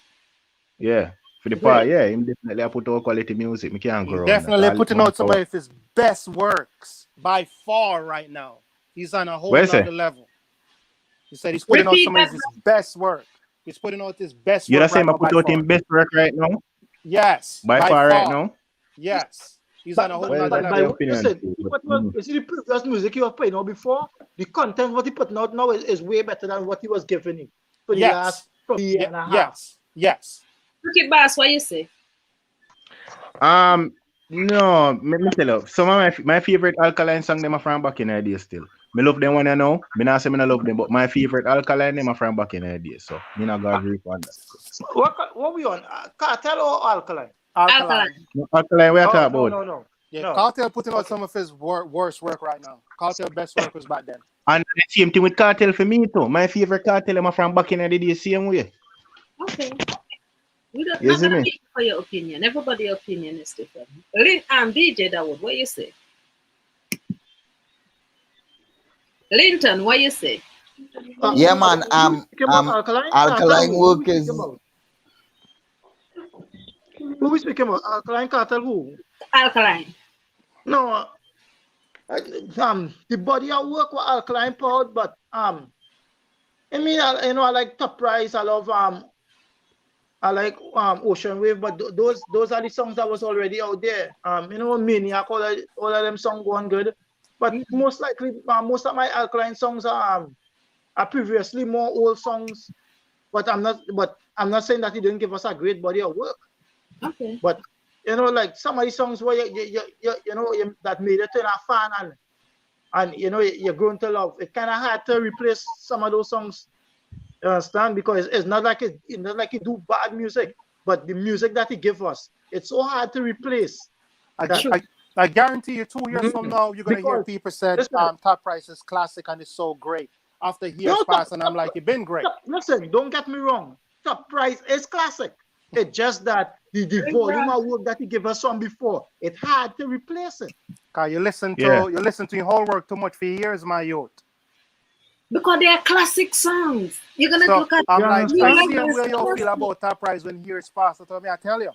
Yeah. For the part, yeah, him definitely a put out quality music. Me can't go around Definitely that. putting out some of his best works by far right now. He's on a whole other level. He said he's putting out some of his best work. He's putting out his best work. You're saying I put out his best work right now? Yes. By far right now? Yes. He's on a whole other level. Listen, you see the previous music he was playing out before, the content what he putting out now is way better than what he was giving you for the last year and a half. Yes. Okay, boss, what you say? No, me tell you, some of my favorite Alkaline song them are from back in the day still. Me love them one I know. Me not say me not love them, but my favorite Alkaline them are from back in the day. So me not gonna agree on that. What we on? Kartel or Alkaline? Alkaline. Alkaline, we are talking about. No. Yeah, Kartel putting out some of his worst work right now. Kartel best work was back then. And the same thing with Kartel for me too. My favorite Kartel them are from back in the day, same way. Okay. We don't You see not me? for your opinion. Everybody's opinion is different. DJ Dawood, what you say? Linton, what you say? Yeah, man. Alkaline work is. Who we speaking about? Alkaline Kartel who? Alkaline. No. The body of work with Alkaline proud, but I mean, I like Top Price. I love like Ocean Wave, but those are the songs that was already out there. Maniac, all of them songs going good. But most likely, most of my Alkaline songs are previously more old songs. But I'm not saying that he didn't give us a great body of work. Okay. But like some of the songs where you that made it in a fan and you're going to love. It kind of hard to replace some of those songs. You understand? Because it's not like he do bad music, but the music that he give us, it's so hard to replace. I guarantee you 2 years from now, you're going to hear people say Top Price is classic and it's so great. After years pass and I'm like, it's been great. Listen, don't get me wrong. Top Price is classic. It's just that the volume of work that he gave us from before, it's hard to replace it. Cause you listen to your whole work too much for years, my youth. Because they are classic songs. You're gonna look at. I'm like, I see where you feel about Top Price when years pass. That's what I tell you.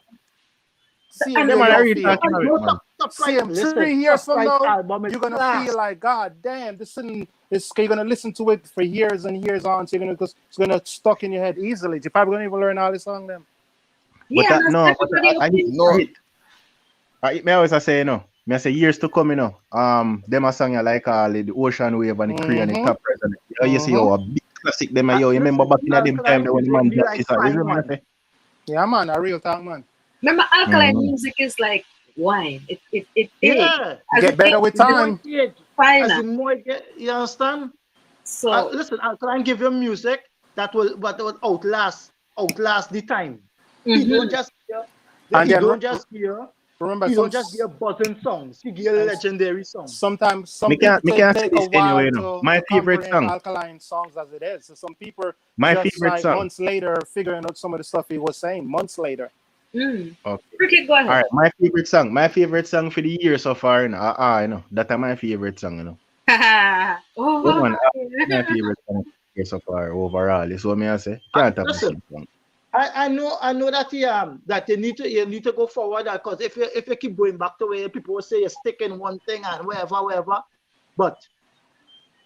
See, and where you feel. Same 3 years from now, you're gonna feel like, God damn, you're gonna listen to it for years and years on. So it's gonna stuck in your head easily. You're probably gonna even learn all the song then. But yeah, I always say, I say years to come, them a song like the Ocean Wave and the Cree and the Top Price. And you see a big classic them. You remember back in them time when the man dropped this. Yeah, man, a real talk, man. Remember, Alkaline music is like wine. It get better with time. Finer. You understand? So listen, Alkaline give you music that will outlast the time. You don't just hear. You don't just hear. Remember, you don't just hear button songs. You hear legendary songs. Sometimes some people take a while to my favorite song. Alkaline songs as it is. So some people favorite song. Months later figuring out some of the stuff he was saying. Months later. Okay. Okay, go ahead. All right, my favorite song for the year so far, that's my favorite song, my favorite song so far overall. Is what me I say. Can't have listen, I know that that you need to go forward because if you keep going back to where people will say you stick in one thing and wherever, but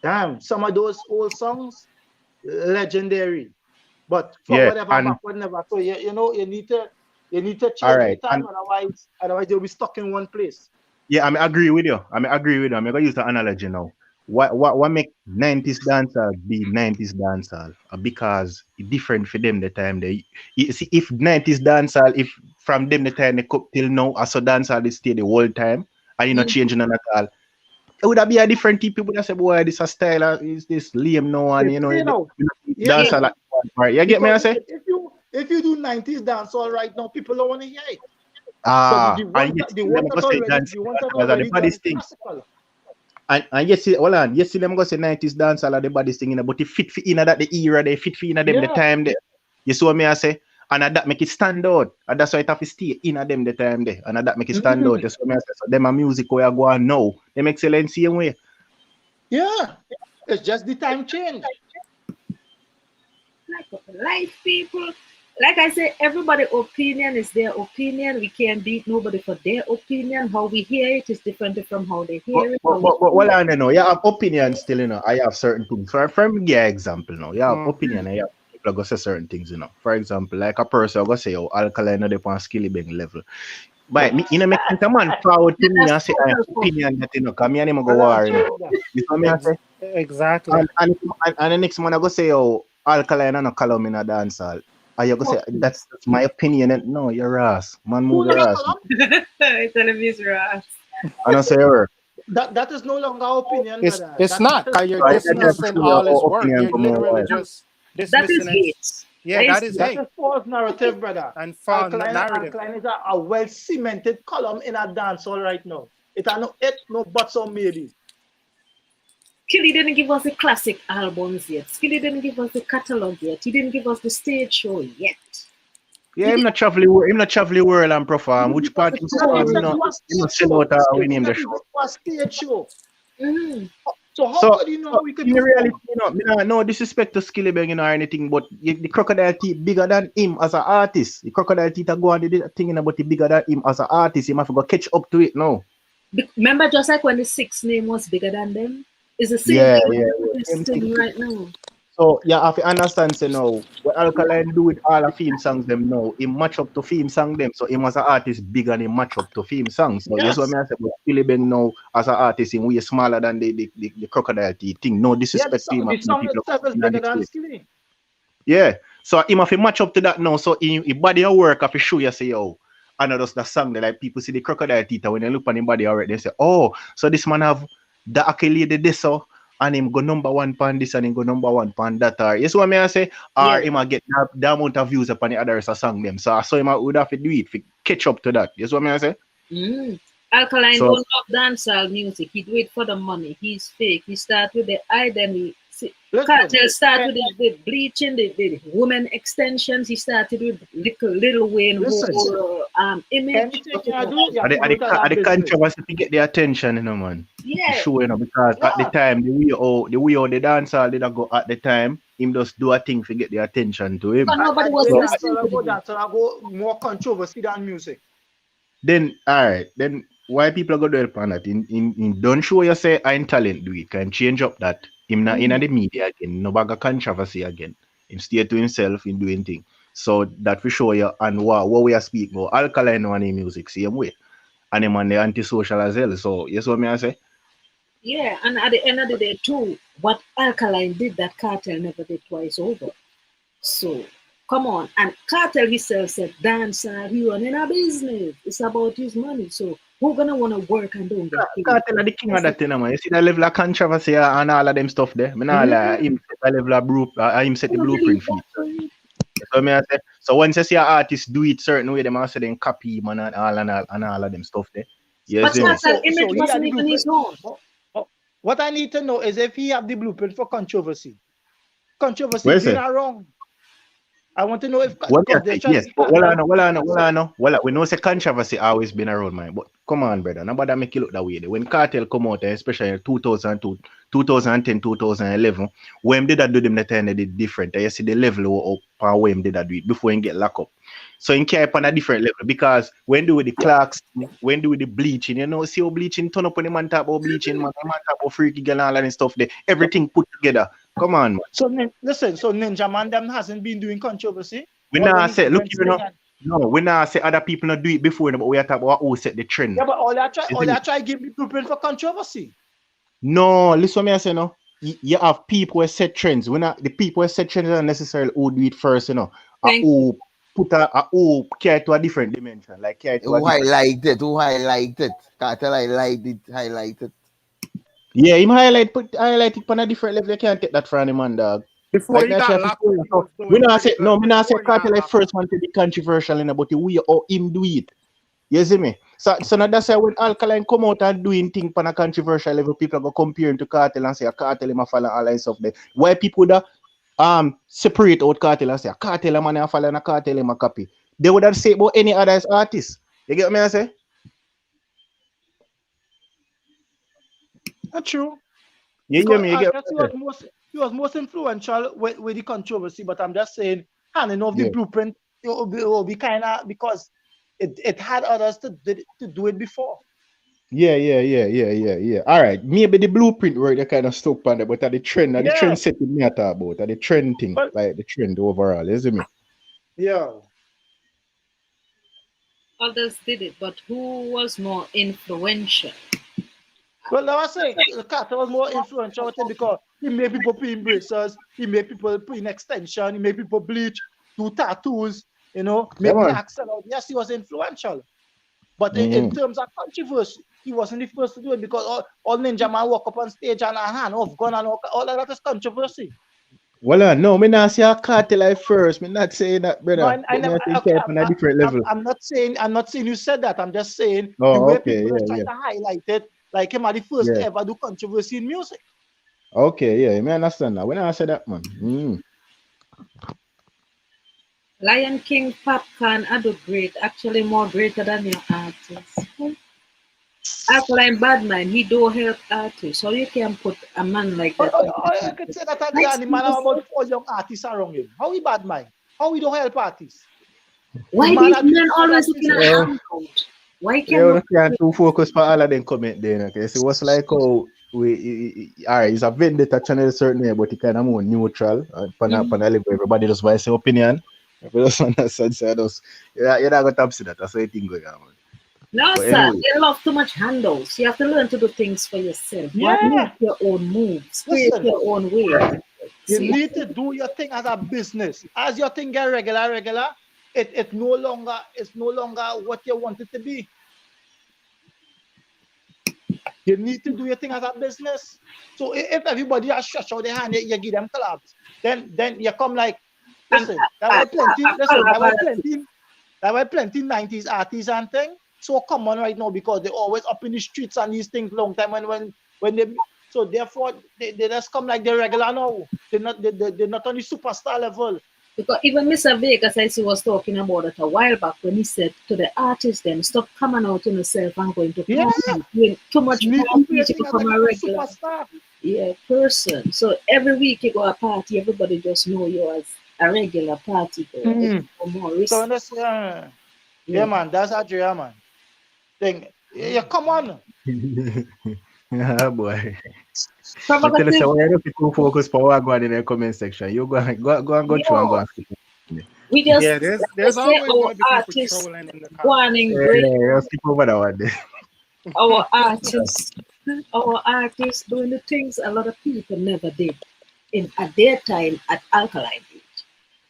damn, some of those old songs legendary. But Yeah, forward ever, and backward never. So you know you need to all change right, with time, otherwise you'll be stuck in one place. yeah, I agree with you. Agree with you. I'm gonna use the analogy now. What make 90s dancehall be 90s dancehall? Because it's different for them the time they you see if 90s dancehall, if from them the time they come till now, I saw dancehall they stay the whole time and you not changing none at all. It would have be a different people that say, boy, this a style is this lame no one, It's you know, you know, yeah. dancehall like one part. You get me I Because say? if you do 90s dancehall right now, people don't want to hear it. But And yet the let ones me go that say already dancehall the ones that are the already done baddest it thing. classical. And yes, hold on. Yes, let me go say 90s dancehall are the baddest thing, but it fit for in that the era, they fit for in them the Yeah. time there. You see what me I say? And that make it stand out. And that's why it have to stay in them the time there. And that make it stand out. That's what me I say. So them a music where I go on now. Them excellent same way. Yeah. It's just the time change. Life, people. Like I say, everybody's opinion is their opinion. We can't beat nobody for their opinion. How we hear it is different from how they hear it. But well, I don't know. You have opinions still, you know. I have certain things. For me, give example now. You have opinion. I have people go say certain things, you know. For example, like a person go say, "Oh, Alkaline no dey on skilly bang level." But me, you know, make a man forward to me and say, "I have opinion that you know, come here, go war." You know, you know me I say. Exactly. And the next man I go say, "Oh, Alkaline no column in a dancehall." And you go say, "That's my opinion." And no, you're ass. Man, move your ass. It's an abuser ass. I don't say her. That is no longer opinion, It's brother. it's not. Cause you're dismissing all his work. You're literally just That is dismissing it. hate. Yeah, that is That hate is false narrative, brother. and false narrative. Alkaline is a well cemented column in a dancehall right now. It are no it, no buts or maybe. Skilly didn't give us the classic albums yet. Skilly didn't give us the catalog yet. He didn't give us the stage show yet. Yeah, I'm not traveling world and perform. Which part is perform, you know, sell out we name the show. A stage show. Mm. So how do you know we could in reality, you know, no disrespect to Skilly Bang, you know, or anything, but the crocodile teeth bigger than him as an artist. The crocodile teeth are going to thinking about it bigger than him as an artist. He must go catch up to it now. Remember, just like when the Six name was bigger than them, it's the same thing right now. So yeah, I have to understand, say now, what Alkaline do with all the theme songs them now, he match up to theme song them. So him as an artist bigger and he match up to theme songs. So yes, what I say, but Skilly Bang now as an artist, him way smaller than the crocodile teeth thing. No disrespect to him. The song itself is bigger than Skilly. Yeah. So him have to match up to that now. So he body of work have to show you say, oh, I know that's the song that like people see the crocodile teeth, when they look on him body already, they say, oh, so this man have the accolade this so and him go number one pan this and him go number one pan that, or yes what I say, or him a get the amount of views upon the others a song them. So him would have to do it to catch up to that. Yes what I say? Alkaline don't love dancehall music. He do it for the money. He's fake. He start with the identity. Kartel started with the bleaching, the woman extensions. He started with little Wayne image. The controversy to get the attention, you know, man. Yeah. Sure, you know, because at the time, the way how the dancehall did go at the time, him just do a thing to get the attention to him. But nobody was listening to him. So I go more controversy than music. Then, all right, then why people go to help on that? In don't show you say I'm talent do it, can change up that. Him not in the media again, no bag of controversy again. Him stay to himself in doing things. So that we show you and what we are speaking about. Alkaline one in music, same way. And him on the antisocial as well. So yes what I say? Yeah, and at the end of the day too, what Alkaline did that Kartel never did twice over. So come on. And Kartel himself said, dancehall, he running a business. It's about his money. So who's gonna want to work and don't get paid? Kartel are the king of that thing, man. You see the level of controversy and all of them stuff there. I mean, him set the level of him set the blueprint for it. So I say, so once you see an artist do it certain way, them also then copy him and all of them stuff there. Yes, but Kartel image wasn't even his own. What I need to know is if he have the blueprint for controversy. Controversy is wrong. I want to know if yes, but I know. We know say controversy always been around, man. But come on, brother, nobody make you look that way. When Kartel come out, especially in 2002, 2010, 2011, when did that do them that time they did different. You see the level up and when did that do it before he get locked up. So in keep on a different level because when do with the clocks, when do with the bleaching, you know, see how bleaching turn up when the man talk about bleaching, man talk about freaky girl and all that stuff there. Everything put together Come on, man. So listen, so Ninja Man them hasn't been doing controversy. We But now when say, look, when you know, Sting and- no, we now say other people not do it before, but we are talking about who set the trend. yeah, but all that Isn't it? try give me blueprint for controversy. No, listen what me I say no. You have people who set trends. When the people who set trends are necessarily who do it first, you know. Who put who care to a different dimension, like care to a Who different. highlight it? Kartel highlight it. Yeah, him highlight it on a different level. You can't take that from him, man, dog. Before Like he that got shit. locked So, up, he was we doing not say pretty no, good. me not say Before he got Kartel like locked first up. one to be controversial in about the way or him do it. You see me? So now that's why when Alkaline come out and doing things on a controversial level, people go compare him to Kartel and say a Kartel him a follow all lines of them. Why people that separate out Kartel and say a Kartel man a follow and a Kartel him a copy. They would have say about any other artist. You get me I say? That's true. You hear Because me? You I get guess me? I say? he was most influential with the controversy, but I'm just saying handing off the Yeah. blueprint it will be kind of because it had others to do it before. Yeah. All right. Maybe the blueprint work they kind of stuck on it, but at the trend, the Yeah. trend setting me I talk about, at the trend thing, But- like the trend overall, you see me? Yeah. Others did it, but who was more influential? Well, I was saying Carter was more influential with it because he made people put in braces, he made people put in extension, he made people bleach, do tattoos, you know, make man. blacks out. Yes, he was influential. But in terms of controversy, he wasn't the first to do it because all Ninja Man walk up on stage and hand off gun and all of that is controversy. Well, no, me not say a Kartel like first. Me not saying that, brother. No, I never. Okay, on a different level. I'm not saying you said that. I'm just saying Oh, the way okay, people yeah, try yeah. to highlight it, like him are the first to Yeah. ever do controversy in music. Okay, yeah, me understand that. When I say that, man. Lion King, Popcaan, I do great. Actually, more greater than your artists. Alkaline Badman, he do help artists. So you can put a man like that. I could say that the man have about 4 young artists around him. How he bad man? How he don't help artists? Why The man these are doing men all always that looking at business. hangout? Why Yeah, can't we can't too focus for all of them comment there. Okay, so what's like how all right, it's a vendetta channel certain way, but it kind of more neutral. Upon a level, everybody just voice their opinion. If you just understand, so you're not gonna see that. That's how you think going on. No, But sir. anyway. They love too much handles. You have to learn to do things for yourself. Yeah. Make your own moves. Create Listen, your own way. you need to do your thing as a business. As your thing get regular, it's no longer what you want it to be. You need to do your thing as a business. So if everybody has stretched out their hand, you give them claps. Then you come like, listen, that was plenty 90s artists and thing. So common right now because they're always up in the streets and these things long time when they so therefore they just come like they're regular now. They're not on the superstar level. Because even Mr. Vegas, I see, was talking about it a while back when he said to the artists, them stop coming out on yourself and going to party. Too much party to become a regular person. So every week you go a party, everybody just know you as a regular party girl. So that's yeah, man, that's a dream, man. Thing, yeah, come on. Yeah, boy. I tell you, so why don't you focus for what go on in the comment section? You go through and go and skip. We just there's always our artists wanting great. Skip over that one. Our artists doing the things a lot of people never did at their time at Alkaline.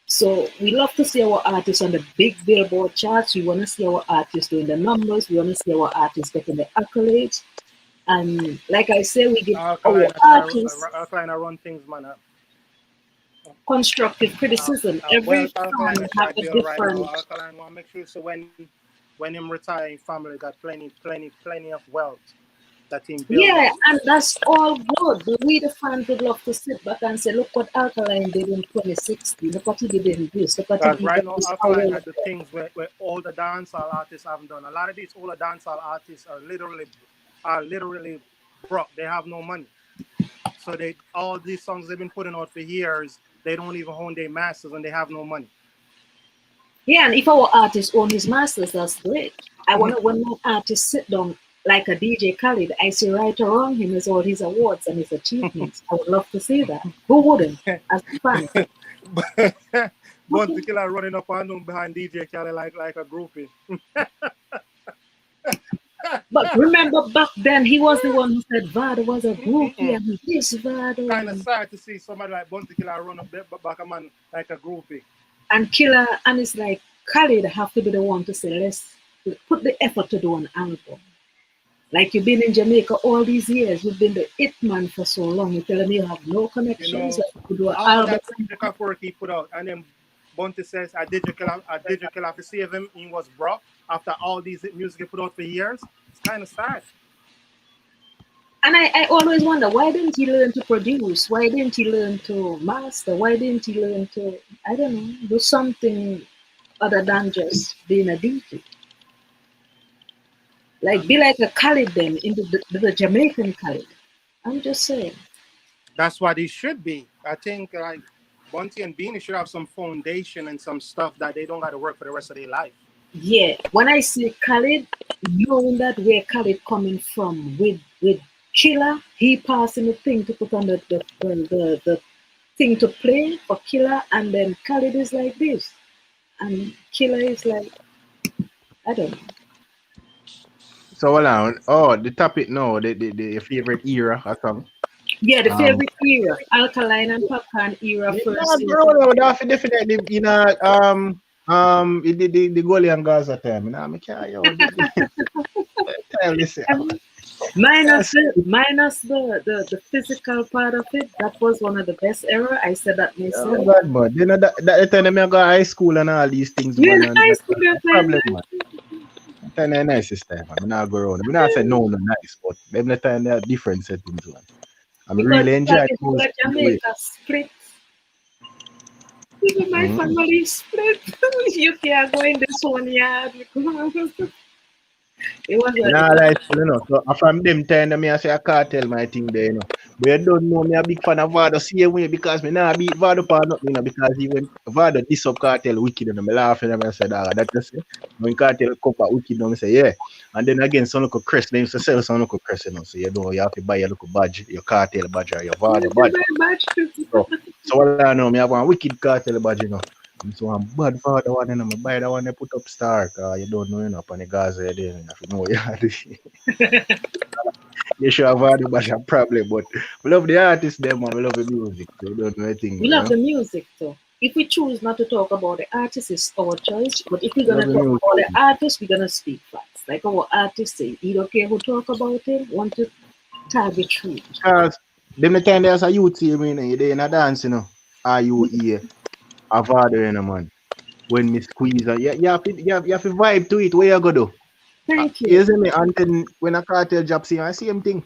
So we love to see our artists on the big Billboard charts. We want to see our artists doing the numbers. We want to see our artists getting the accolades. And like I say, we give our artists Alkaline run things, man. Constructive criticism. Every song have a different. Alkaline want to make sure so when him retire, his family got plenty of wealth. That him build. Yeah, and that's all good. But we the fans would love to sit back and say, look what Alkaline did in 2016. Look what he did in this. Look what he did right now, Alkaline had the things where all the dancehall artists haven't done. A lot of these older dancehall artists are literally broke. They have no money. So all these songs they've been putting out for years, they don't even own their masters and they have no money. Yeah, and if our artist own his masters, that's great. I wonder when my artist sit down like a DJ Khaled, I see right around him is all his awards and his achievements. I would love to see that. Who wouldn't? As a fan. Bounty Killer running up and down behind DJ Khaled like a groupie. But remember back then, he was the one who said Vado was a groupie and this Vado. Kind of sad to see somebody like Bounty Killer run up there back a man like a groupie. And Killer, and it's like Khaled have to be the one to say, let's put the effort to do an album. Like you've been in Jamaica all these years, you've been the it man for so long. You telling me you have no connections, like to do an album. That work he put out, and then Bounty says, I did your killer to save him. He was broke after all these music he put out for years. It's kind of sad. And I always wonder, why didn't he learn to produce? Why didn't he learn to master? Why didn't he learn to, I don't know, do something other than just being a DJ? Like, be like a Khaled then, in the Jamaican Khaled. I'm just saying. That's what he should be. I think, like, Bounty and Beanie should have some foundation and some stuff that they don't got to work for the rest of their life. Yeah, when I see Khaled, knowing that where Khaled coming from with Killer, he passing the thing to put on the thing to play for Killer, and then Khaled is like this, and Killer is like, I don't know. So hold on. Oh, the topic now, the favorite era or something. Yeah, the favorite era, Alkaline and Popcaan era first. Yeah, bro, that's definitely the goalie and Gaza time. Nah, I can't. Minus the physical part of it, that was one of the best era. I said that myself. Yeah, but you know that time I go high school and all these things. You're in high school, problem, man. That time nicest time. I'm not go around. I'm not say no nice, but every time there are different settings, man. I'm really enjoying it. Jamaica split. Even my family split. You can't go in this one yard. It was like, you know, so from them time, I say I Kartel my thing there, you know. But you don't know me a big fan of Vado same way because me not beat Vado part nothing, you know, because even Vado diss up Kartel wicked and I'm laughing and I said, that you say. When Kartel come up wicked, I say, yeah. And then again, some local crest, they used to sell some local crest, you know. So you know you have to buy your local badge, your Kartel badge or your Vado badge. So what I know, me have one wicked Kartel badge, you know. So I'm bad for the one and I'm buy the one they put up star. You don't know, you know, upon the Gaza there, you know, you should have had a problem, but we love the artists, them, and we love the music. So we don't know anything. We love the music, though. If we choose not to talk about the artists, it's our choice. But if we're gonna talk about the artists, we're gonna speak facts. Like our artists say, you don't care who talk about it, want to target truth. Because them the time there's a youth here, they in a dance, you know. Are you here? Mavado, you know, man. When me squeeze, you have to vibe to it. Where you go do? Thank you. You see me? And then when a Kartel job, see, I same thing.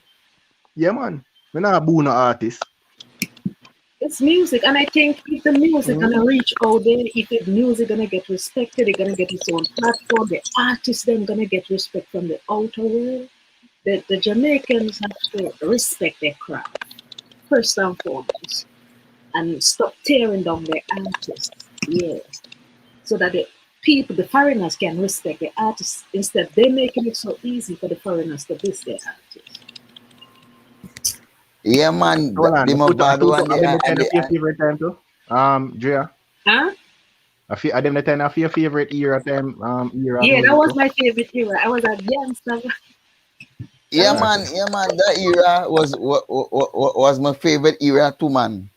Yeah, man. We're not a boon artist. It's music, and I think if the music gonna reach out there, if the music gonna get respected, it's gonna get its own platform. The artists then gonna get respect from the outer world. The Jamaicans have to respect their craft first and foremost, and stop tearing down their artists. Yeah, so that the people, the foreigners, can respect the artists. Instead, they're making it so easy for the foreigners to diss their artists. Yeah, man. The Mavado and your favorite time too? Drea? Huh? I them the time of your favorite era time era. Yeah, that was my favorite era. I was a youngster. Yeah, man. That era was my favorite era too, man.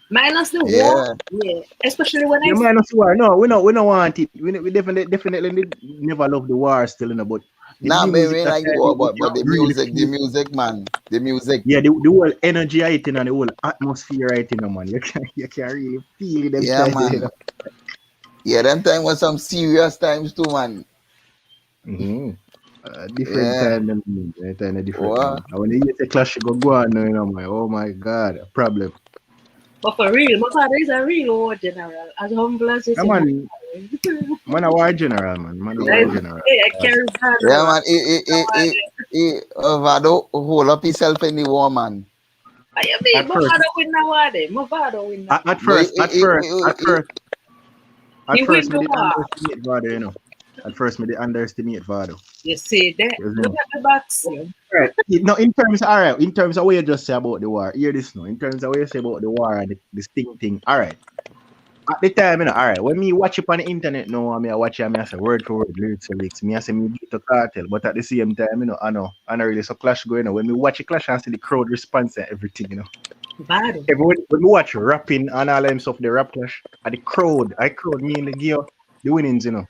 Minus the war, yeah. Especially when minus war. No, we don't want it. We definitely never love the war still, you know, but nah, maybe like war, but the music, man. The music. Yeah, the whole energy I think and the whole atmosphere I think, man. You can really feel it. Yeah, man. You know? Yeah, them time was some serious times too, man. Different time than me. Different time. And when you hear the clash go on, you know, like, oh my God, a problem. But for real, my father is a real war general. As humble as he's man a war general, man. Man a war general. Yeah, man. He Mavado hold up himself in the war, man. What you mean? Mavado win the war then. Mavado win the At first, I didn't underestimate Mavado, you know. At first, me they underestimate Vado. You see that? You Look see? at the box. Yeah. No, in terms, all right, in terms of what you just say about the war, hear this now. In terms of what you say about the war and the sting thing, all right. At the time, you know, all right, when me watch it on the internet now, I mean, I watch it, I mean, I say word for word, lyrics for lyrics. Me, I say me beat the cartel, but at the same time, you know, I know really so clash going on. When me watch a clash, I see the crowd response and everything, you know. Bad. Everyone, when we watch rapping and all them stuff, the rap clash, and the crowd, mainly give you the winnings, you know.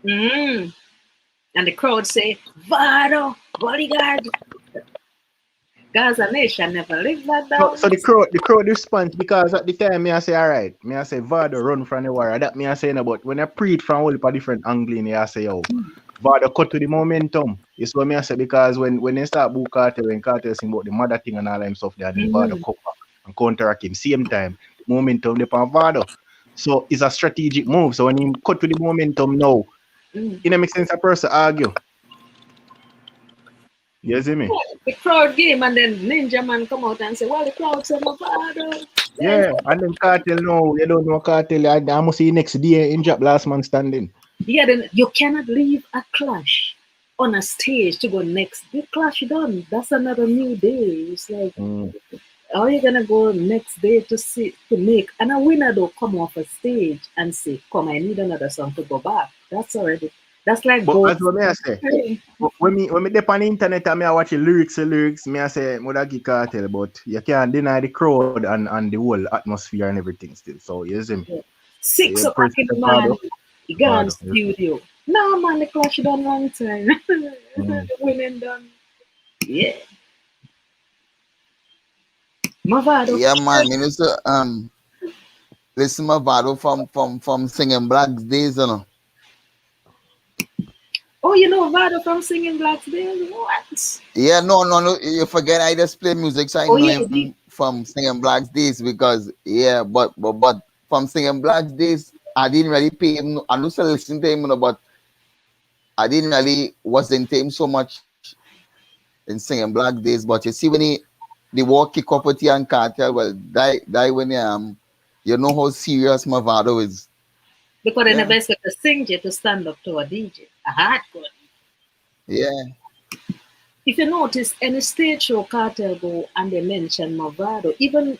Mm. And the crowd say, Vado, bodyguard. Gaza Nation never live that So down. the crowd response because at the time me I say all right, me I say Vado run from the war. That me I say no, but when I pre it from all a different angle, me I say yo, Vado cut to the momentum. It's what me I say because when they start book Kartel, when Kartel sing about the mother thing and all them stuff there, then Vado come back and counteract him. Same time, the momentum upon Vado. So it's a strategic move. So when he cut to the momentum now, it don't make sense a person argue. You see me? The crowd game and then Ninja Man come out and say, well, the crowd said Mavado. Yeah, and then Kartel no, you don't know Kartel. I must see next day in job last man standing. Yeah, then you cannot leave a clash on a stage to go next. The clash done. That's another new day. It's like, how are you gonna go next day to make and a winner don't come off a stage and say, come, I need another song to go back. That's like But go. as what me I say, when me dep on the internet and me I watch the lyrics, me I say would give Kartel, but you can't deny the crowd and the whole atmosphere and everything still. So you see me. 6 Yeah, o'clock in the morning, you go on studio. No man, the clash done long time. The women done. Yeah. Mavado. Yeah, man. You know, so, listen, Mavado from singing Blacks days, you know. Oh, you know Vado from singing Black Day? What? Yeah, no. You forget I just play music, so I Oh know yeah, him from singing Blacks days because yeah, but from singing Blacks days, I didn't really pay him. I used to listen to him, you know, but I didn't really was into him so much in singing Black days. But you see when the war kick up with you and Kartel, well, die when you know how serious Mavado is. because they never expect a singer to stand up to a DJ, a hardcore. Yeah. If you notice, any stage show Kartel go and they mention Mavado, even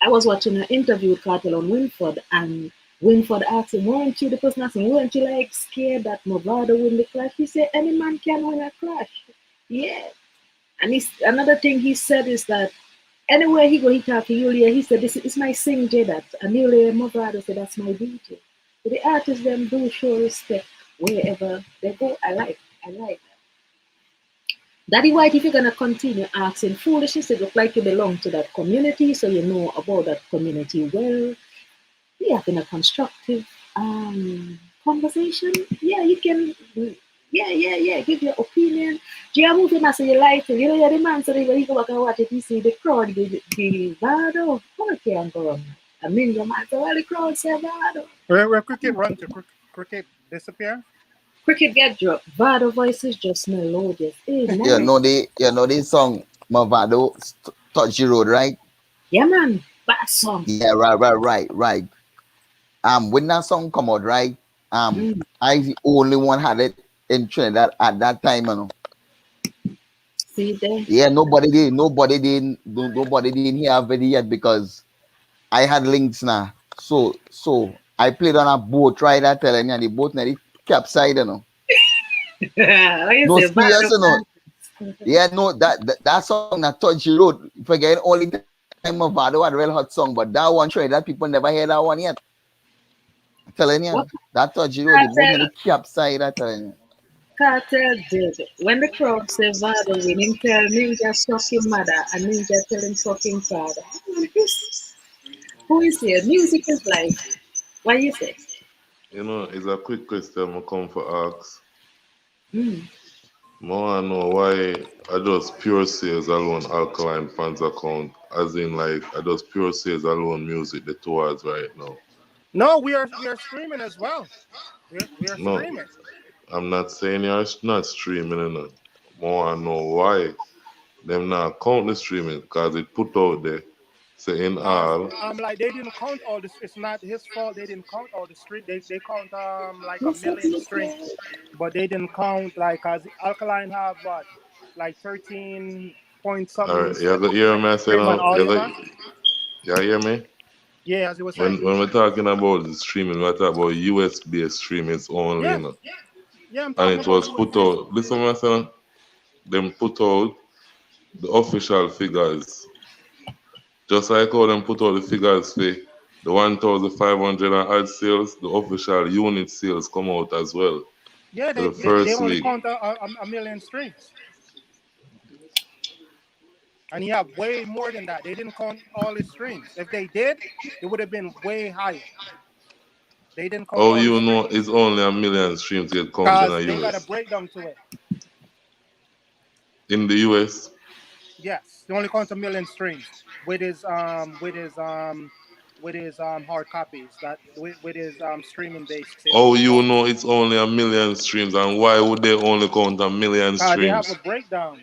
I was watching an interview with Kartel on Winford, and Winford asked him, weren't you the person asking, weren't you like scared that Mavado win the clash? He said, any man can win a clash. Yeah. And another thing he said is that anywhere he go, he talk to Yulia, he said, this is my sing that. And Yulia Mavado said, that's my DJ. So the artists them do show respect wherever they go. I like that. Daddy White, if you're gonna continue asking foolishness, it look like you belong to that community, so you know about that community well. You're having a constructive conversation. Yeah, you can. Give your opinion. Do you move him as you like it? You know, you're the man, so when you go back and watch it, you see the crowd, the Vado. How can go on? I mean, your man, so well, the crowd say Vado. Where cricket run to? Cricket disappear? Cricket get dropped. Vado voice is just melodious. Nice. You know the song Mavado Touch the Road, right? Yeah, man. Bad song. Yeah, right. When that song come out, right? I the only one had it in Trinidad at that time, you know. See there? Yeah, nobody didn't have it yet because I had links now. So I played on a boat, right? I telling you, and the boat nearly capsized, you know. No, serious, you know. Yeah, no, that song that touched the road. Forget only time Mavado had a real hot song, but that one Trinidad people never heard that one yet. I'm telling you, that touched the road. The boat nearly capsized. I'm telling you. Kartel did. When the crowd say Vado win, him tell Ninja suck him mother and Ninja tell him suck him father. Who is here? Music is life. What you say? You know, it's a quick question I come for ask. Mm. I want to know why I just pure sales alone Alkaline fans account, as in like I just pure sales alone music the towards right now. No, we are streaming as well. We are No, streaming. I'm not saying you're not streaming, you know. I want to know why them not count the streaming because it put out there. Say in all. Like they didn't count all this. It's not his fault. They didn't count all the stream. They count like a Yes, yes, million yes, streams, yes. but they didn't count like as Alkaline have what, like 13 point something Alright, you hear me say stream on now? Audiomack. You hear me? Yeah, as you were When saying. we're talking about the streaming, we're talking about US based streaming only, Yeah, you know. yeah, I'm And talking it about was US put based. out, listen what I'm saying? Them put out the official figures. Just like how them put out the figures for the 1,500 and odd sales, the official unit sales come out as well Yeah, for the they first only week. count a million streams, and you have way more than that. They didn't count all his streams. If they did, it would have been way higher. They didn't count Oh, all his you know, streams it's only a million streams get counted in because the they got a US. breakdown to it. In the US, Yes, they only count a million streams with his hard copies that with his streaming based sales. oh, you know, it's only a million streams, and why would they only count a million They have a streams? breakdown.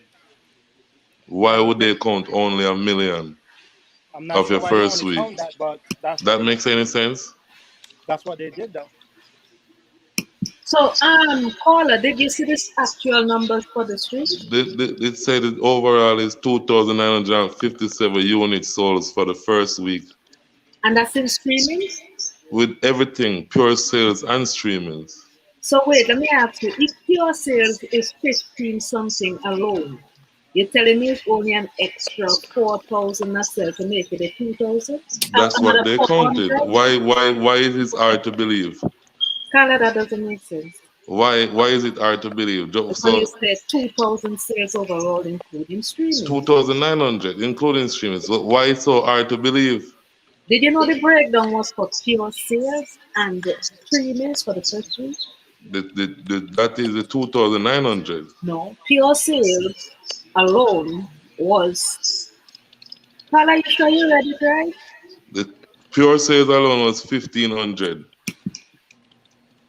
Why would they count only a million I'm not of sure your why they first only week? count that, but that's what That they makes any sense? did though. So, caller, did you see this actual numbers for the stream? It said it overall is 2,957 units sold for the first week. And that's in streaming? With everything, pure sales and streamings. So wait, let me ask you, if pure sales is 15 something alone, you're telling me it's only an extra 4,000 a sale to make it a 2,000? That's what they 400? counted. Why it is hard to believe? Canada, that doesn't make sense. Why is it hard to believe? Because you said 2,000 sales overall, including streaming. 2,900, including streamings. So why it's so hard to believe? Did you know the breakdown was for pure sales and streamings for the first week? That is the 2,900. No, pure sales alone was. Carla, you sure you read it right? The pure sales alone was 1,500.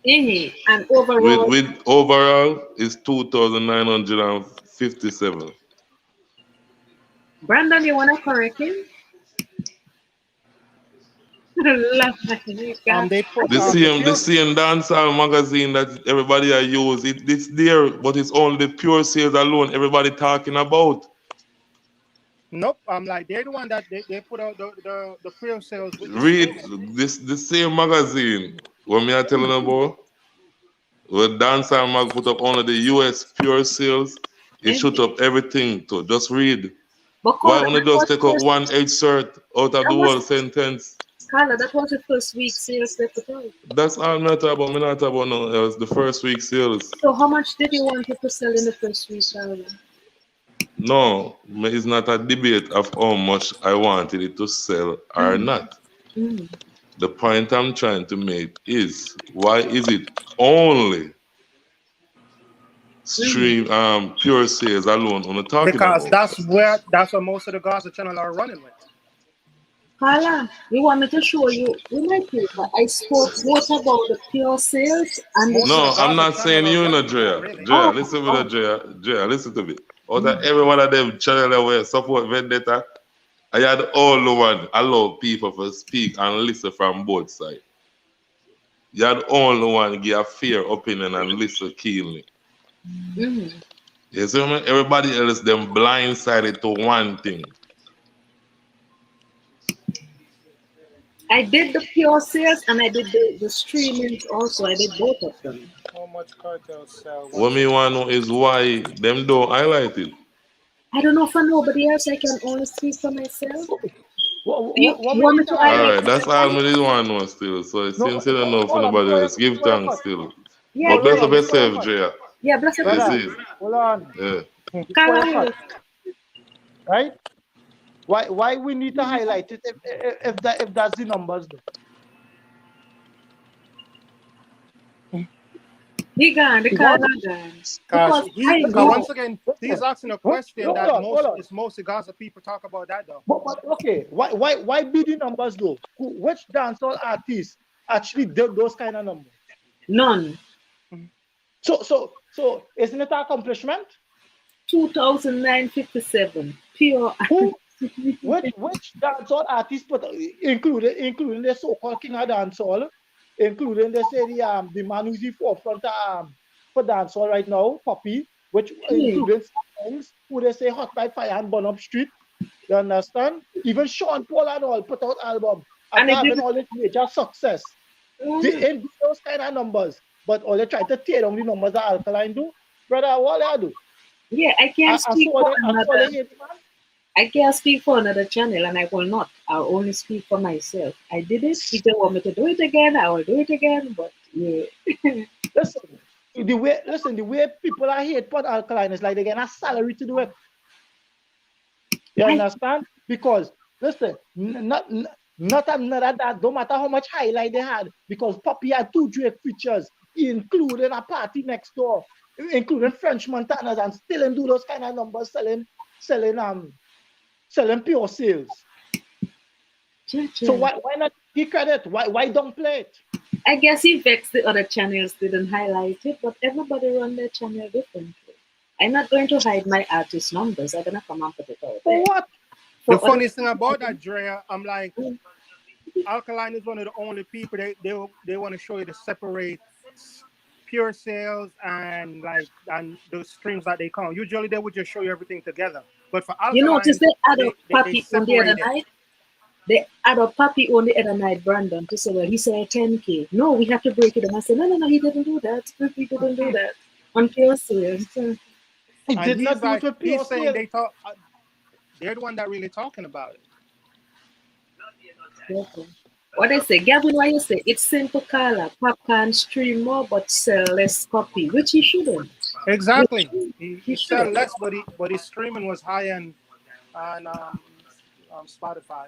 And overall, With overall is 2,957. Brandon, you wanna correct him? They put The same dancehall magazine that everybody I use, it's there, but it's only the pure sales alone everybody talking about. Nope, like they're the one that they put out the pure sales. With Read the same magazine. What me are telling about? Where dancehall mag put up only the US pure sales, it shoot up everything to just read. Why only just take out one excerpt out of the whole sentence? Carla, that was the first week sales they put out. That's all I'm not talking about. I'm not talking about no else. The first week sales. So how much did you want it to sell in the first week, Carla? No, it's not a debate of how much I wanted it to sell or not. The point I'm trying to make is, why is it only pure sales alone on the talking because about? that's what most of the Gaza channel are running with. Carla, we wanted to show you in my paper. I spoke both about the pure sales and the No, I'm not saying you, no, Drea. Drea, listen to me, Drea, listen to me. Out of every one of them channel where support Vendetta, I had all the one allow people to speak and listen from both sides. You had only one give a fair opinion and listen keenly. You see what I mean? Everybody else them blindsided to one thing. I did the pure sales and I did the streamings also. I did both of them. How much Kartel sell? What me want to know is why them don't highlight it. I don't know for nobody else. I can only speak for myself. What want me to highlight? Alright, that's all me did want to know still. So since you don't know for nobody else, give thanks still. But bless up yourself, Drea. Yeah, bless up yourself. Hold on. Yeah. Right? Why we need to highlight it if that's the numbers though? He gone, the car gone. Because once again, he's asking a question that most Gaza people talk about that though. But okay, why be the numbers though? Which dancehall artists actually did those kind of numbers? None. So isn't it an accomplishment? 2,957 pure. Which dancehall artists put including the so-called king of dancehall, including the man who's the forefront for dancehall right now, Poppy, which including songs who they say hot like fire and burn up street. You understand? Even Sean Paul and all put out album after having all this major success. They ain't do those kind of numbers, but all they try to tear down the numbers that Alkaline do. Brother, what they do? Yeah, I can't speak for another. I can't speak for another channel, and I will not. I'll only speak for myself. I did it. If they want me to do it again, I will do it again. But yeah. Listen, the way people are hate for Alkaline is like they get a salary to do it. You understand? Because listen, not another that don't matter how much highlight they had, because Poppy had 2 Drake features, including a party next door, including French Montanas, and still do those kind of numbers selling pure sales. So why not give credit? Why don't play it? I guess he vexed the other channels didn't highlight it, but everybody run their channel differently. I'm not going to hide my artist numbers. I'm gonna come and put it out there. For what? The funniest thing about that, Drea, I'm like, Alkaline is one of the only people they want to show you to separate pure sales and the streams that they count. Usually they would just show you everything together. But for Alkaline, you notice they add up Papi on the other night. They add up Papi on the other night, Brandon, to say, well, he said 10K. No, we have to break it down. I said, no, he didn't do that. He didn't do that on pure sales. He did not do it for pure sales. They're the one that really talking about it. Okay. What I say, Gavin, what you say? It's simple color. Popcaan stream more but sell less copy, which he shouldn't. Exactly. He sell less, but his streaming was high on Spotify.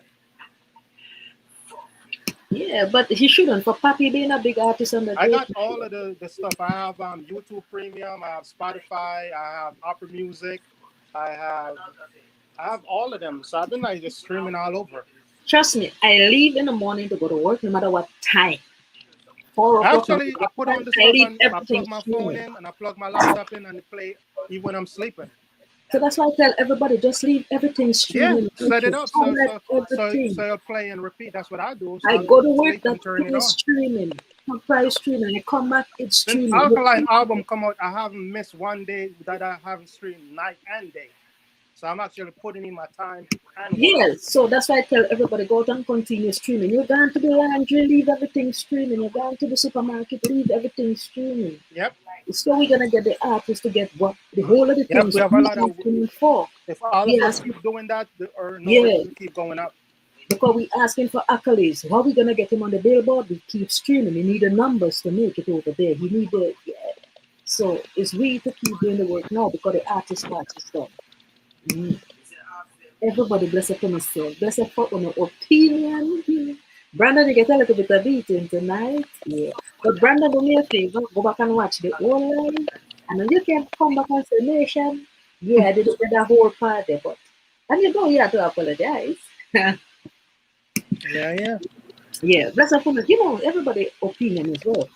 Yeah, but he shouldn't. For Papi being a big artist on the I got all of the stuff. I have YouTube Premium, I have Spotify, I have Opera Music, I have all of them. So I've been like just streaming all over. Trust me, I leave in the morning to go to work no matter what time. Actually, I put on the stuff and I plug my phone in and I plug my laptop in and play even when I'm sleeping. So that's why I tell everybody, just leave everything streaming. Yeah, set it up so you'll play and repeat. That's what I do. So I go to work, that's streaming. I streaming. I come back, it's streaming. Since Alkaline album come out, I haven't missed one day that I haven't streamed night and day. So I'm actually putting in my time. Yes, so that's why I tell everybody, go out and continue streaming. You're going to the laundry, leave everything streaming. You're going to the supermarket, leave everything streaming. Yep. So we're gonna get the artists to get what the whole of the things we have a lot of for. If all of us keep doing that, or no, will keep going up. Because we're asking for accolades. How are we gonna get him on the billboard? We keep streaming. We need the numbers to make it over there. He need the so it's we to keep doing the work now because the artist part is done. Everybody bless up for myself. Bless up for my opinion. Brandon, you get a little bit of beating tonight. Yeah. But Brandon, do me a favor, go back and watch the whole line. And then you can come back and say, Nation, yeah, I didn't get that whole part there, but and you don't have to apologize. Yeah. Yeah, bless up for me. You know, everybody's opinion as well.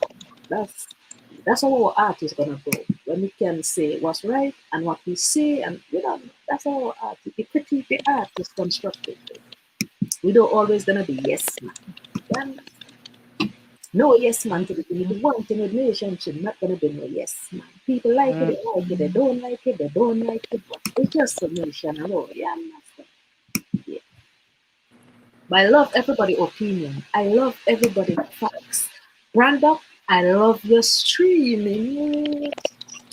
That's how our art is gonna go. When we can say what's right and what we say, and that's how our art. The critique the art is constructive. We don't always gonna be yes man. No yes man to the one thing with relationship, not gonna be no yes man. People like it, they like it, they don't like it, but it's just a nation alone. Yeah, yeah. But I love everybody's opinion. I love everybody's facts. Branda, I love your streaming.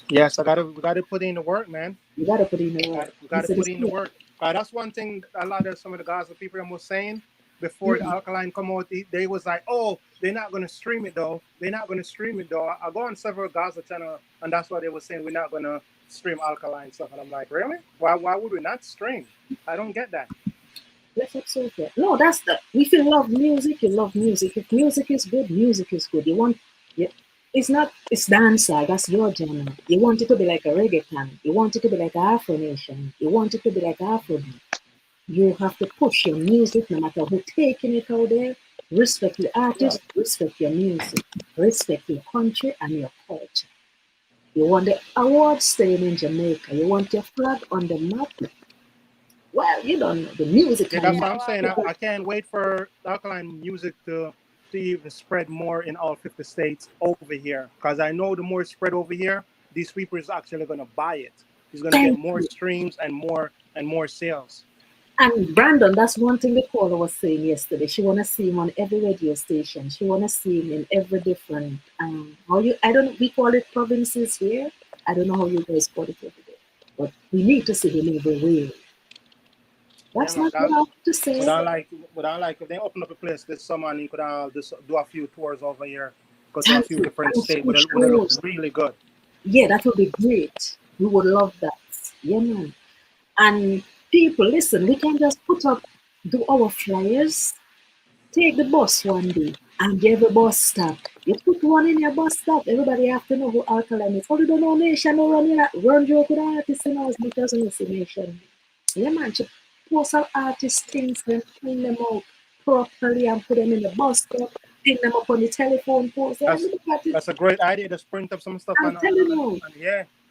Yes, we gotta put in the work, man. You gotta put in the work. We gotta put in the work. That's one thing some of the guys, the people were saying before the Alkaline come out, they was like, oh, they're not going to stream it though. I go on several Gaza channel and that's why they were saying we're not going to stream Alkaline stuff. And I'm like, really? Why would we not stream? I don't get that. Let's accept it. No, that's if you love music, you love music. If music is good, music is good. It's dancehall, that's your genre. You want it to be like a reggaeton. You want it to be like an Afro Nation. You want it to be like Afrobeat. You have to push your music, no matter who's taking it out there. Respect the artist, respect your music, respect your country and your culture. You want the award staying in Jamaica. You want your flag on the map. Well, you don't know the music. Yeah, that's what I'm saying. I can't wait for Alkaline music to even spread more in all 50 states over here. Because I know the more it spread over here, these people is actually going to buy it. He's going to get more streams and more sales. And Brandon, that's one thing the caller was saying yesterday. She wanna see him on every radio station. She wanna see him in every different I don't know, we call it provinces here. I don't know how you guys call it over there. But we need to see him everywhere. That's not what I have to say. But I like if they open up a place this summer and you could just do a few tours over here, go to a few different states, would it look really good. Yeah, that would be great. We would love that. Yeah, man. And people, listen, we can just do our flyers, take the bus one day, and give a bus stop. You put one in your bus stop, everybody have to know who Alkaline is. How you don't know Nation, no run joke with artists and all, because of this Nation. Yeah, man, to post our artist things and clean them out properly and put them in the bus stop, pin them up on the telephone post. That's a great idea. Just print up some stuff I'm telling you.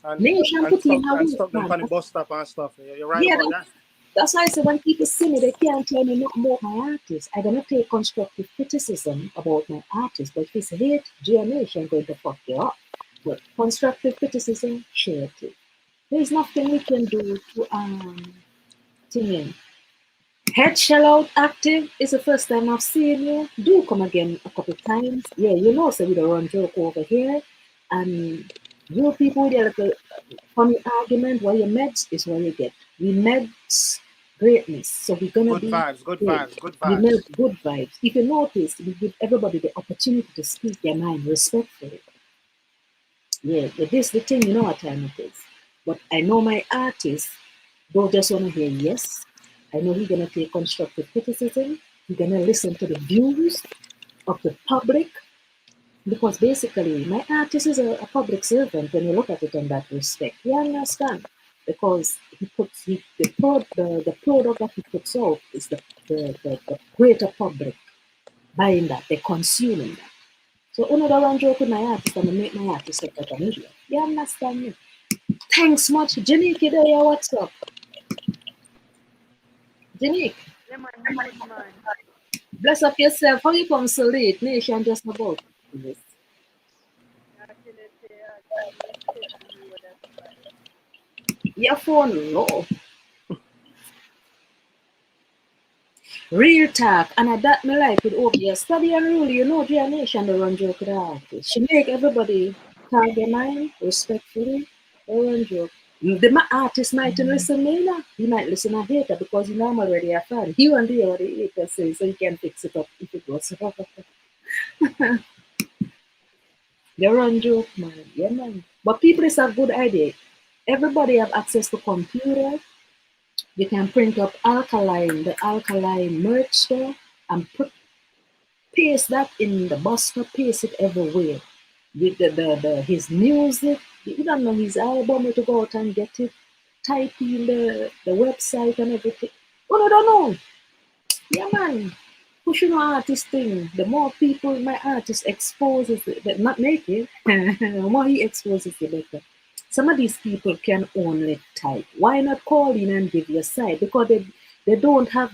And stuff them on the bus stop and stuff. You're right about that. That's why I say when people see me, they can't tell me nothing about my artist. I'm gonna take constructive criticism about my artist, but if it's hate, GMH, I'm going to fuck you up. But constructive criticism, share it. There's nothing we can do to Head shell out active is the first time I've seen you. Do come again a couple times. Yeah, you know, so we don't run joke over here. And you people with your little funny argument, what you meds is what you get. We meds greatness. So we're gonna good vibes. We meds good vibes. If you notice, we give everybody the opportunity to speak their mind respectfully. Yeah, but this is the thing, you know what time it is. But I know my artists don't just want to hear yes. I know he's going to take constructive criticism. He's going to listen to the views of the public. Because basically, my artist is a public servant when you look at it in that respect. You understand? Because the product that he puts out is the greater public buying that, they're consuming that. So another one joke with my artist and make my artist look like an idiot. You understand me? Thanks much. Janike, there, what's up? Janique. Bless up yourself. How you come so late? Nation just about this. Your phone low. Real talk, and that me like with over here. Study and rule, you know, Dear Nation, the run joke with the artist. She make everybody talk their mind respectfully. Run joke. The artist might listen to me, you might listen to a hater because you know I'm already a fan. You and the other hater say, so you can fix it up if it goes wrong. They run joke, man. Yeah, man. But people is a good idea. Everybody have access to computer. You can print up Alkaline, the Alkaline merch store, and paste that in the bus stop, paste it everywhere. With his music, you don't know his album, to go out and get it, type in the website and everything. Oh, I don't know. Yeah, man. Pushing my artist thing. The more people my artist exposes, not make it, the more he exposes, the better. Some of these people can only type. Why not call in and give your side? Because they don't have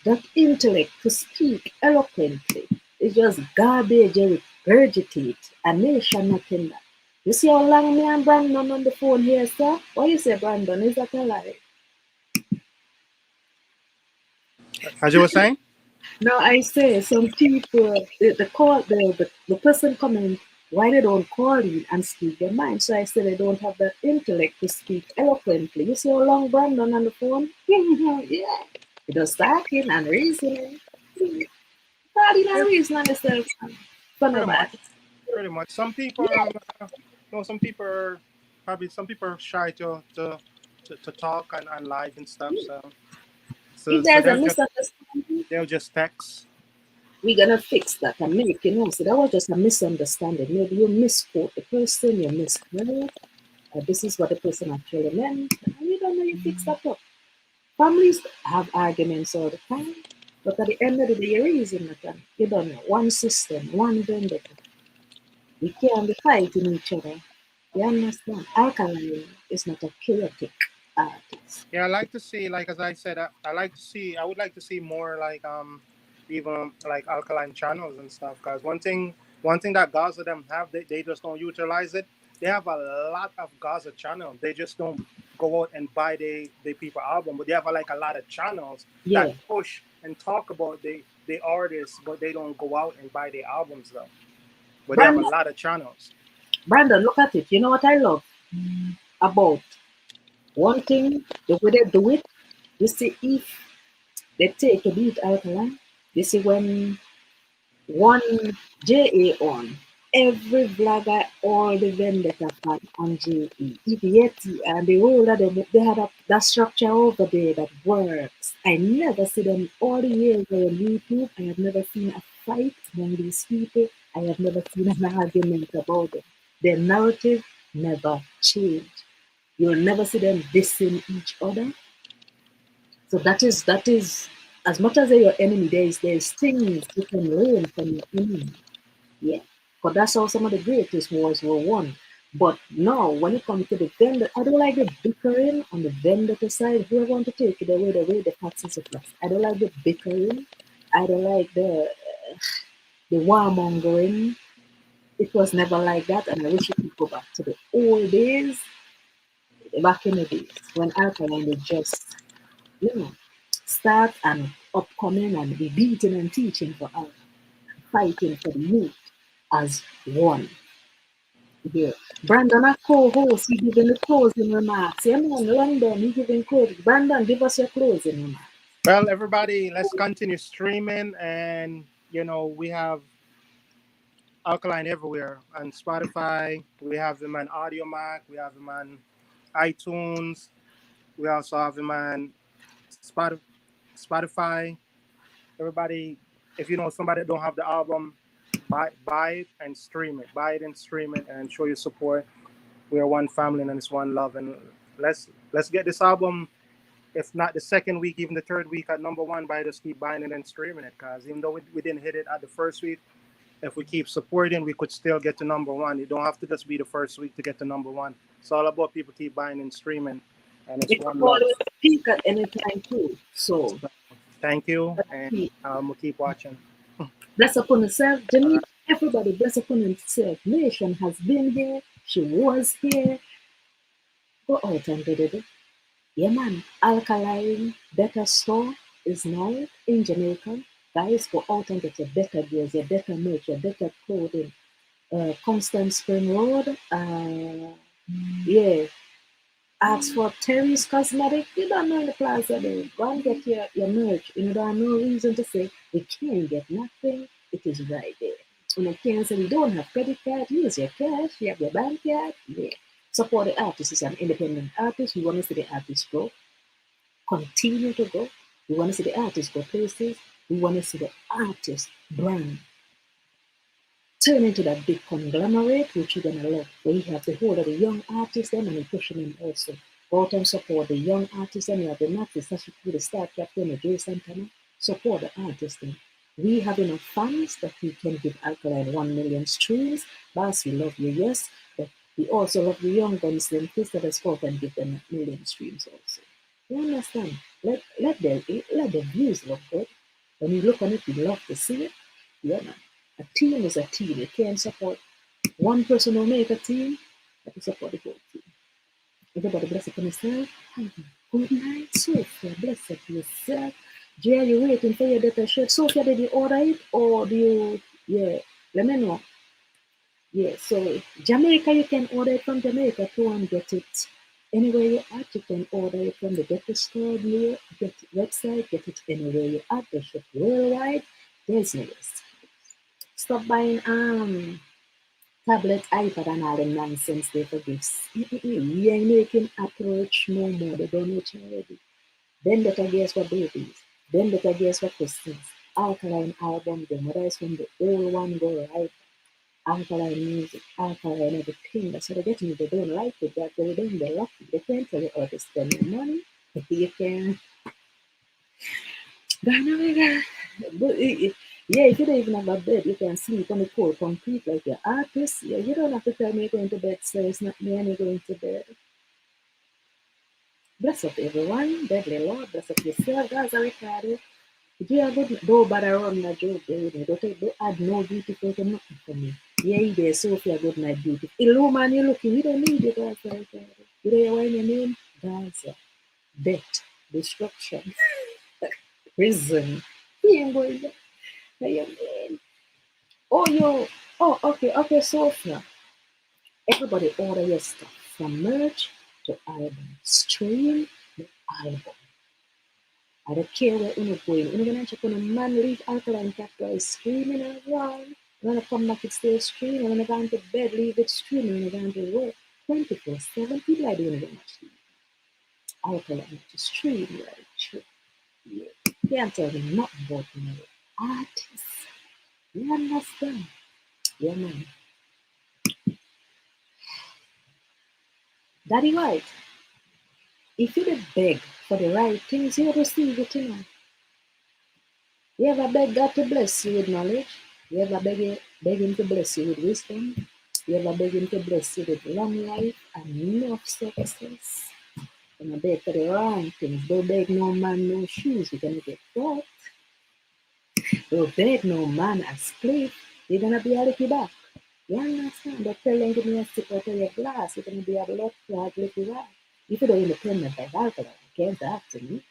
that intellect to speak eloquently. It's just garbage, regurgitate, and nation nothing that. You see how long me and Brandon on the phone here, sir? What you say, Brandon? Is that a lie? As you were saying? No, I say some people, the person coming, why they don't call in and speak their mind? So I say they don't have the intellect to speak eloquently. You see how long Brandon on the phone? Yeah. He does talking and reasoning. Talking and reasoning yourself. Pretty much. Some people, some people are shy to talk and live and stuff. So if there's a misunderstanding, they'll just text. We're gonna fix that and make so that was just a misunderstanding. Maybe you misquote the person, you misquote. This is what the person actually meant, and you don't know you fix that up. Families have arguments all the time, but at the end of the day, you reason that you don't know. One system, one vendetta. We can't be fighting each other. You understand? Alkaline is not a chaotic artists. Yeah, I like to see, like as I said, I would like to see more like even like alkaline channels and stuff. Because one thing that Gaza them have, they just don't utilize it. They have a lot of Gaza channels. They just don't go out and buy the people album, but they have like a lot of channels Yeah. that push and talk about the artists, but they don't go out and buy the albums though. But they have a Brandon, lot of channels. Brandon, look at it. You know what I love about one thing, the way they do it? You see, if they take a beat Alkaline, you see when one JA on, every vlogger, all the vendetta fan on JA. If Yeti and the whole of them, they have that structure over there that works. I never see them all the years on YouTube. I have never seen a fight among these people. I have never seen an argument about them. Their narrative never changed. You'll never see them dissing each other. So that is as much as they're your enemy, there's things you can learn from your enemy. Yeah. Because that's how some of the greatest wars were won. But no, when it comes to the vendor, I don't like the bickering on the vendor side. Who want to take it away the way the taxes are plus. I don't like the bickering. I don't like the warmongering. It was never like that, and I wish it could go back to the old days, back in the days when Alkaline was just, you know, start and upcoming and be beating and teaching for us, fighting for the youth as one. Yeah. Brandon, a co-host, he giving the closing remarks. Yeah, man, London, he giving closing. Brandon, give us your closing remarks. Well, everybody, let's continue streaming, and we have Alkaline everywhere on Spotify. We have him on Audio Mac. We have him on iTunes. We also have him on Spotify. Everybody, if you know somebody that don't have the album, buy it and stream it. Buy it and stream it and show your support. We are one family and it's one love. And let's get this album, if not the second week, even the third week at number one, by just keep buying it and streaming it. Because even though we didn't hit it at the first week, if we keep supporting, we could still get to number one. You don't have to just be the first week to get to number one. It's all about people keep buying and streaming. And it's It one could love. always peak at any time too. So Thank you. And we'll keep watching. bless upon yourself, Jimmy. Everybody bless upon himself. Nation has been here. She was here. Go out and do it. Yeah, man. Alkaline Better Store is now in Jamaica. Guys, go out and get your better gears, your better merch, your better clothing. Constant Spring Road. Yeah. Ask for Terry's Cosmetic. You don't know the plaza there. Go and get your merch. You don't have no reason to say we can't get nothing. It is right there. You can't say we don't have credit card. Use your cash. You have your bank card. Yeah. Support the artist. It's an independent artist. We want to see the artist grow. Continue to grow. We want to see the artist go places. We want to see the artist brand turn into that big conglomerate, which you're gonna love. Where you have the whole of the young artists them and you're pushing them also. Go out and support the young artists and you have the artists that should be the start captain of Jay Santana. Support the artists then. We have enough funds that we can give Alkaline 1 million streams. Boss, we love you, yes. But we also love the young guns, them kids that has fought and give them 1 million streams also. You understand? Let the views look good. When you look on it, you love to see it. Yeah, man. A team is a team. You can't support one person who make a team, but you support the whole team. Everybody bless upon yourself. Good night, Sophia. Bless up yourself. Jay, are you waiting for your data shirt? Sophia, did you order it? Or do you, yeah, let me know. Yeah, so Jamaica, you can order it from Jamaica too and get it anywhere you at. You can order it from the Data Store website, get it anywhere you at. They ship worldwide. There's no risk. Stop buying tablet, iPad, and all the nonsense they for gifts. We ain't making approach no more. They don't know already. Then better guess for babies. Then better guess for Christmas. Alkaline album, them whether it's from the old one go right. Alkaline music, Alkaline everything. That's what they get me. They don't like it. That they don't. They're lucky. They can't tell you how to spend your money. You can. Yeah, if you don't even have a bed, you can sleep on the cold concrete like your artist. Yeah, you don't have to tell me you're going to bed, so it's not me and you're going to bed. Bless up everyone. Deadly Lord. Bless up yourself, guys. Ricardo. If you are good, don't bother around that joke. Don't add no beautiful to nothing for me. Yeah, there, Sophia, good night, beautiful. Hello, man, you're looking. We don't need you, guys. You know what your name? Gaza. Death. Destruction. Prison. He ain't going there. What you mean? Oh, yo. Oh, okay, Sophia. Everybody order your stuff from merch to album. Stream the album. I don't care where you're going. You're going to check on a man leave Alkaline Capital is screaming and around. You're going to come back and stay streaming. You're going to go to bed, leave it streaming. You're going to work 24/7. People are doing it much. Alkaline to stream, right? True. Yeah. You can't tell me nothing about no artists. You understand? Yeah, man. Daddy White, if you did beg for the right things, you receive it, you know. You ever beg God to bless you with knowledge? You ever beg Him to bless you with wisdom? You ever beg Him to bless you with long life and enough success? And I beg for the wrong things. Don't beg no man no shoes. You're going to get caught. Don't beg no man a split. You're going to be a licky back. You understand? Don't tell them give me a sip out of your glass. You're going to be a blood clot licky back. If you don't independent by alcohol, you can't talk to me.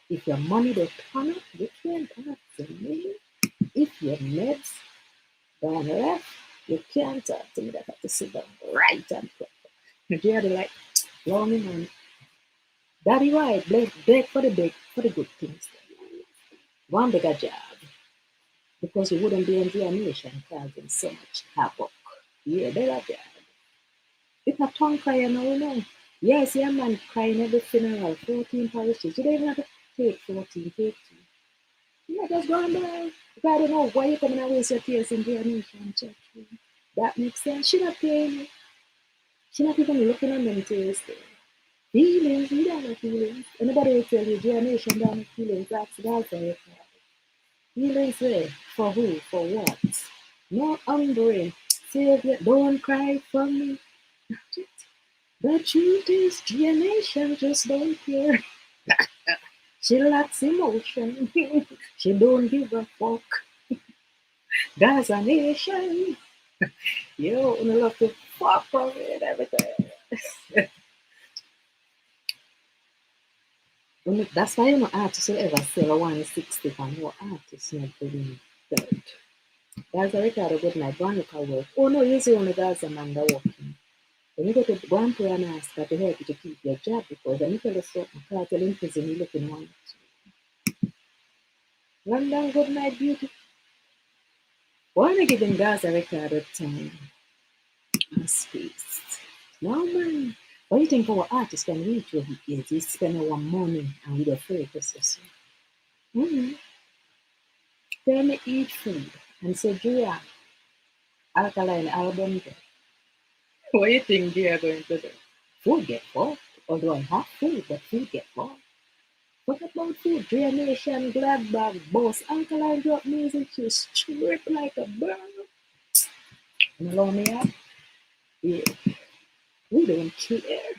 If your money don't turn up, you can't talk to me. If your meds gone left, you can't talk to me. That have to sit down right and proper. You are like, long man. Daddy White, beg for the good things. One bigger job. Because you wouldn't be in the nation causing so much havoc. Yeah, bigger job. If a tongue cry, you know. Yes, your man crying at the funeral, 14 parishes. You don't even have to take 14, take 2. Yeah, just go and buy. I don't know why you coming and waste your tears in the nation church. That makes sense. She not paying you. She not even looking at them tears there. Feelings, you don't have feelings. Anybody will tell you, your nation don't have feelings. That's God's way. Feelings there. For who? For what? No hungry. Savior, don't cry for me. The truth is, your nation just don't care. She lacks emotion. She don't give a fuck. That's a nation. Yo, I love to fuck from it and everything. That's why no artist will ever sell 160 from no artist not believe that. That's a record of good night. Go and look at work. Oh no, you see only that's a man that working. When you go to go and pray and ask God to help you to keep your job because when you tell us something, Kartel in prison, you looking on it. London, good night, beauty. Why are giving guys a record of time and space? No man. What do you think our artist can reach where he is? He spend our money and with a focus. Tell me eat food and say, Julia, Alkaline album there. What do you think they are going to do? Food get bought. Although I have food, but food get bought. What about food? Drea Nation, Glad Bag, Boss, Alkaline drop music, you strip like a bird. And allow me up? Yeah. We don't care.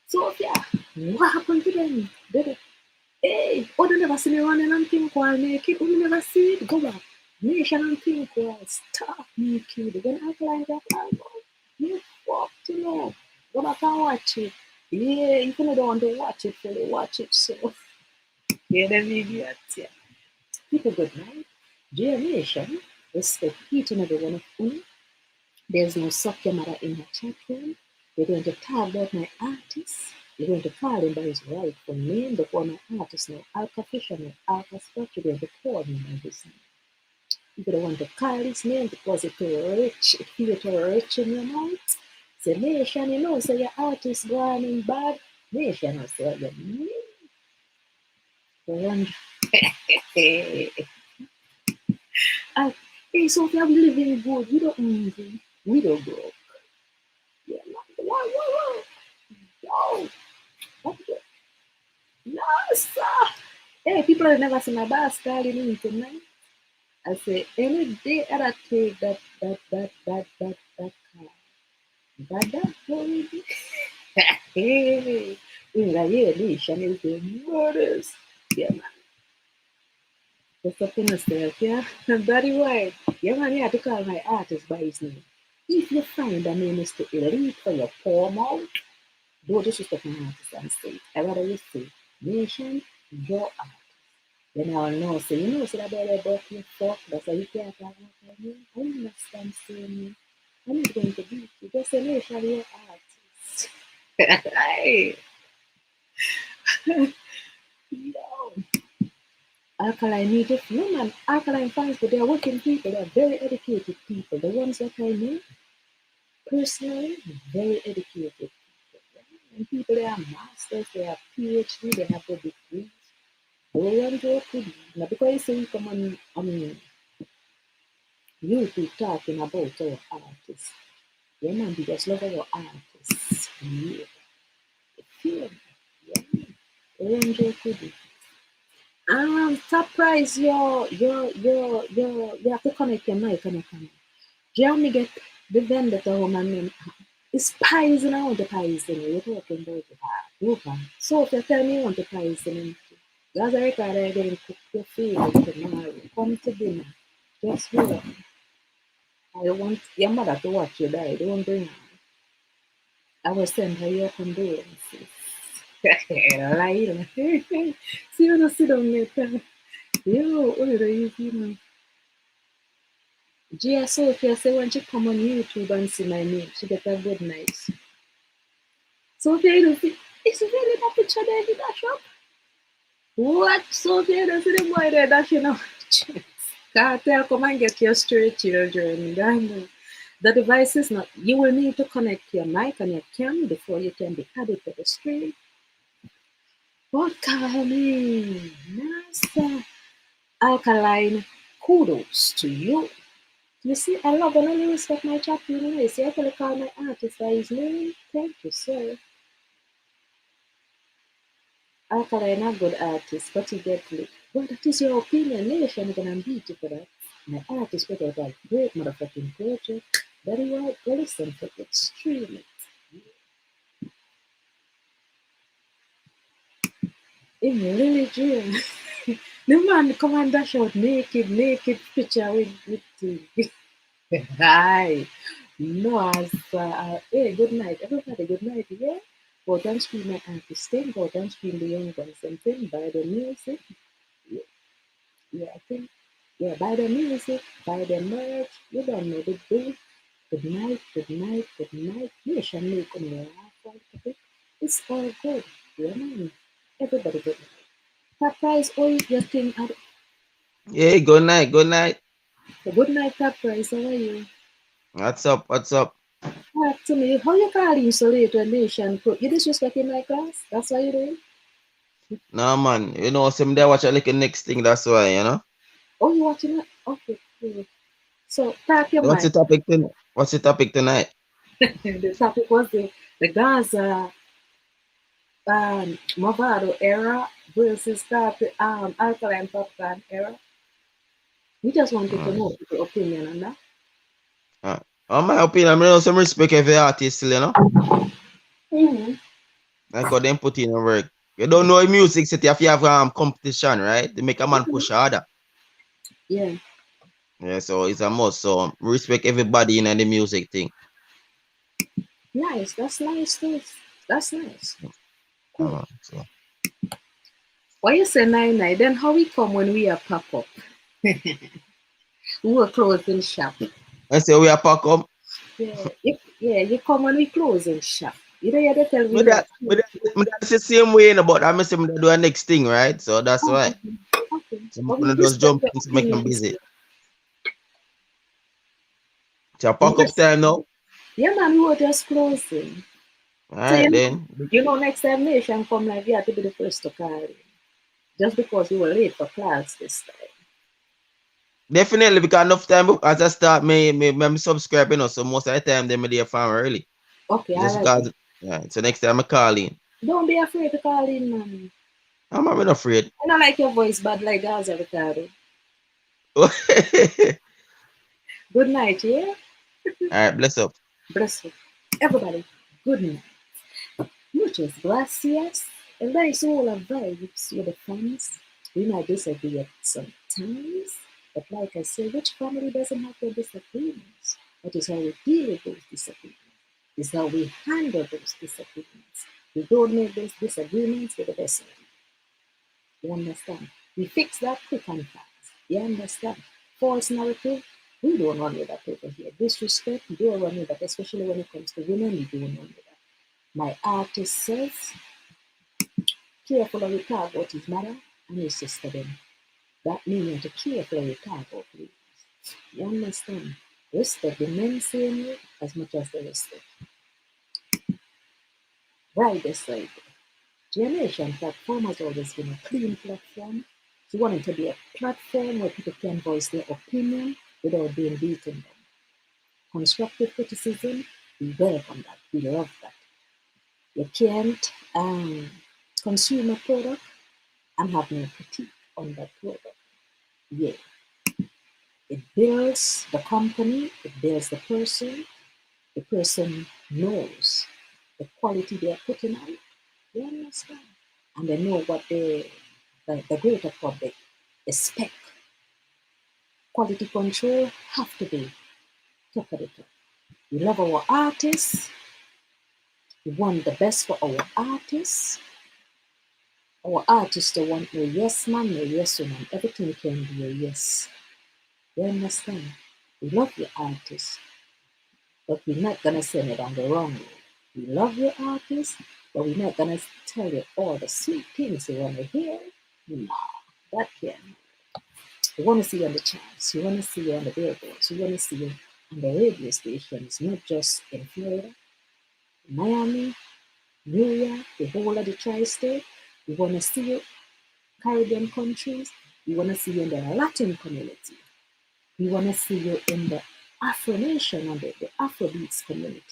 So yeah, what happened to them? Hey, oh, they never see me running and think while naked. Oh, they never see it. Go back. Nation and think while stop naked. When Alkaline drop album, you fuck to know. Go back and watch it. Yeah, if you don't want to watch it, fully watch it. So, yeah, the video. Yeah. People good night. Dear Nation, respect each and every one of you. There's no suck your mother in her chat room. We're going to talk about my artist. We're going to call him by his rightful name before my artist now. Alka Fisherman, Alka Scott, you're going to call him by his name. You don't want to call his name because it's too rich. It feels too rich in your mouth. Say, Nation, you know, say your artist going in bad. Nation, I say, you mean? Hey, Sophia, we living good. We don't envy. We don't broke. Yeah, whoa. Yo, okay. No, sir. Hey, people have never seen my boss calling in tonight. I say, any day I take that car. That, hey, Yeah, nation is the murders. Yeah, man. That's something myself, yeah. Very right. Yeah, man, you have to call my artist by his name. If you find a name is to elite for your poor mouth, don't disrespect my artist and say it. I rather you say, nation, your art. Then I'll know, say, you know, say that boy about you fuck, that's why you can't talk about me. I understand saying me. I'm not going to beat you. Just say, nation, your artist. Hey, yo. Alkaline need it. No man, Alkaline fans, but they're working people, they're very educated people. The ones that I know, personally, very educated people. And people, they are masters, they have PhD, they have their degrees. They run to a kid. Now, because you say you come on YouTube talking about our artists, yeah man, you just love our artists. Yeah, yeah, yeah. They run to a kid. Surprise, you have to connect your mic and your camera. Jeremy get the vendetta woman name. It's poison. I want to poison you. You're talking about it. Okay. So if you tell me you want to poison him, guys, I record I getting cook your favorite tomorrow. Come to dinner. Guess what? I want your mother to watch you die. Don't bring her. I will send her your condolences. Lying. See you don't sit down later. Yo, only the you know. Gia Sophia say when she come on YouTube and see my name, she get a good night. Sophia, you don't see, it's really that picture there, he dash up. What? Sophia, you don't see the boy there dashing up. Kartel, come and get your straight children. The device is not, you will need to connect your mic and your cam before you can be added to the stream. What coming? Master Alkaline, kudos to you. You see, I love and only respect my chat, you know. You see, I can call my artist by his name. Thank you, sir. Alkaline, a good artist, but he get lit. Well, that is your opinion. Nation, I'm gonna beat you for that. My artist put out a great motherfucking project. Very well, go listen to it, stream it. In really dream. The man come and dash out naked picture with the hi. No, as hey, good night. Everybody, good night, yeah? Go down stream my artist thing, go down stream the young guns and thing, buy the music. Yeah, yeah, I think, yeah, buy the music, buy the merch, you don't know the day. Good night, good night, good night. Nation make on laugh out of it. It's all good. Yeah, man. Everybody good night. Surprise, all your thing. Yeah, good night, good night. Good night, surprise. How are you? What's up? What's up? Talk to me. How you calling so late when Nation put you disrespecting my class? That's what you doing? No man, you know, some day watch a like next thing, that's why, you know. Oh, you watching it? Okay, cool. So tap your What's the mic. topic tonight? What's the topic tonight? The topic was the Gaza Mavado era versus Alkaline Popcaan era. We just wanted to know your opinion on that. On my opinion, I know some respect every artist, you know. Mm-hmm. Like how them put in work. You don't know music set if you have competition, right? They make a man push harder. Yeah. Yeah, so it's a must. So respect everybody in the music thing. Nice. That's nice. That's nice. Cool. So. Why you say 9-9? Then how we come when we are pop up? We were closing shop. I say we are pack up. Yeah, you come when we closing shop. You know, you have to tell me That's the same way, but I'm saying do a next thing, right? So that's why. Okay. So I'm gonna just jump in to make them busy. So pack up time now. Yeah, man, we were just closing. Alright, so, then. You know, next time Nation come like you have to be the first to call in. Just because you were late for class this time. Definitely, because enough time as I start me subscribing, you know, so most of the time they there from early. Okay, just all right. because, yeah, so next time I call in. Don't be afraid to call in, man. I'm not afraid. I don't like your voice bad like Gaza Ricardo. Good night, yeah? Alright, bless up. Bless you. Everybody, good night. Muchas gracias. And that is all of vibes with the fans. We might disagree at some times, but like I say, which family doesn't have their disagreements? That is how we deal with those disagreements. It's how we handle those disagreements. We don't make those disagreements with the best of them. You understand? We fix that quick and fast. You understand? False narrative, we don't run with that over here. Disrespect, we don't run with that, especially when it comes to women, we don't run with that. My artist says, careful of your talk about his mother and his sister then. That means you have to careful of your talk about please. You understand? Respect the men saying you as much as they respect. Right this side. Generation platform has always been a clean platform. We want it to be a platform where people can voice their opinion without being beaten down. Constructive criticism, we welcome that. We love that. You can't consume a product and have no critique on that product. Yeah. It builds the company, it builds the person. The person knows the quality they are putting on. You understand? And they know what the greater public expect. Quality control have to be top of the top. We love our artists. We want the best for our artists. Our artists don't want no yes man, no yes woman. Everything can be a yes. You understand? We love your artists, but we're not gonna send it on the wrong way. We love your artists, but we're not gonna tell you all the sweet things you wanna hear. Nah, that can't. We wanna see you on the charts. We wanna see you on the billboards. We wanna see you on the radio stations, not just in Florida, Miami, New York, the whole of the tri-state. We wanna see you Caribbean countries. We wanna see you in the Latin community. We want to see you in the Afro Nation and the Afrobeats community.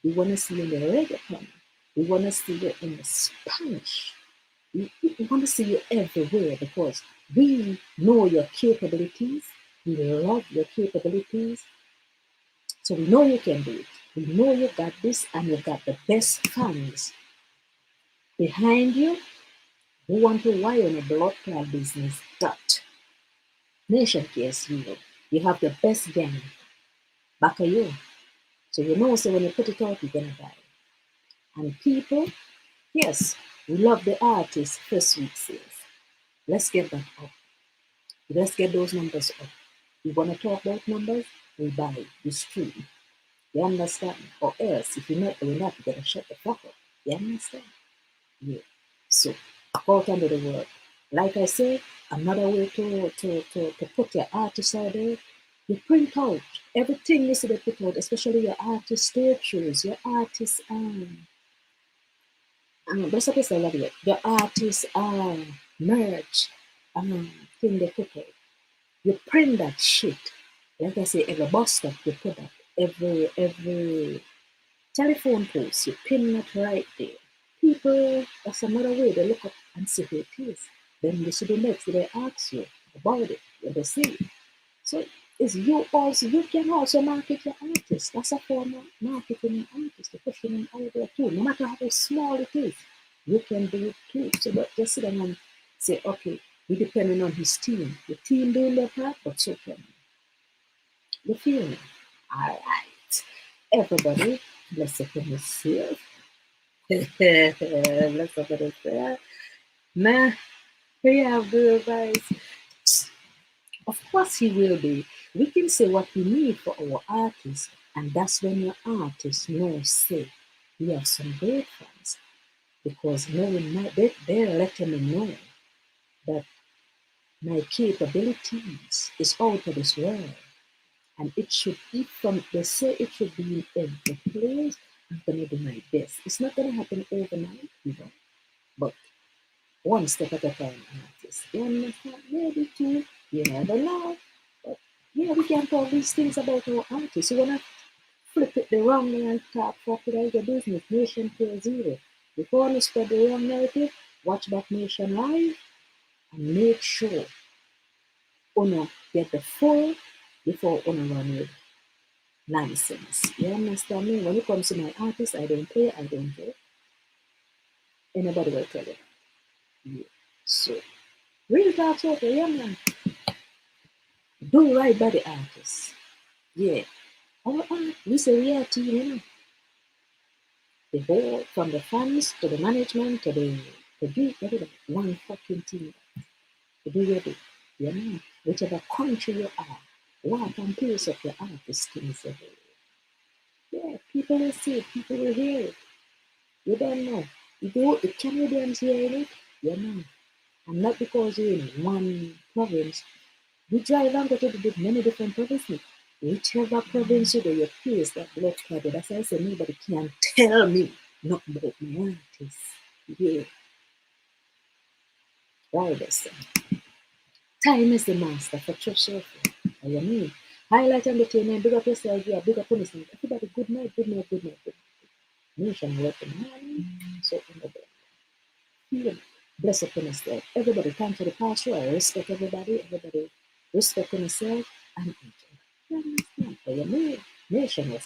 We want to see you in the reggaeton. We want to see you in the Spanish. We want to see you everywhere because we know your capabilities. We love your capabilities. So we know you can do it. We know you got this and you got the best fans behind you who want to wire in a blood clot business. That Nation cares you. You have the best gang back of you. So you know, so when you put it out, you're gonna buy. And people, yes, we love the artists first week sales. Let's get that up. Let's get those numbers up. You wanna talk about numbers? We buy, we stream. You understand? Or else, if you're not doing that, you're gonna shut the fuck up. You understand? Yeah. So go out under the world. Like I said, another way to put your artists out there, you print out everything you see they put out, especially your artist statues, your artist that's what I say, love it. Your artist merch thing they put out. You print that shit. Like I say, every bus stop you put that. Every telephone post, you pin that right there. People, that's another way they look up and see who it is. Then you see the next, they ask you about it, when they see it. So it's you can also market your artist. That's a form of marketing your artist, to push them out there too. No matter how small it is, you can do it too. So don't just sit down and say, okay, we're depending on his team. The team doing their part, but so can you. You feel me? All right. Everybody, bless up in yourself. Bless up in yourself. Nah, here you have the advice. Of course he will be. We can say what we need for our artists, and that's when your artist knows, say, we have some great fans. Because knowing they're letting me know that my capabilities is out of this world. And it should be from, they say it should be in every place. I'm going to do my best. It's not going to happen overnight, but one step at a time, artists. You understand? Maybe two, you never know. But yeah, we can talk these things about our artists. You want to flip it the wrong way and talk for your business. Nation Care Zero. Before you spread the wrong narrative, watch back Nation Live and make sure you get the full before you run with nonsense. You understand me? When it comes to my artists, I don't pay, I don't care. Anybody will tell you. Yeah. So, real talk, so for young man, do right by the artists. Yeah. Our art, we say we are a team, you know. The whole, from the fans to the management to the producer, everybody, one fucking team. To be ready. You know, whichever country you are, what and place of your artist things everywhere. Yeah, people will see it, people will hear it. You don't know. If the Canadians hearing it, you know. And not because you're in one province. You drive and go to many different provinces. Whichever province you do, your place that blood clotted. That's why I say nobody can tell me not about my artist. Yeah, right, that's time is the master for trust yourself. You mean? Highlight entertainment, big up yourself, yeah, big up on yourself. Everybody, good night, good night, good night, good night. Nation working man. So in the day. Bless up on yourself. Everybody, thank for the pastor. I respect everybody. Everybody, respect on yourself and enjoy. You understand? You mean? Nation was